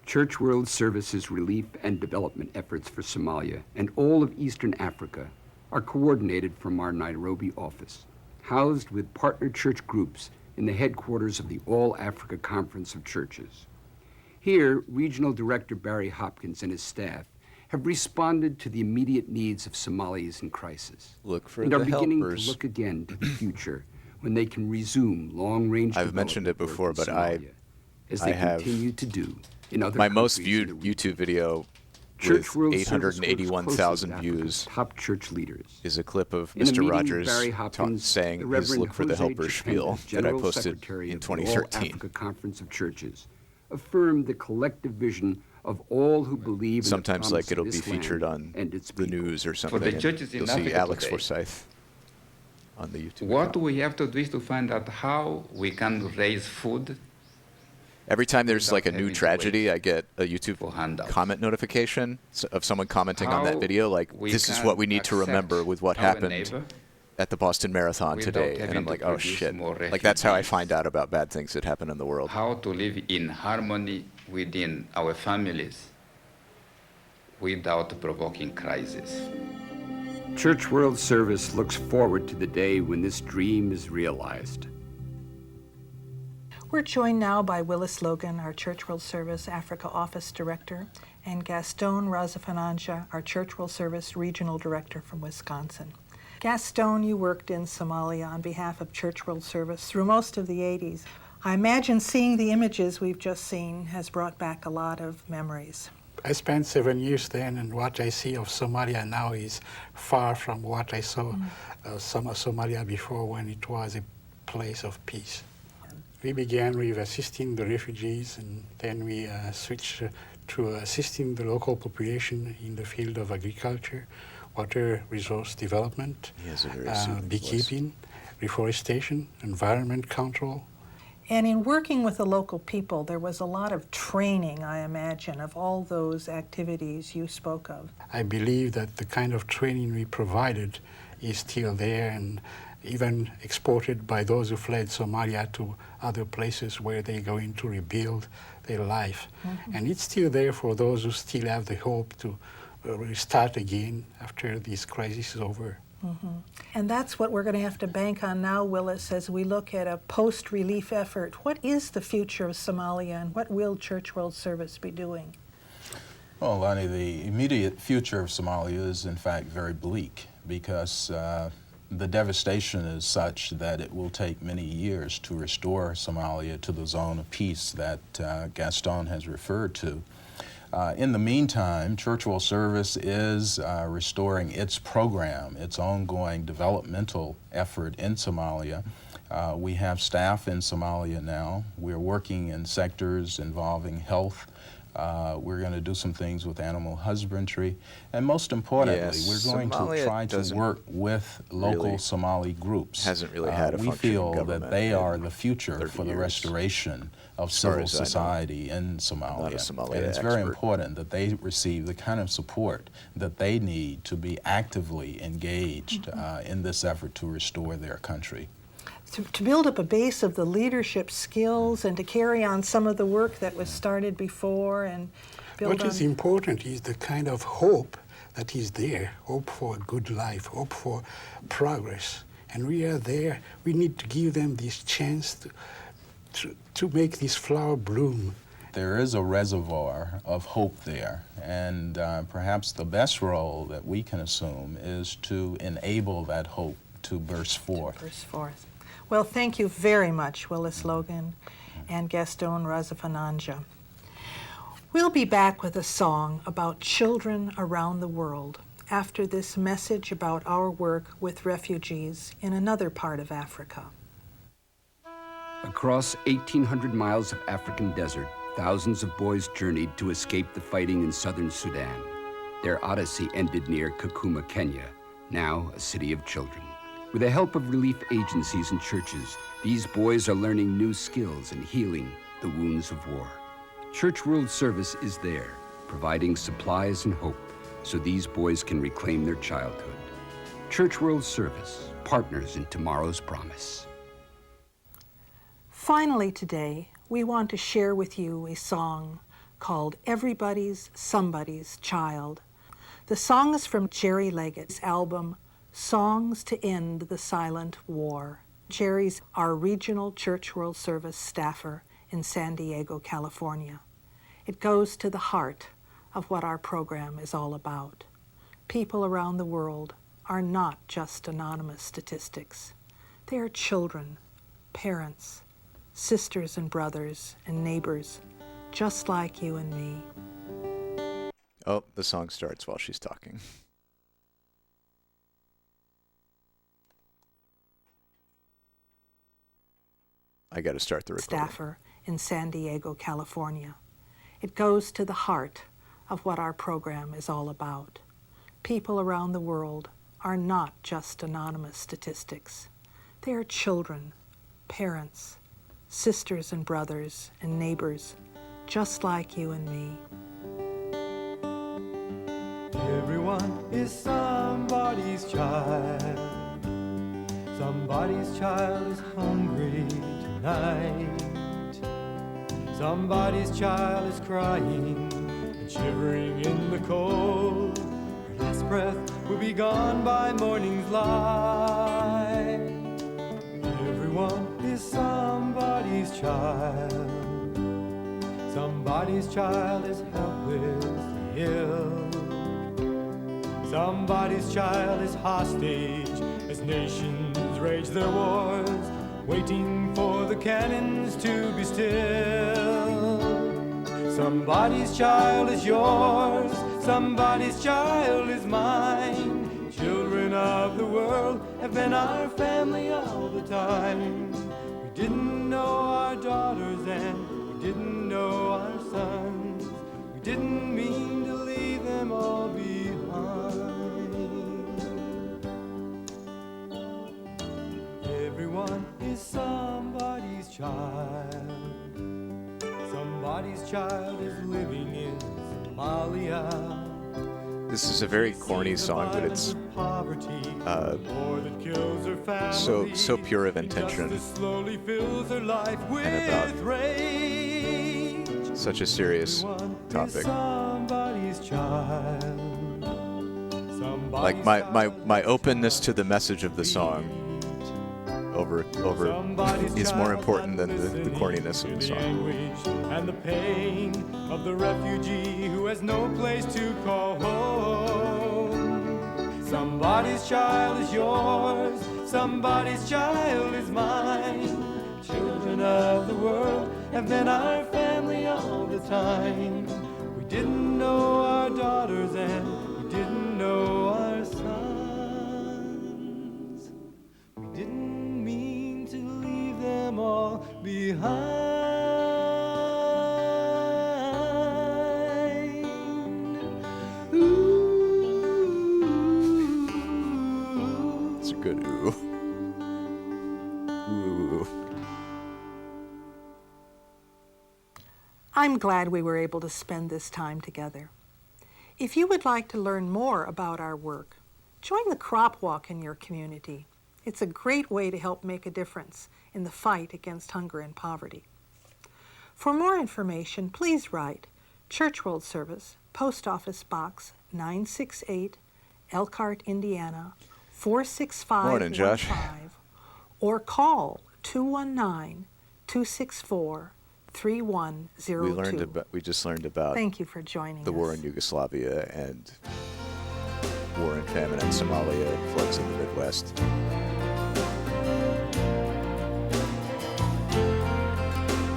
Church World Service's relief and development efforts for Somalia and all of Eastern Africa are coordinated from our Nairobi office, housed with partner church groups in the headquarters of the All Africa Conference of Churches. Here, Regional Director Barry Hopkins and his staff have responded to the immediate needs of Somalis in crisis. Look for and the are beginning helpers. to look again to the future when they can resume long-range I've mentioned it before, but as they have continue to do in other my most countries viewed in the region. YouTube video Church World with Service works 881,000 closely with views top church leaders. is a clip of In a Mr. meeting with Rogers Barry Hopkins, saying the his Reverend look for the Jose helper Chipenda, spiel that I General posted Secretary in of the All 2013. Africa Conference of Churches, affirmed the collective vision of all who believe Sometimes in the like it'll be promise of this featured land on and its the people. news or For something. the and churches in you'll see Africa Alex today, Forsyth on the YouTube. What we have to do is to find out how we can raise food. Every time there's like a new having to tragedy, I get a YouTube comment notification of someone commenting on that How video, like, we this is can what we need to remember accept with what our happened neighbor at the Boston Marathon without today. And having I'm to like, oh produce shit. more Like, that's how I refugees. find out about bad things that happen in the world. How to live in harmony within our families without provoking crisis. Church World Service looks forward to the day when this dream is realized. We're joined now by Willis Logan, our Church World Service Africa Office Director, and Gaston Razafananja, our Church World Service Regional Director from Wisconsin. Gaston, you worked in Somalia on behalf of Church World Service through most of the 80s. I imagine seeing the images we've just seen has brought back a lot of memories. I spent 7 years there, and what I see of Somalia now is far from what I saw Somalia before, when it was a place of peace. We began with assisting the refugees, and then we switched to assisting the local population in the field of agriculture, water resource development, He has a very soothing beekeeping, reforestation, environment control. And in working with the local people, there was a lot of training, I imagine, of all those activities you spoke of. I believe that the kind of training we provided is still there and even exported by those who fled Somalia to other places where they're going to rebuild their life. Mm-hmm. And it's still there for those who still have the hope to restart again after this crisis is over. Mm-hmm. And that's what we're going to have to bank on now, Willis, as we look at a post-relief effort. What is the future of Somalia, and what will Church World Service be doing? Well, Lonnie, the immediate future of Somalia is in fact very bleak because the devastation is such that it will take many years to restore Somalia to the zone of peace that Gaston has referred to. In the meantime, Church World Service is restoring its program, its ongoing developmental effort in Somalia. We have staff in Somalia now. We're working in sectors involving health. We're going to do some things with animal husbandry. And most importantly, we're going to try to work with local Somali groups. Hasn't really had a we functioning feel that they are the future for the restoration of civil society in Somalia. And it's very important that they receive the kind of support that they need to be actively engaged in this effort to restore their country. To build up a base of the leadership skills and to carry on some of the work that was started before and build What is important is the kind of hope that is there, hope for a good life, hope for progress. And we are there. We need to give them this chance to make this flower bloom. There is a reservoir of hope there, and perhaps the best role that we can assume is to enable that hope to burst forth. Well, thank you very much, Willis Logan and Gaston Razafananja. We'll be back with a song about children around the world after this message about our work with refugees in another part of Africa. Across 1,800 miles of African desert, thousands of boys journeyed to escape the fighting in southern Sudan. Their odyssey ended near Kakuma, Kenya, now a city of children. With the help of relief agencies and churches, these boys are learning new skills and healing the wounds of war. Church World Service is there, providing supplies and hope so these boys can reclaim their childhood. Church World Service, partners in tomorrow's promise. Finally today, we want to share with you a song called Everybody's Somebody's Child. The song is from Jerry Leggett's album, Songs to End the Silent War. Jerry's our regional Church World Service staffer in San Diego, California. It goes to the heart of what our program is all about. People around the world are not just anonymous statistics. They are children, parents, sisters and brothers and neighbors, just like you and me. Oh, the song starts while she's talking. I got to start the recording. Staffer in San Diego, California. It goes to the heart of what our program is all about. People around the world are not just anonymous statistics. They are children, parents, sisters and brothers and neighbors, just like you and me. Everyone is somebody's child. Somebody's child is hungry tonight. Somebody's child is crying and shivering in the cold. Her last breath will be gone by morning's light. Everyone is somebody's child. Somebody's child is helplessly ill. Somebody's child is hostage as nations rage their wars, waiting for the cannons to be still. Somebody's child is yours, somebody's child is mine. Children of the world have been our family all the time. We didn't know our daughters and we didn't know our sons. We didn't mean to leave them all behind. child. Somebody's child is living in Somalia. This is a very corny song, but it's so pure of intention and about such a serious topic. Like my openness to the message of the song over is more important than the corniness of the song. And the pain of the refugee who has no place to call home. Somebody's child is yours, somebody's child is mine. Children of the world have been our family all the time. We didn't know our daughters and we didn't know our sons. We didn't mean to leave them all behind. It's a good ooh. Ooh. I'm glad we were able to spend this time together. If you would like to learn more about our work, join the crop walk in your community. It's a great way to help make a difference in the fight against hunger and poverty. For more information, please write Church World Service, Post Office Box 968, Elkhart, Indiana 46515. Morning, Josh. Or call 219-264-3102. We just learned about Thank you for joining the us. war in Yugoslavia and war and famine in Somalia, floods in the Midwest.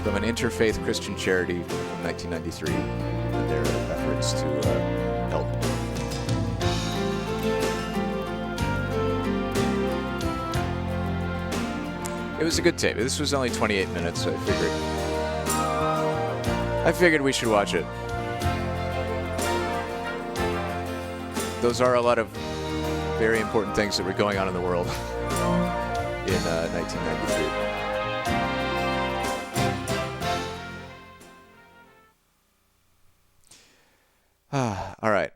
From an interfaith Christian charity from 1993 and their efforts to help. It was a good tape. This was only 28 minutes, so I figured we should watch it. Those are a lot of very important things that were going on in the world in 1993. All right.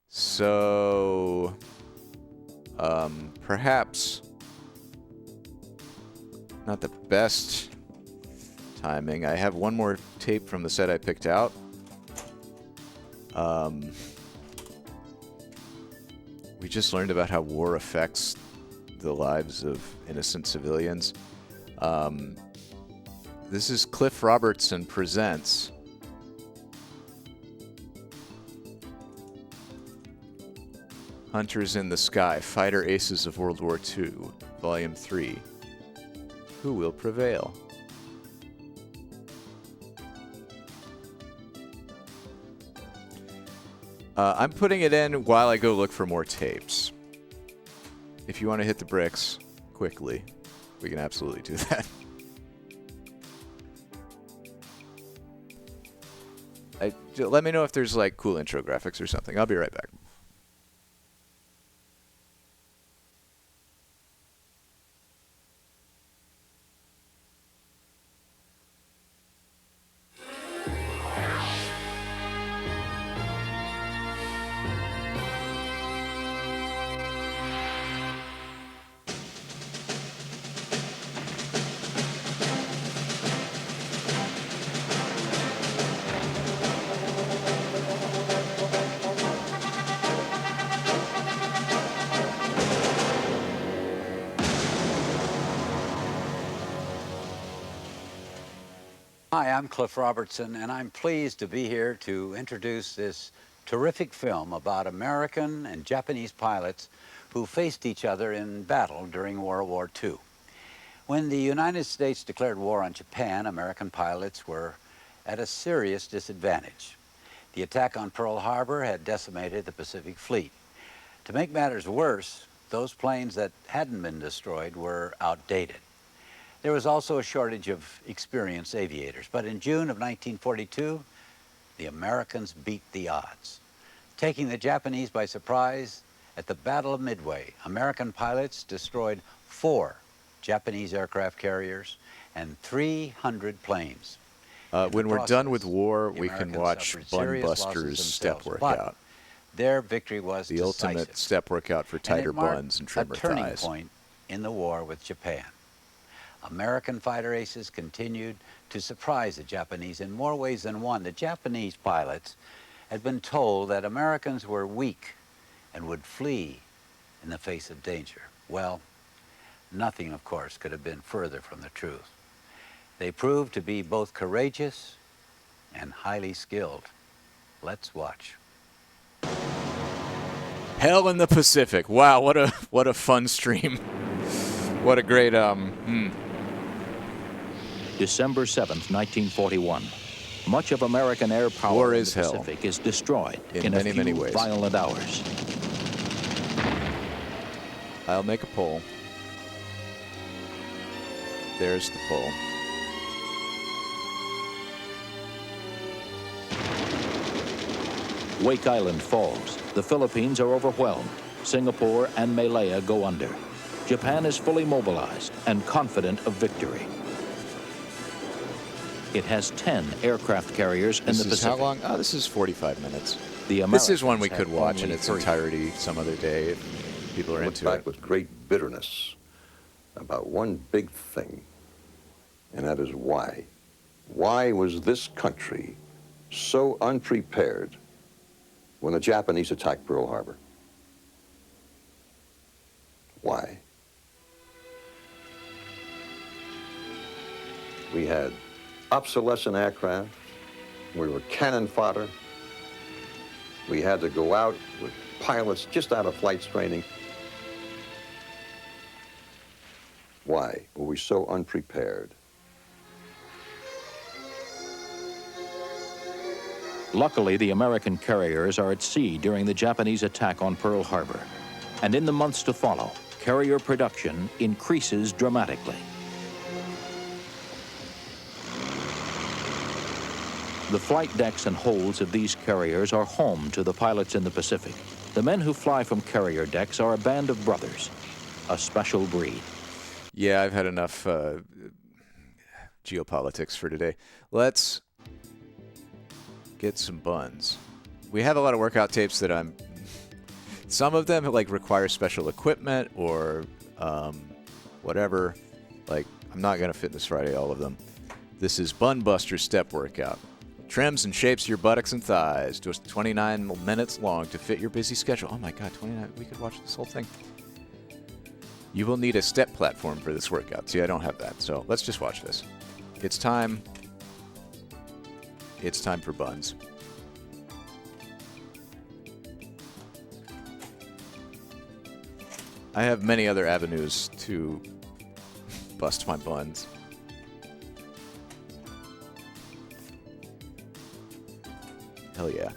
So, perhaps not the best timing. I have one more tape from the set I picked out. We just learned about how war affects the lives of innocent civilians. This is Cliff Robertson Presents Hunters in the Sky, Fighter Aces of World War II, Volume 3. Who will prevail? I'm putting it in while I go look for more tapes. If you want to hit the bricks quickly, we can absolutely do that. Let me know if there's like cool intro graphics or something. I'll be right back. Hi, I'm Cliff Robertson, and I'm pleased to be here to introduce this terrific film about American and Japanese pilots who faced each other in battle during World War II. When the United States declared war on Japan, American pilots were at a serious disadvantage. The attack on Pearl Harbor had decimated the Pacific Fleet. To make matters worse, those planes that hadn't been destroyed were outdated. There was also a shortage of experienced aviators, but in June of 1942, the Americans beat the odds. Taking the Japanese by surprise, at the Battle of Midway, American pilots destroyed 4 Japanese aircraft carriers and 300 planes. When we're done with war, the we can Americans watch suffered Bun serious losses Buster's step themselves, but workout. their victory was The decisive, ultimate step workout for and tighter it marked buns and trimmer a turning thighs. point in the war with Japan. American fighter aces continued to surprise the Japanese in more ways than one. The Japanese pilots had been told that Americans were weak and would flee in the face of danger. Well, nothing, of course, could have been further from the truth. They proved to be both courageous and highly skilled. Let's watch. Hell in the Pacific. Wow, what a fun stream. What a great December 7th, 1941. Much of American air power War in is the hell. Pacific is destroyed in many, a few many ways. violent hours. I'll make a poll. There's the poll. Wake Island falls. The Philippines are overwhelmed. Singapore and Malaya go under. Japan is fully mobilized and confident of victory. It has 10 aircraft carriers in the Pacific. This is how long? Oh, this is 45 minutes. The This is one we Americans could have watch in only its 3. entirety some other day if people are into back it. with great bitterness about one big thing, and that is why. Why was this country so unprepared when the Japanese attacked Pearl Harbor? Why? We had obsolescent aircraft. We were cannon fodder. We had to go out with pilots just out of flight training. Why were we so unprepared? Luckily, the American carriers are at sea during the Japanese attack on Pearl Harbor. And in the months to follow, carrier production increases dramatically. The flight decks and holds of these carriers are home to the pilots in the Pacific. The men who fly from carrier decks are a band of brothers, a special breed. Yeah, I've had enough geopolitics for today. Let's get some buns. We have a lot of workout tapes that some of them like require special equipment or whatever. Like, I'm not going to fit this Friday all of them. This is Bun Buster Step Workout. Trims and shapes your buttocks and thighs. Just 29 minutes long to fit your busy schedule. Oh my God, 29. We could watch this whole thing. You will need a step platform for this workout. See, I don't have that. So let's just watch this. It's time. It's time for buns. I have many other avenues to bust my buns. Hell yeah.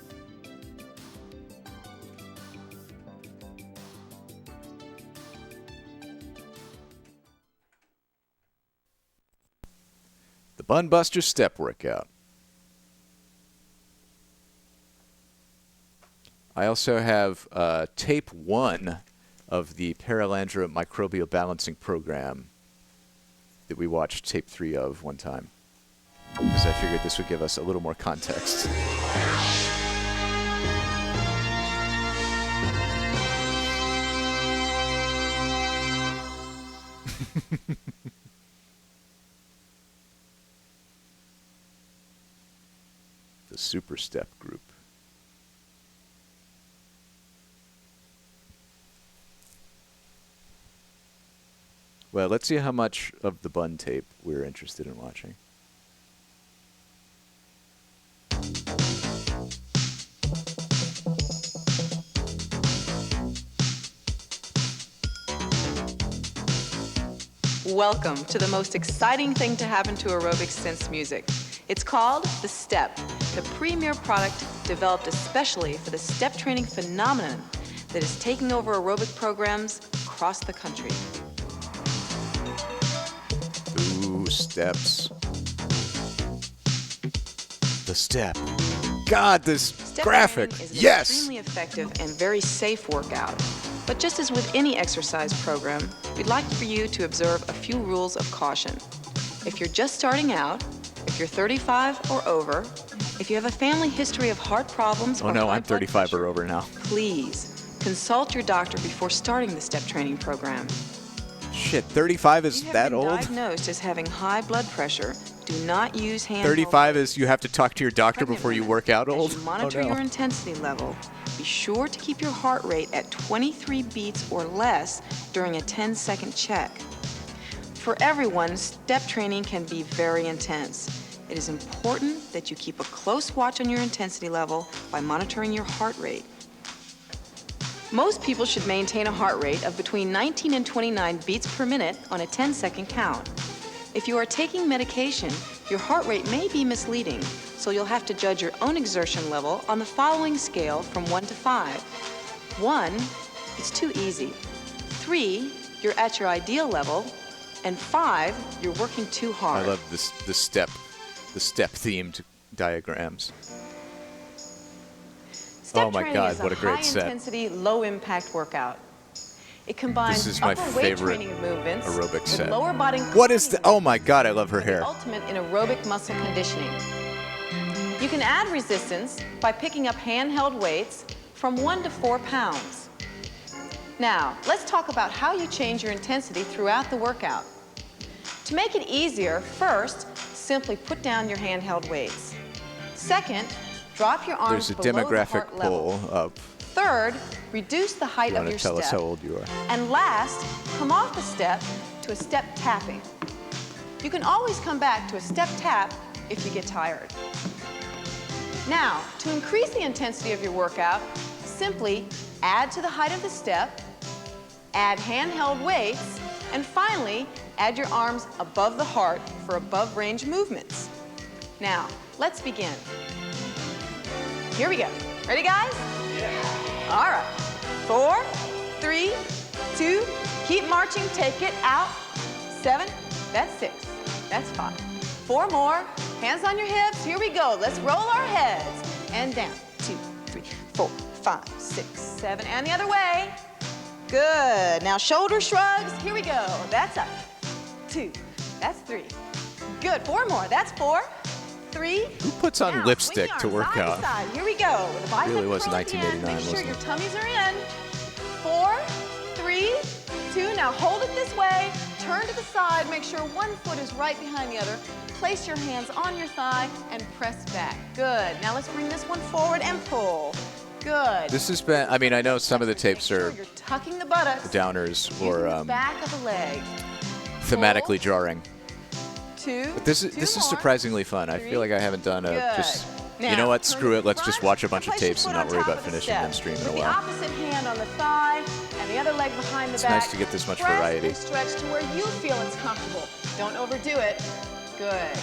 The Bun Buster Step Workout. I also have tape 1 of the Paralandra Microbial Balancing Program that we watched tape 3 of one time, because I figured this would give us a little more context. The Super Step Group. Well, let's see how much of the bun tape we're interested in watching. Welcome to the most exciting thing to happen to aerobics since music. It's called The Step, the premier product developed especially for the step training phenomenon that is taking over aerobic programs across the country. Ooh, steps. The step. God, this Step graphic. training is an Yes! extremely effective and very safe workout. But just as with any exercise program, we'd like for you to observe a few rules of caution. If you're just starting out, if you're 35 or over, if you have a family history of heart problems Oh or no, high I'm blood 35 or over now. please consult your doctor before starting the STEP training program. Shit, 35 is If you have that been old? diagnosed as having high blood pressure, do not use handheld 35 is you have to talk to your doctor before you work out old? As you monitor Oh, no. your intensity level, be sure to keep your heart rate at 23 beats or less during a 10-second check. For everyone, STEP training can be very intense. It is important that you keep a close watch on your intensity level by monitoring your heart rate. Most people should maintain a heart rate of between 19 and 29 beats per minute on a 10-second count. If you are taking medication, your heart rate may be misleading, so you'll have to judge your own exertion level on the following scale from 1 to 5. 1, it's too easy. 3, you're at your ideal level. And 5, you're working too hard. I love the step themed diagrams. Step Oh my training God, is what a great set. high-intensity, low-impact workout. It combines This is my upper weight favorite training movements aerobic with set. lower body What is the? Oh my God, I love her the hair. ultimate in aerobic muscle conditioning. You can add resistance by picking up handheld weights from 1 to 4 pounds. Now, let's talk about how you change your intensity throughout the workout. To make it easier, first, simply put down your handheld weights. Second, drop your arms There's a below the demographic heart level. poll up. Third, reduce the height You of want your to tell us step. how old you are? And last, come off the step to a step tapping. You can always come back to a step tap if you get tired. Now, to increase the intensity of your workout, simply add to the height of the step, add handheld weights, and finally, add your arms above the heart for above range movements. Now, let's begin. Here we go. Ready, guys? Yeah. All right. 4, 3, 2, keep marching, take it out. 7, that's 6, that's 5. 4 more, hands on your hips, here we go. Let's roll our heads. And down, 2, 3, 4, 5, 6, 7, and the other way. Good, now shoulder shrugs, here we go. That's up, 2, that's 3. Good, 4 more, that's 4, 3. Who puts on Now, lipstick swing to your work arms out? side to side. Here we go. With the bicep Really was curl at the end. 1989, Make sure wasn't your it? tummies are in. 4, 3, 2. Now hold it this way. Turn to the side. Make sure one foot is right behind the other. Place your hands on your thigh and press back. Good. Now let's bring this one forward and pull. Good. This has been, I mean, I know some of the tapes are You're tucking the buttocks. downers or Using the back of the leg. thematically jarring. 2. But this is surprisingly fun. I feel like I haven't done a Good. just. Now, You know what? turn Screw to it. the Let's just front watch a bunch of place your tapes and foot not on worry top about of the finishing step. them stream in a With the while. opposite hand on the thigh and the other leg behind the It's back. nice to get this much Press variety. and stretch to where you feel it's comfortable. Don't overdo it. Good.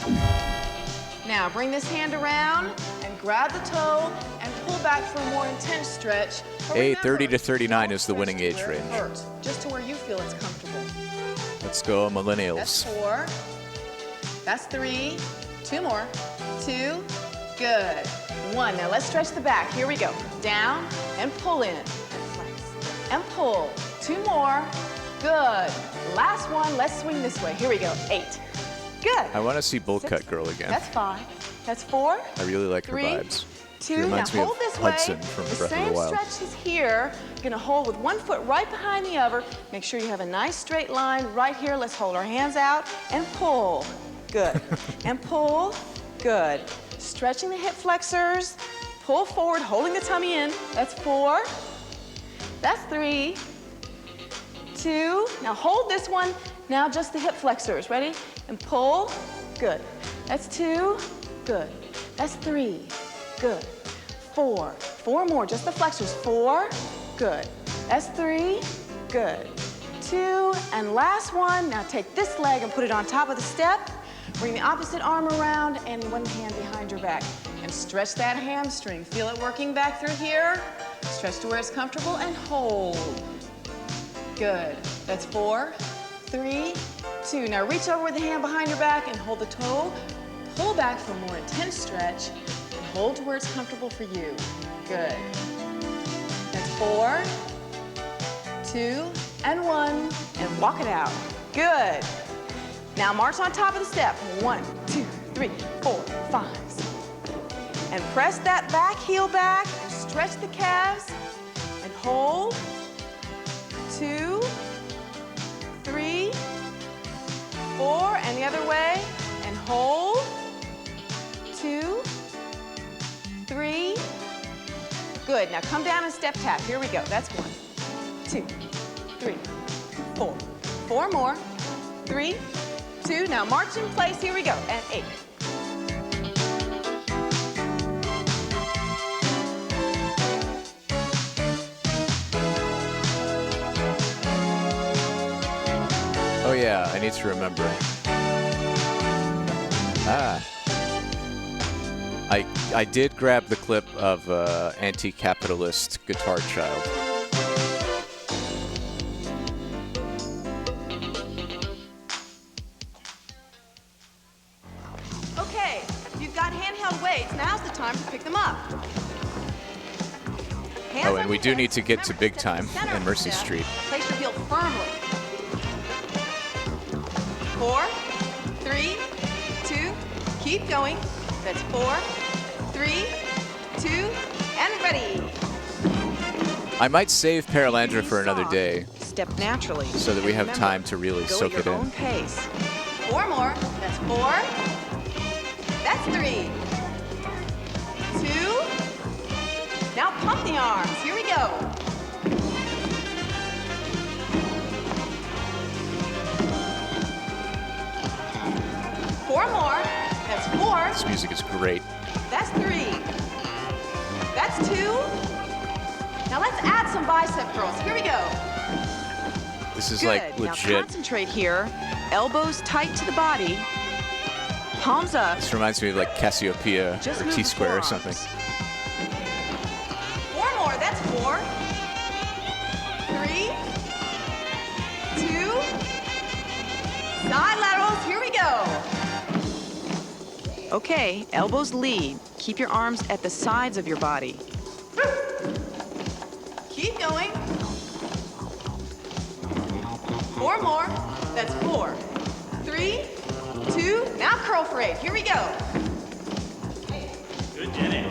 Now bring this hand around and grab the toe and pull back for a more intense stretch. But Hey, remember, 30 to 39 is the winning age where it range. hurts, just to where you feel it's comfortable. Let's go, That's millennials. 4. That's 3. 2 more. 2. Good. 1. Now let's stretch the back. Here we go. Down and pull in. And flex. And pull. 2 more. Good. Last one. Let's swing this way. Here we go. 8. Good. I want to see Bowl Cut Girl again. That's 5. That's 4. I really like her 3, vibes. 2. She reminds now me hold of this Hudson way. from the Breath of same the Wild. stretch is here. You're going to hold with one foot right behind the other. Make sure you have a nice straight line right here. Let's hold our hands out and pull. Good. And pull. Good. Stretching the hip flexors. Pull forward, holding the tummy in. That's 4. That's 3. 2. Now hold this one. Now just the hip flexors. Ready? And pull. Good. That's 2. Good. That's 3. Good. 4. 4 more. Just the flexors. 4. Good. That's 3. Good. 2. And last one. Now take this leg and put it on top of the step. Bring the opposite arm around and one hand behind your back. And stretch that hamstring. Feel it working back through here. Stretch to where it's comfortable and hold. Good. That's 4, 3, 2. Now reach over with the hand behind your back and hold the toe. Pull back for a more intense stretch and hold to where it's comfortable for you. Good. That's 4, 2, and 1. And walk it out. Good. Now march on top of the step. 1, 2, 3, 4, 5. And press that back heel back and stretch the calves and hold. 2, 3, 4, and the other way, and hold. 2, 3. Good. Now come down and step tap. Here we go. That's 1, 2, 3, 4. 4 more. 3, 2. Now march in place. Here we go. And 8. Oh yeah, I need to remember. I did grab the clip of anti-capitalist Guitar Child. Okay, you've got handheld weights. Now's the time to pick them up. Oh, and we do need to get to Big Time and Mercy Street. Place your heel firmly. 4, 3, 2, keep going. That's 4, 3, 2, and ready. I might save Paralandra for another day Step naturally. so that we have Remember, time to really go soak at it your in. own pace. 4 more. That's 4. That's 3. 2. Now pump the arms. Here we go. 4 more. That's 4. This music is great. That's 3. That's 2. Now let's add some bicep curls. Here we go. This is Good. like Now legit. concentrate here. Elbows tight to the body. Palms up. This reminds me of like Cassiopeia Just or move the T-Square or forearms. something. 4 more. That's 4. 3. 2. Side laterals. Here we go. Okay, elbows lead. Keep your arms at the sides of your body. Keep going. 4 more. That's 4. 3, 2. Now curl for 8. Here we go. Good, Jenny.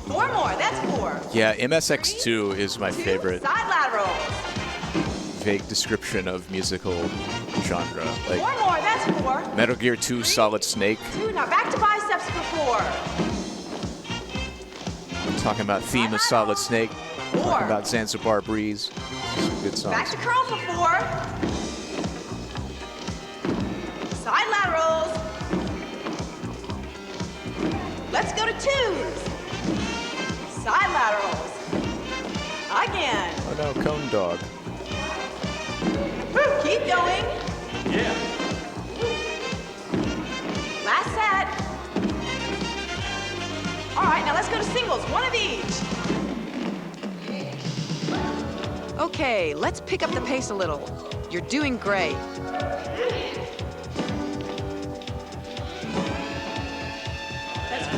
4 more. That's 4. Yeah, MSX2 is my favorite Side lateral. vague description of musical genre. 4 Like more. That's 4. Metal Gear 2 Solid Snake. 2. Now back to biceps for 4. Talking about theme of Solid Snake. 4. Talking about Zanzibar Breeze. Some good Back songs. to curl for 4. Side laterals. Let's go to 2s. Side laterals. Again. Oh no, Cone Dog. Keep going. Yeah. Last set. All right, now let's go to singles. 1 of each. Okay, let's pick up the pace a little. You're doing great.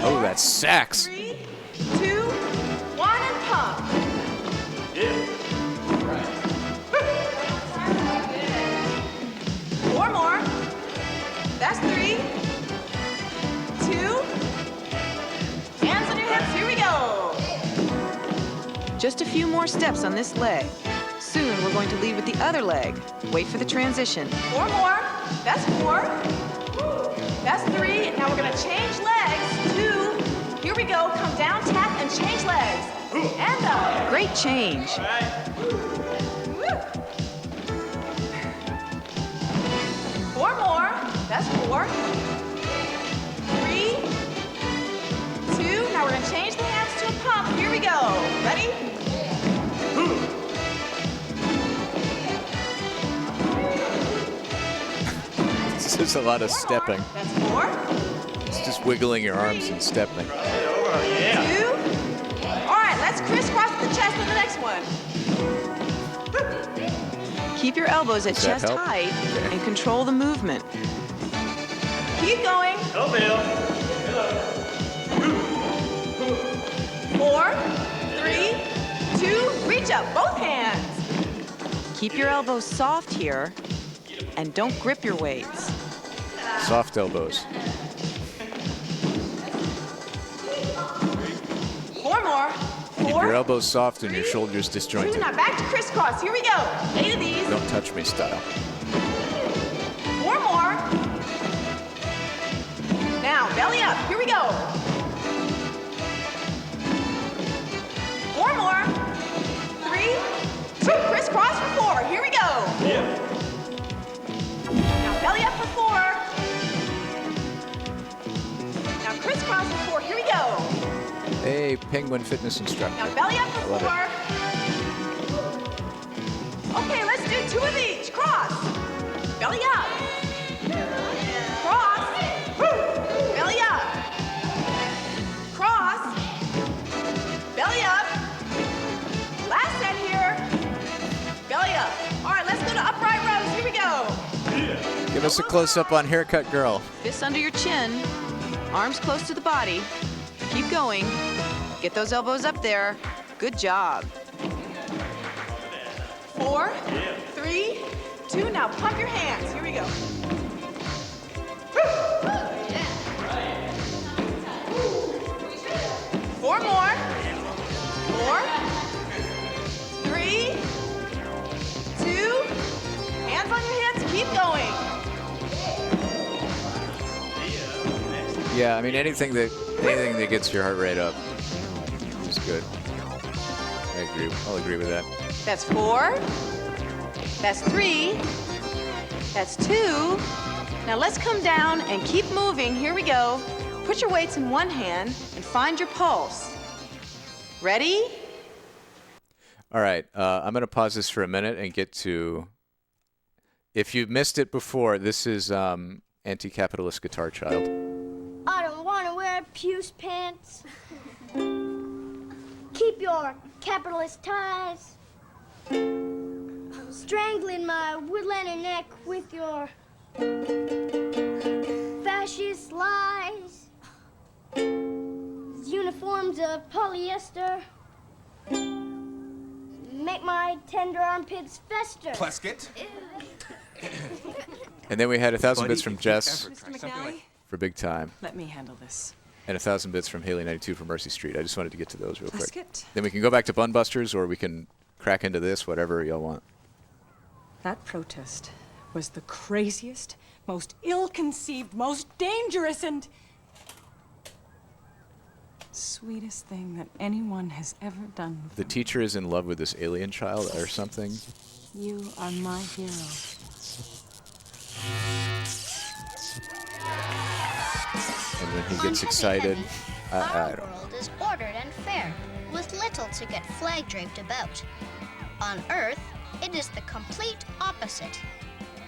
Oh, that's sax. 3, 2, 1, and pump. Yeah. 4 more. That's 3, 2. Hands on your hips. Here we go. Just a few more steps on this leg. Soon we're going to lead with the other leg. Wait for the transition. 4 more. That's 4. That's 3. Now we're going to change legs. 2. Here we go. Come down, tap, and change legs. And up. Great change. All right. Woo. 4 more. That's 4. 3, 2. Now we're going to change the hands to a pump. Here we go. Ready? This is a lot of stepping. That's 4. It's just wiggling your arms and stepping. 2. All right, let's crisscross the chest on the next one. Keep your elbows at Does that chest help? height Okay. and control the movement. Keep going. Hello, Bill. 4, 3, 2, reach up, both hands. Keep your elbows soft here and don't grip your weights. Soft elbows. 4 more. Keep 4. your elbows soft and your shoulders 2. disjointed. Now back to crisscross. Here we go. 8 of these. Don't touch me style. 4 more. Now belly up. Here we go. 4 more. 3, 2, crisscross for 4. Here we go. Now belly up for 4. Now crisscross for 4. Here we go. Hey, penguin fitness instructor. Now belly up I for love 4. Okay, let's do 2 of each. Cross. Belly up. Cross. Belly up. Cross. Belly up. Last set here. Belly up. All right, let's go to upright rows. Here we go. Give us a close-up on Haircut Girl. Fists under your chin, arms close to the body. Keep going. Get those elbows up there. Good job. 4, 3, 2. Now pump your hands. Here we go. 4 more. 4, 3, 2. Hands on your hips. Keep going. Yeah, I mean anything that gets your heart rate up is good. I agree. I'll agree with that. That's 4. That's 3. That's 2. Now let's come down and keep moving. Here we go. Put your weights in one hand and find your pulse. Ready? All right, I'm going to pause this for a minute and get to. If you missed it before, this is Anti-Capitalist Guitar Child. I don't want to wear puce pants. Keep your capitalist ties. Strangling my woodlander neck with your fascist lies. Uniforms of polyester make my tender armpits fester. Plesket. And then we had 1,000 bits from Jess Mr. McNally? for Big Time. Let me handle this. And 1,000 bits from Haley 92 for Mercy Street. I just wanted to get to those real quick. Plesket. Then we can go back to Bunbusters, or we can crack into this, whatever y'all want. That protest was the craziest, most ill-conceived, most dangerous, and sweetest thing that anyone has ever done. The teacher is in love with this alien child or something. You are my hero. And when he gets excited, I Our don't know. world is ordered and fair, with little to get flag draped about. On Earth, it is the complete opposite,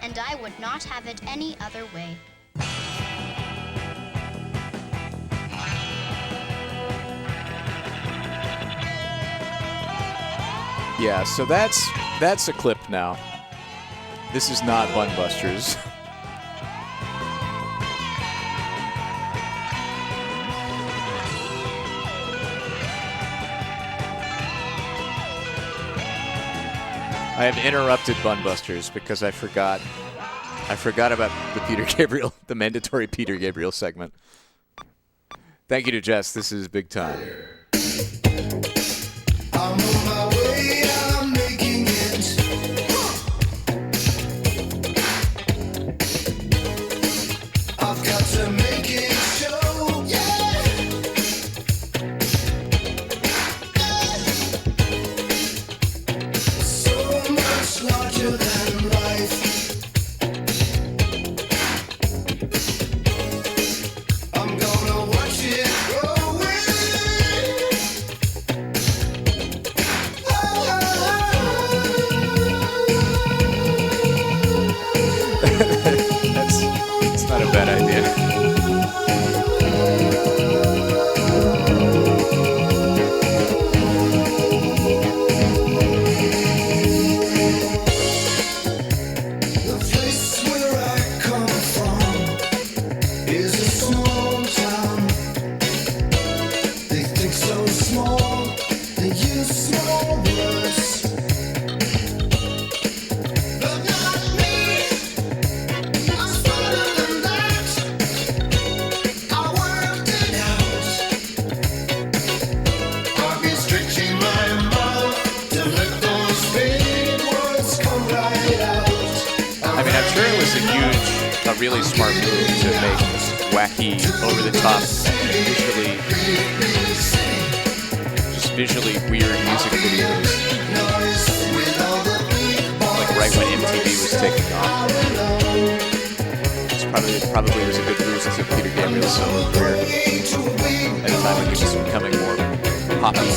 and I would not have it any other way. Yeah, so that's a clip now. This is not Bunbusters. I have interrupted Bunbusters because I forgot about the Peter Gabriel, the mandatory Peter Gabriel segment. Thank you to Jess. This is Big Time. I'm on my way, I'm making it. I've got to make it show, yeah. So much larger than life. I'm gonna watch it grow. a really smart move to make wacky, over-the-top, visually weird music videos. Like right when MTV was taking off. It's probably was a good boost to Peter Gabriel's solo career at a time when he was becoming more poppy.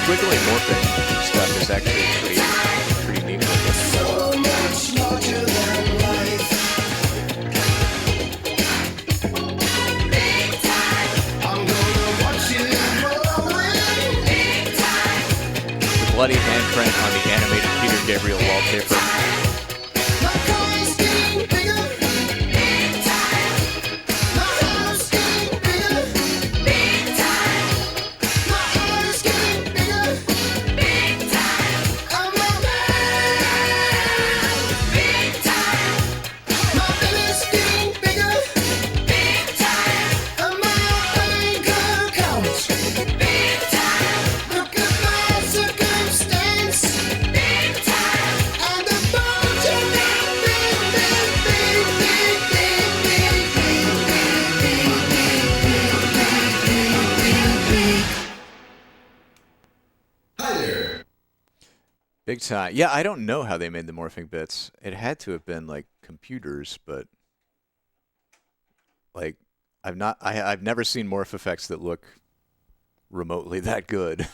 Squiggly morphing stuff is actually pretty neat looking. The bloody handprint on the animated Peter Gabriel wallpaper. Big time. Yeah, I don't know how they made the morphing bits. It had to have been like computers, but like I've never seen morph effects that look remotely that good.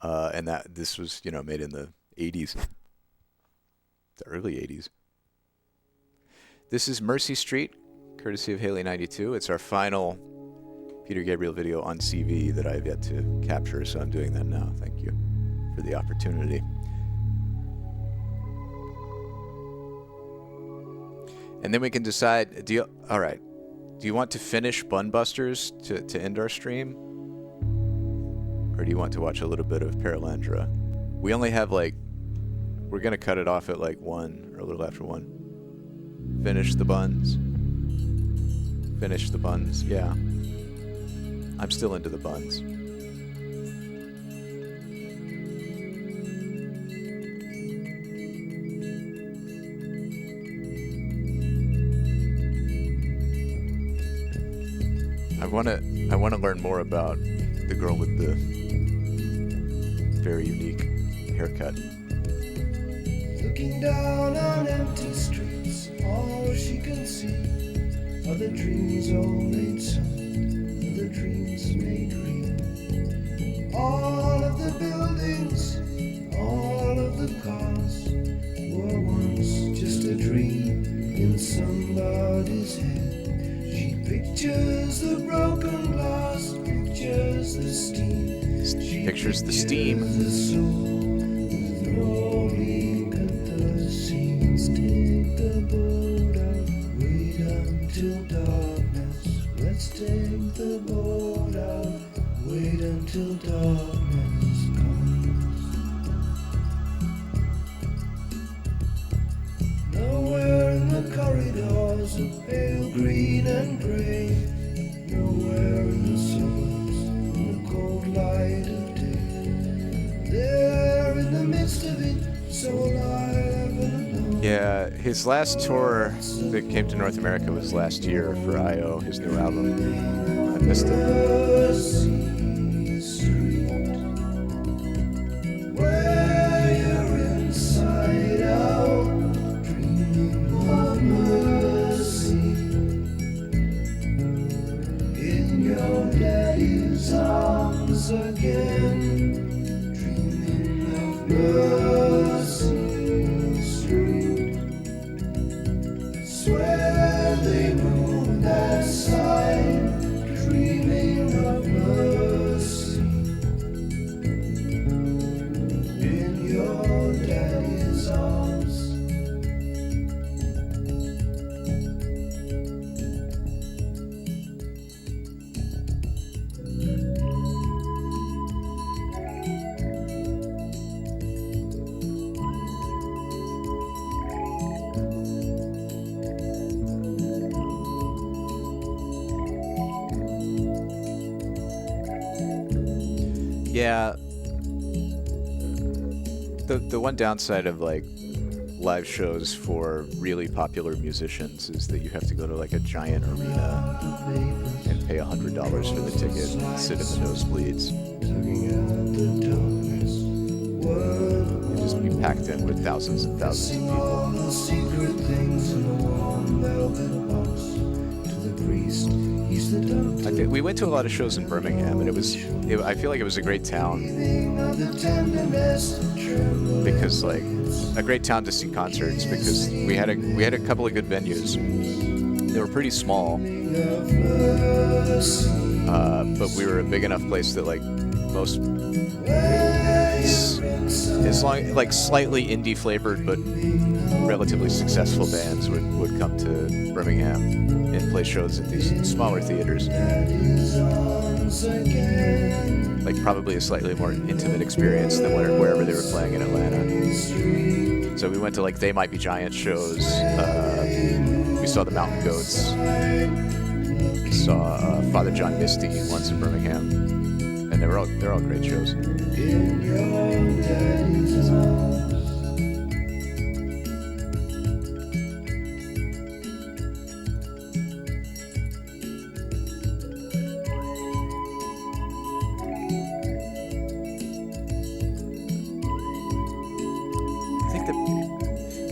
And that this was, made in the 80s. The early 80s. This is Mercy Street, courtesy of Haley 92. It's our final Peter Gabriel video on CV that I've yet to capture, so I'm doing that now. Thank you for the opportunity. And then we can decide, all right, do you want to finish Bunbusters to end our stream? Or do you want to watch a little bit of Paralandra? We only have we're going to cut it off at 1 or a little after 1. Finish the buns. Finish the buns, yeah. I'm still into the buns. I want to learn more about the girl with the very unique haircut. Looking down on empty streets, all she can see are the dreams all made solid, the dreams made real. All of the buildings, all of the cars were once just a dream in somebody's head. She pictures the broken glass, pictures the steam. She pictures the steam. The soul with rolling at the seams. Take the boat out, wait until darkness. Let's take the boat out, wait until darkness. so pale green and gray, nowhere in the suburbs, in the cold light of day. There in the midst of it, so alive and alone. Yeah, his last tour that came to North America was last year for I.O., his new album. I missed it. Where you're inside out, dreaming of mercy. In your daddy's arms again, dreaming of Mercy Street. Swear they moved that side, dreaming of mercy. In your daddy's arms. Yeah. The one downside of like live shows for really popular musicians is that you have to go to like a giant arena and pay $100 for the ticket and sit in the nosebleeds. And just be packed in with thousands and thousands of people. The secret things in a warm velvet box. To the priest, he's the doctor. We went to a lot of shows in Birmingham, and I feel like it was a great town because, like, a great town to see concerts because we had a couple of good venues. They were pretty small, but we were a big enough place that like most, as long like slightly indie flavored but relatively successful bands would come to Birmingham and play shows at these smaller theaters. Like probably a slightly more intimate experience than wherever they were playing in Atlanta. So we went to like They Might Be Giant shows. We saw the Mountain Goats. We saw Father John Misty once in Birmingham, and they're all great shows. In your daddy's arms.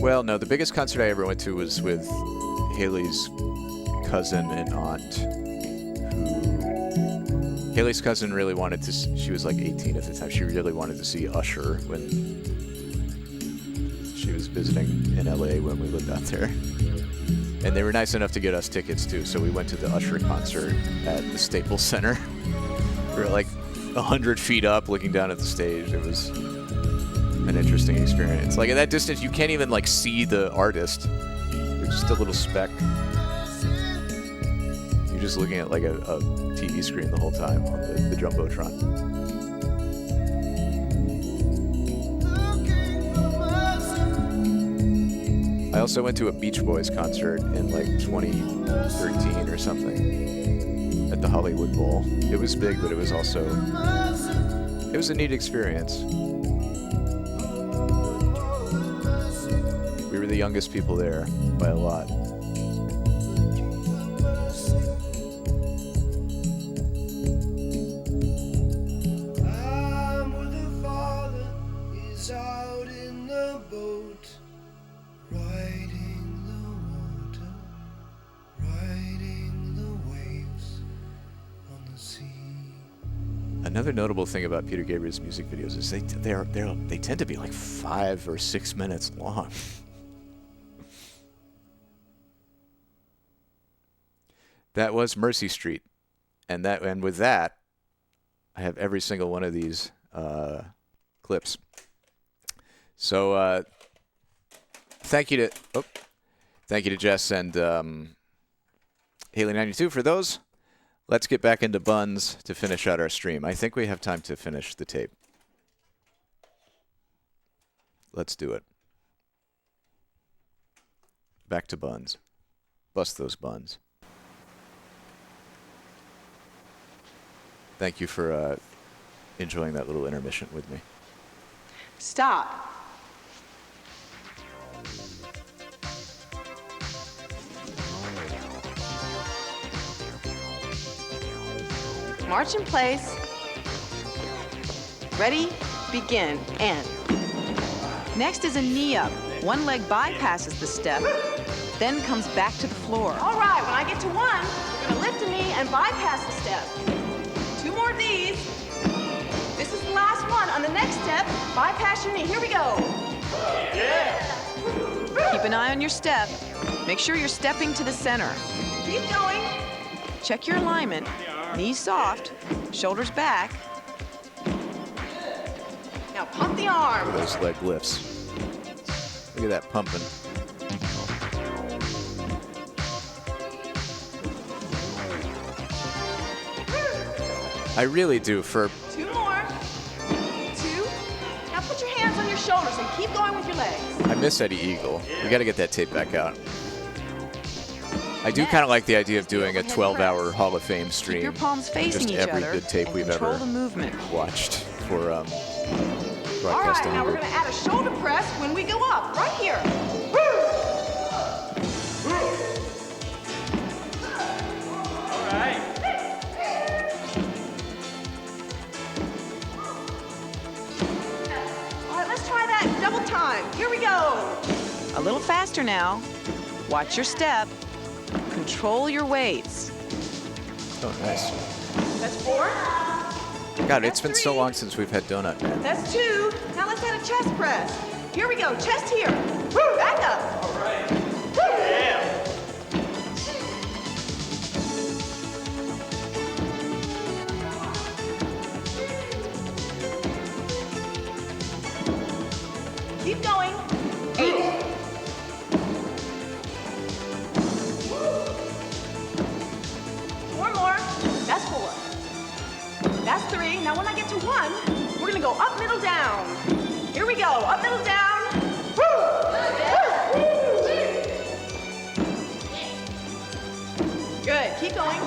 Well, no, the biggest concert I ever went to was with Haley's cousin and aunt. Haley's cousin really wanted to, she was like 18 at the time, she really wanted to see Usher when she was visiting in LA when we lived out there. And they were nice enough to get us tickets too, so we went to the Usher concert at the Staples Center. We were like 100 feet up looking down at the stage. It was an interesting experience. Like at that distance, you can't even like see the artist. You're just a little speck. You're just looking at like a TV screen the whole time on the Jumbotron. I also went to a Beach Boys concert in like 2013 or something at the Hollywood Bowl. It was big, but it was also, it was a neat experience. We were the youngest people there by a lot. I'm with the father, he's out in the boat, riding the water, riding the waves on the sea. Another notable thing about Peter Gabriel's music videos is they tend to be like 5 or 6 minutes long. That was Mercy Street, and with that, I have every single one of these clips. So thank you to Jess and Haley92 for those. Let's get back into Buns to finish out our stream. I think we have time to finish the tape. Let's do it. Back to Buns. Bust those buns. Thank you for enjoying that little intermission with me. Stop. March in place. Ready, begin, and. Next is a knee up. One leg bypasses the step, then comes back to the floor. All right, when I get to one, we're gonna lift a knee and bypass the step. 2 more of these. This is the last one. On the next step, bypass your knee. Here we go. Yeah. Keep an eye on your step. Make sure you're stepping to the center. Keep going. Check your alignment. Knees soft, shoulders back. Now pump the arm. Those leg lifts. Look at that pumping. I really do. For 2 more. 2. Now put your hands on your shoulders and keep going with your legs. I miss Eddie Eagle. We got to get that tape back out. I do kind of like the idea of doing a 12-hour Hall of Fame stream. Keep your palms facing just each every other good tape and we've control ever the movement. watched for All right, broadcast now we're on. gonna add a shoulder press when we go up, right here. All right. All right, let's try that double time. Here we go. A little faster now. Watch your step. Control your weights. Oh, nice. That's 4. God, it's been so long since we've had Donut Man. That's 2. Now let's add a chest press. Here we go, chest here. Woo, back up. All right. Woo. Yeah. Keep going. 8. 4 more. That's 4. That's 3. Now when I get to 1, we're gonna go up, middle, down. Here we go, up, middle, down. Woo! Woo! Good, keep going.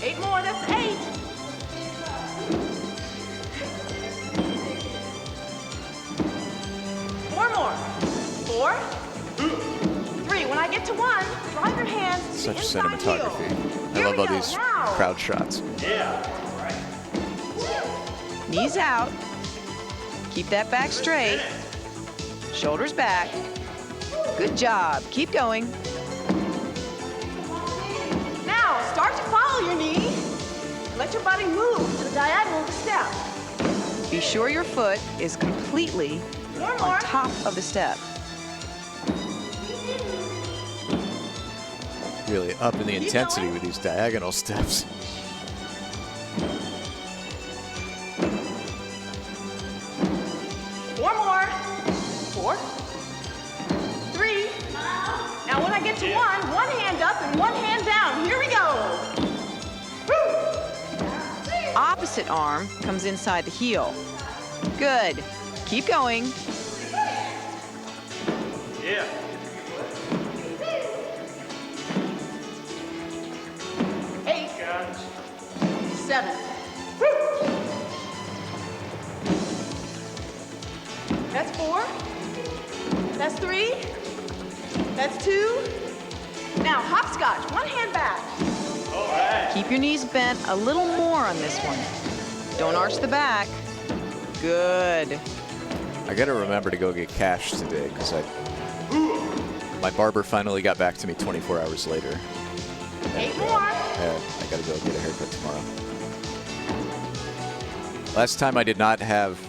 8 more, that's 8. 4 more. 4. 3. When I get to 1, drive your hands to Such the inside cinematography. heel. I Here love we all go, these now. crowd shots. Yeah. Knees out. Keep that back straight. Shoulders back. Good job. Keep going. Now, start to follow your knee. Let your body move to the diagonal of the step. Be sure your foot is completely 4 more. on top of the step. Really upping the intensity with these diagonal steps. Four more. 4. 3. Now when I get to 1 hand up and 1 hand down. Here we go. Woo! Opposite arm comes inside the heel. Good. Keep going. Yeah. 8. 7. That's 4. That's 3. That's 2. Now hopscotch. 1 hand back. All right. Keep your knees bent a little more on this one. Don't arch the back. Good. I gotta remember to go get cash today because my barber finally got back to me 24 hours later. 8 more. I gotta go get a haircut tomorrow. Last time I did not have,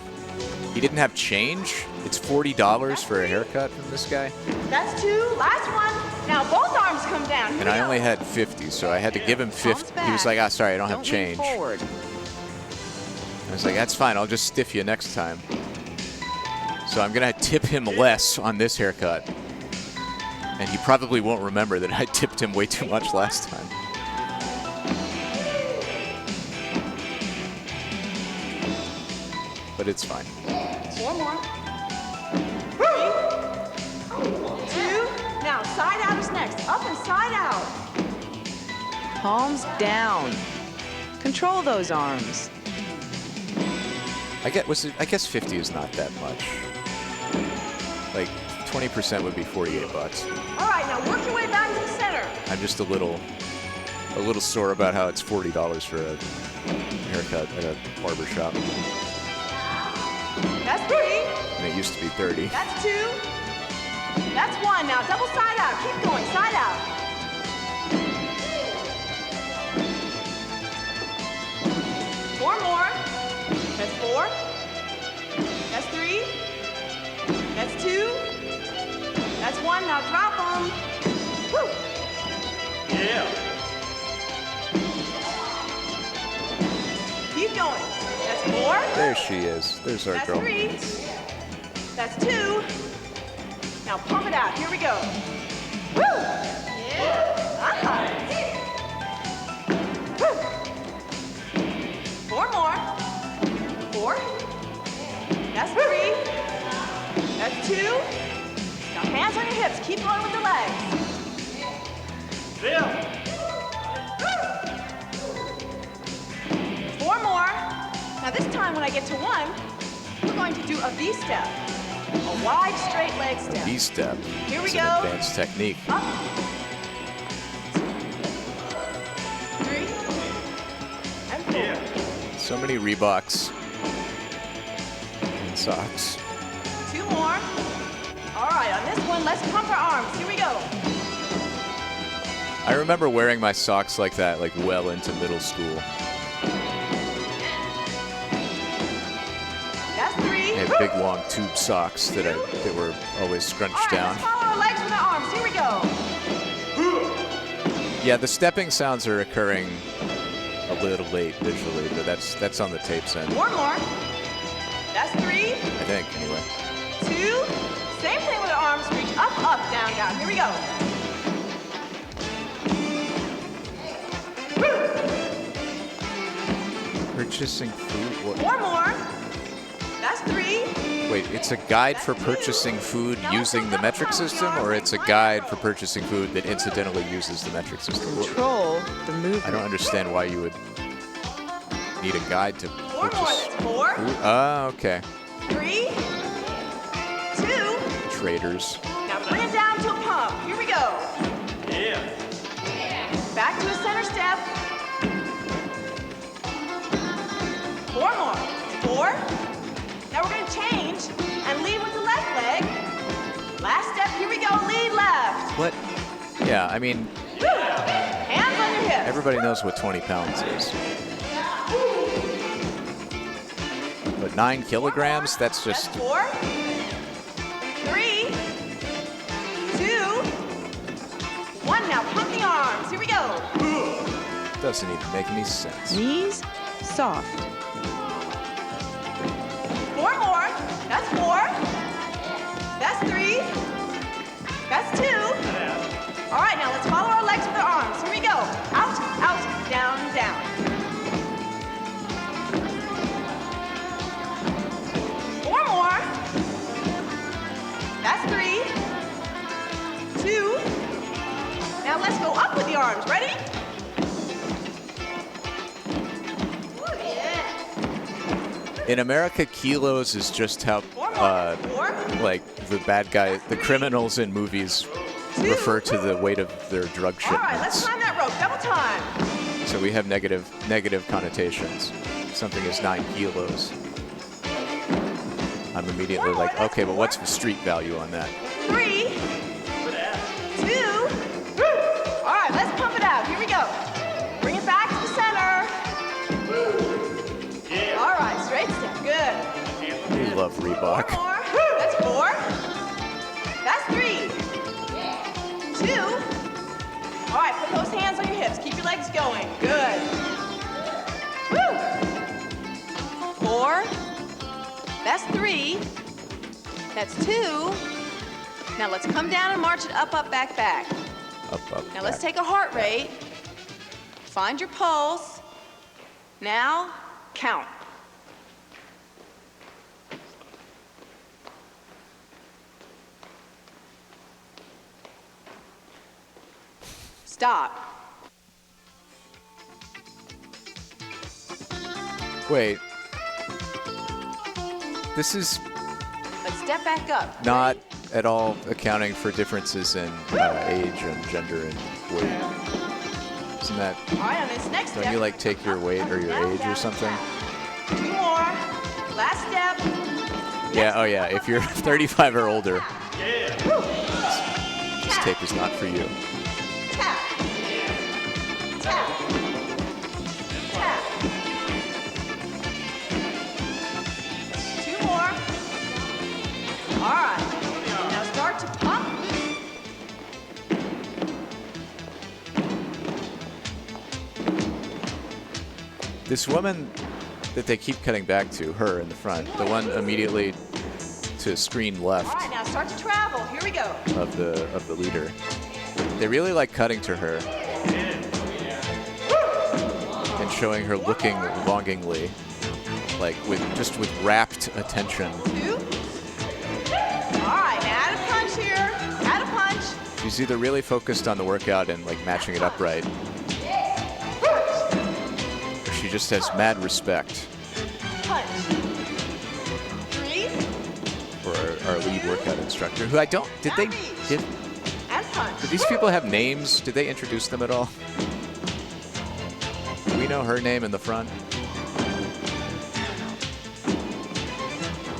he didn't have change. It's $40 for a haircut from this guy. That's 2. Last one. Now both arms come down. Here And we I go. only had 50, so I had to give him 50. He was like, ah, sorry, I don't have change. I Forward. was like, that's fine, I'll just stiff you next time. So I'm gonna tip him less on this haircut. And he probably won't remember that I tipped him way too much last time. But it's fine. 4 more. 3, 2. Now, side out is next. Up and side out. Palms down. Control those arms. I guess 50 is not that much. Like 20% would be 48 bucks. All right, now work your way back to the center. I'm just a little sore about how it's $40 for a haircut at a barber shop. That's 3. And it used to be 30. That's 2. That's 1. Now double side out. Keep going, side out. 4 more. That's 4. That's 3. That's 2. That's 1. Now drop them. Woo. Yeah. Keep going. That's 4. There she is. There's our That's girl. 3. That's 2. Now pump it out. Here we go. Woo! Yeah. Uh-huh. Woo. 4 more. 4. That's 3. That's 2. Now hands on your hips. Keep going with the legs. Bill. 4 more. Now this time when I get to 1, we're going to do a V-step. A wide, straight leg step. V-step. Here we It's go. an advanced technique. Up. 3. And 4. So many Reeboks and socks. 2 more. All right, on this one, let's pump our arms. Here we go. I remember wearing my socks like that, like well into middle school. That's 3. I had big long tube socks that were always scrunched All right, down. let's follow our legs with our arms. Here we go. Yeah, the stepping sounds are occurring a little late visually, but that's on the tapes end. 4 more. That's 3. I think, anyway. 2. Same thing with our arms. Reach up, up, down, down. Here we go. Purchasing food. 4 more. That's 3. Wait, it's a guide for purchasing food using the metric system, or it's a guide for purchasing food that incidentally uses the metric system? Control the movement. I don't understand why you would need a guide to 4 more. purchase That's 4. food. Ah, okay. 3. 2. Traders. Now bring it down to a pump. Here we go. Yeah. Back to a center step. 4 more. 4. Now we're going to change and lead with the left leg. Last step. Here we go. Lead left. What? Yeah, I mean, Woo. Hands on your hips. everybody knows what 20 pounds is. But 9 kilograms, that's just... 4. 3. 2. 1. Now pump the arms. Here we go. Doesn't even make any sense. Knees soft. 4 more. That's 4. That's 3. That's 2. All right, now let's follow our legs with our arms. Here we go. Out, out, down, down. 4 more. That's 3. 2. Now let's go up with the arms. Ready? Ooh, yeah. In America, kilos is just how, like, the bad guy, the criminals in movies refer to the weight of their drug All right, let's shipments. climb that rope. Double time. So we have negative connotations. Something is 9 kilos. I'm immediately like, okay, but what's the street value on that? 3, 2. All right, let's pump it out. Here we go. Bring it back to the center. All right, straight step. Good. We love Reebok. 4 more. That's 4. That's 3. 2. All right, put those hands on your hips. Keep your legs going. Good. Woo. 4. That's 3. That's 2. Now let's come down and march it up, up, back, back. Up. Now let's take a heart rate. Find your pulse. Now, count. stop. Wait. This is Let's step back up. not at all accounting for differences in age and gender and weight. Isn't that? All right, on this next step. Don't you like take your weight or your age or something? 2 more. Last step. Yeah, oh yeah, if you're 35 or older, this tape is not for you. Tap. Tap. Tap. 2 more. All right. Now start to pump. This woman that they keep cutting back to, her in the front, the one immediately to screen All left right, now start to travel. Here we go. of the leader. They really like cutting to her and showing her looking longingly, like with rapt attention. 2. All right, now add a punch here. Add a punch. She's either really focused on the workout and like matching it up right, or she just has mad respect Punch. 3. for our lead workout instructor, who I don't, did And punch. these people have names? Did they introduce them at all? Do we know her name in the front?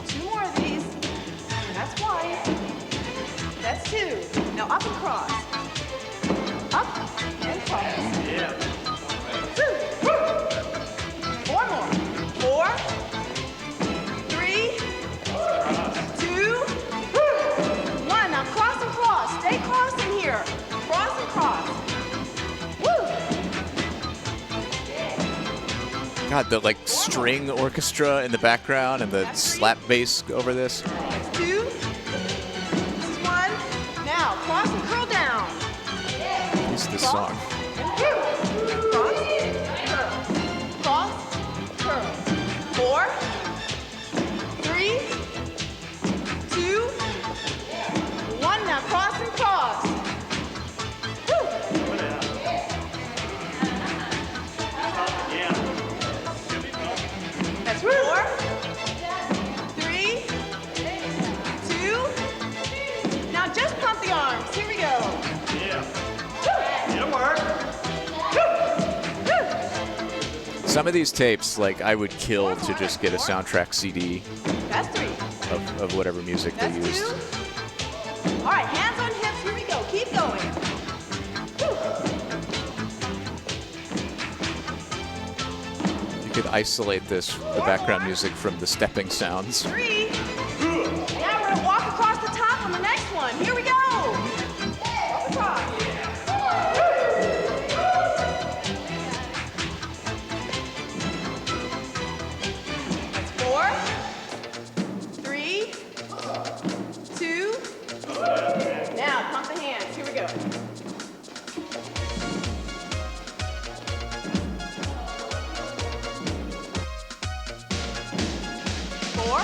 2 more of these. That's 1. That's 2. Now up and cross. Up and cross. 4 more. 4. 3. 2. 1. Now cross and cross. Stay crossing here. Cross and cross. Woo! God, the like string orchestra in the background and the slap bass over this. 2. This is 1. Now cross and curl down. What's this song? Cross, curl. 4, 3, 2, 1. Now cross and cross. Woo. That's 4, 3, 2. Now just pump the arms. Here we go. It'll work. Some of these tapes, like I would kill to just get a soundtrack CD That's 3. of whatever music they That's used. 2. All right, hands on hips. Here we go. Keep going. You could isolate the background music from the stepping sounds. 3. Now we're gonna walk across the top on the next one. Here we go. Walk across. That's 4, 3, 2. Now pump the hands. Here we go. 4,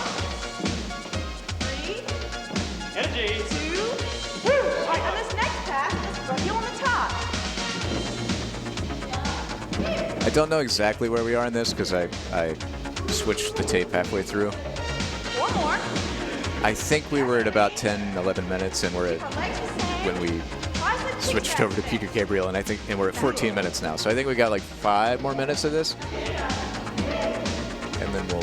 3, Energy. 2. Woo! All right, on this next pass, let's run you on the top. I don't know exactly where we are in this because I switched the tape halfway through. 4 more. I think we were at about 10, 11 minutes, and we're at when we switched over to Peter Gabriel, and we're at 14 minutes now. So I think we got like 5 more minutes of this, and then we'll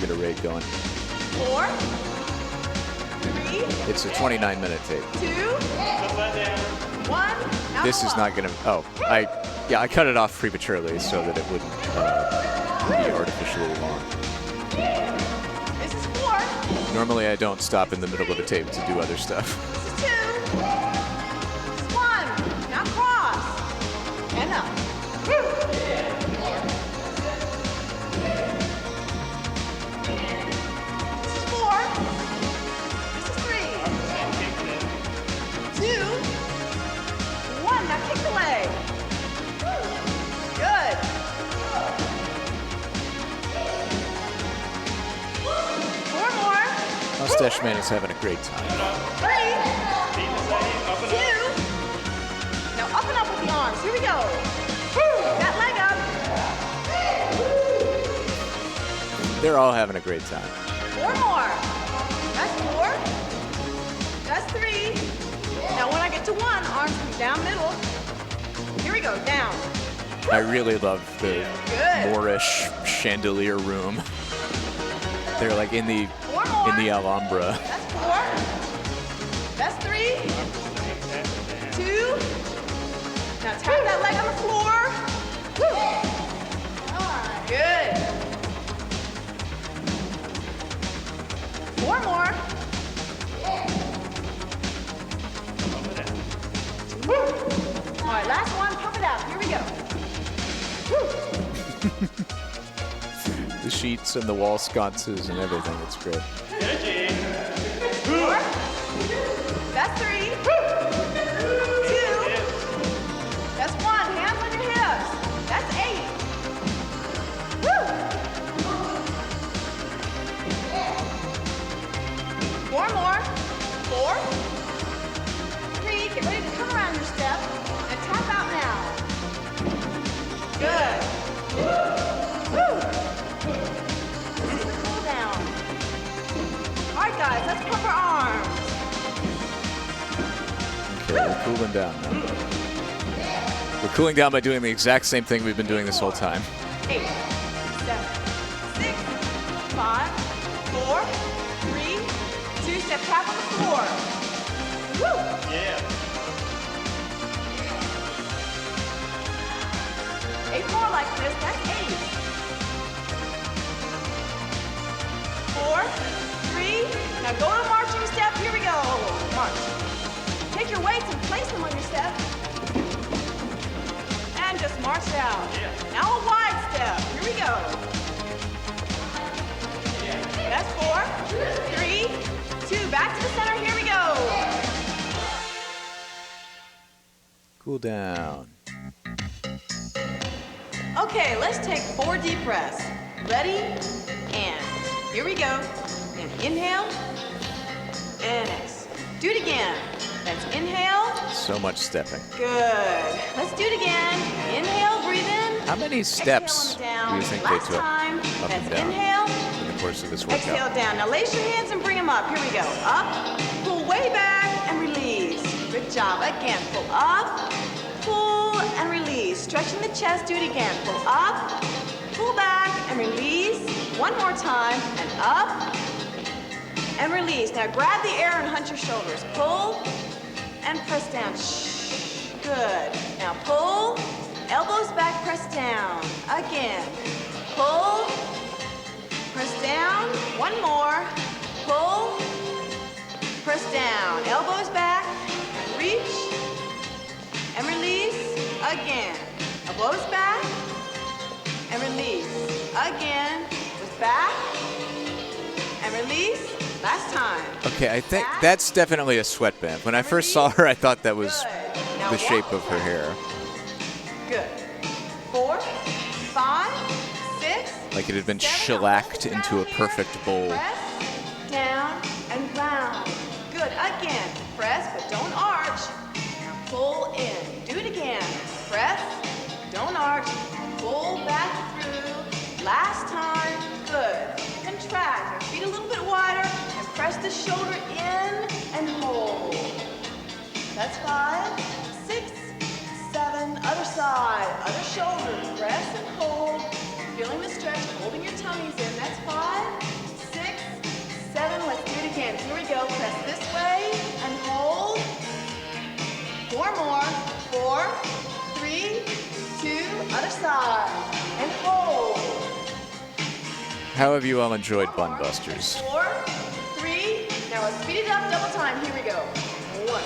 get a raid going. 4, 3, It's a 29-minute tape. 2, 1. Now This go is up. not gonna. Oh, I cut it off prematurely so that it wouldn't be artificially long. This is 4. Normally, I don't stop in the middle of a tape to do other stuff. This is 2. This is 1. Now cross. And up. Woo. This is 4. This is 3. 2. 1. Now kick the leg. Woo. Good. 4 more. Mustache Man is having a great time. 3, 2. Now up and up we go. Woo, that leg up. They're all having a great time. 4 more. That's 4. That's 3. Now when I get to 1, arms come down middle. Here we go, down. I really love the Good. Moorish chandelier room. They're like in the Alhambra. That's 4. That's 3. 2. Now tap that leg on the floor. Woo. Good. 4 more. Woo. All right, last one. Pump it out. Here we go. Woo. The sheets and the wall sconces and everything. It's great. 4. That's 3. 2. That's 1. Hands on your hips. That's 8. Woo. 4 more. 4. 3. Get ready to come around your step and tap out now. Good. Woo. Cool down. All right, guys, let's pump our arms. Okay, we're cooling down now. We're cooling down by doing the exact same thing we've been doing this whole time. 8, 7, 6, 5, 4, 3, 2, step tap on the floor. Woo! Yeah. 8 more like this, that's 8. 4, 3, now go to marching step, here we go. March. Take your weights and place them on your step. And just march down. Now a wide step. Here we go. That's 4, 3, 2. Back to the center. Here we go. Cool down. Okay, let's take 4 deep breaths. Ready? And here we go. And inhale. And exhale. Do it again. That's inhale. So much stepping. Good. Let's do it again. Inhale, breathe in. How many steps do you think they took up and down in the course of this workout? Exhale down. Now lace your hands and bring them up. Here we go. Up, pull way back and release. Good job. Again, pull up, pull and release. Stretching the chest. Do it again. Pull up, pull back and release. One more time and up and release. Now grab the air and hunch your shoulders. Pull and press down. Shh. Good. Now pull, elbows back, press down. Again. Pull, press down. One more. Pull, press down. Elbows back, reach, and release. Again. Elbows back, and release. Again. With back, and release. Last time. Okay, I think that's definitely a sweatband. When I first saw her, I thought that was the shape of her hair. Good. 4, 5, 6. Like it had been shellacked into a perfect bowl. Press, down, and round. Good. Again. Press, but don't arch. Now pull in. Do it again. Press, don't arch. Pull back through. Last time. Good. Contract. Your feet a little bit wider. And press the shoulder in and hold. That's 5, 6, 7. Other side. Other shoulder. Press and hold. Feeling the stretch. Holding your tummies in. That's 5, 6, 7. Let's do it again. Here we go. Press this way and hold. 4 more. 4, 3, 2. Other side. And hold. How have you all enjoyed Buckmasters? 4, 3. Now let's speed it up. Double time. Here we go. 1,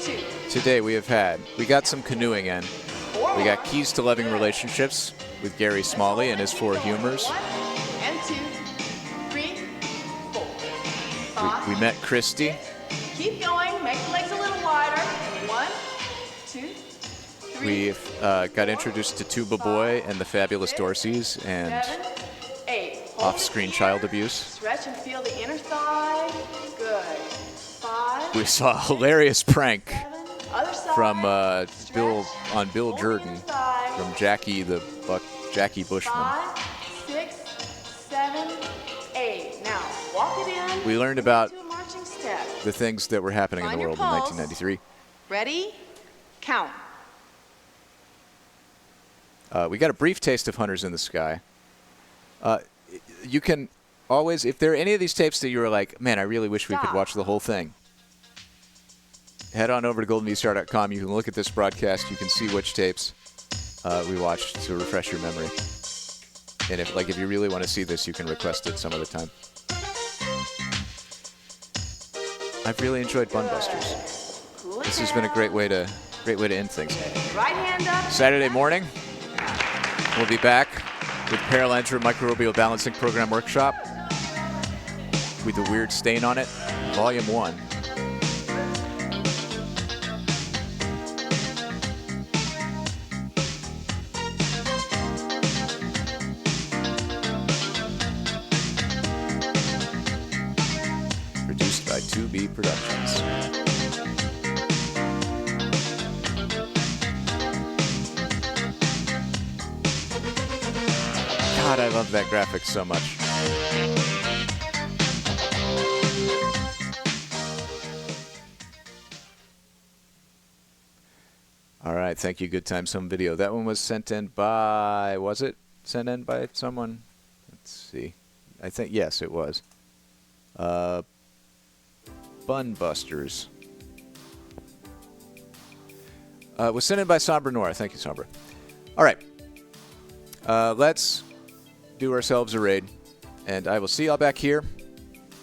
2. Today we got some canoeing in. We got Keys to Loving Relationships with Gary Smalley and his 4 humors. 1 and 2, 3, 4, 5. We met Christy. Keep going. Make the legs a little wider. 1, 2, 3. We got introduced to Tuba Boy and the Fabulous Dorseys and 7, 8. off-screen child abuse. Stretch and feel the inner thigh. Good. 5. We saw a hilarious prank Other side. from Bill Hold Jordan, inside. from Jackie Bushman. 5, 6, 7, 8. Now walk it in. We learned about into a marching step. the things that were happening in Find the your world in pulse. 1993. Ready? Count. We got a brief taste of Hunters in the Sky. You can always, if there are any of these tapes that you were like, man, I really wish we could watch the whole thing, head on over to goldenvcr.com. You can look at this broadcast. You can see which tapes we watched to refresh your memory. And if you really want to see this, you can request it some other time. I've really enjoyed Buckmasters. This has been a great way to end things. Right hand up. Saturday morning, we'll be back with Paralantra Microbial Balancing Program Workshop with the Weird Stain on It, Volume 1. Produced by 2B Productions. God, I love that graphic so much. All right, thank you. Good Time Some Video. That one was sent in by, was it sent in by someone? Let's see. I think, yes, it was. Bunbusters. It was sent in by Sombra Noir. Thank you, Sombra. All right. Let's do ourselves a raid, and I will see y'all back here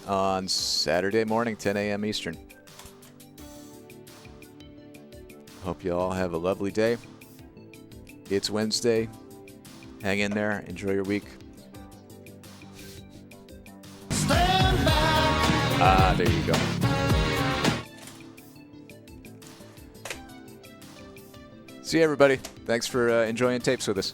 on Saturday morning, 10 a.m. Eastern. Hope you all have a lovely day. It's Wednesday. Hang in there. Enjoy your week. Stand back. There you go. See you, everybody. Thanks for enjoying tapes with us.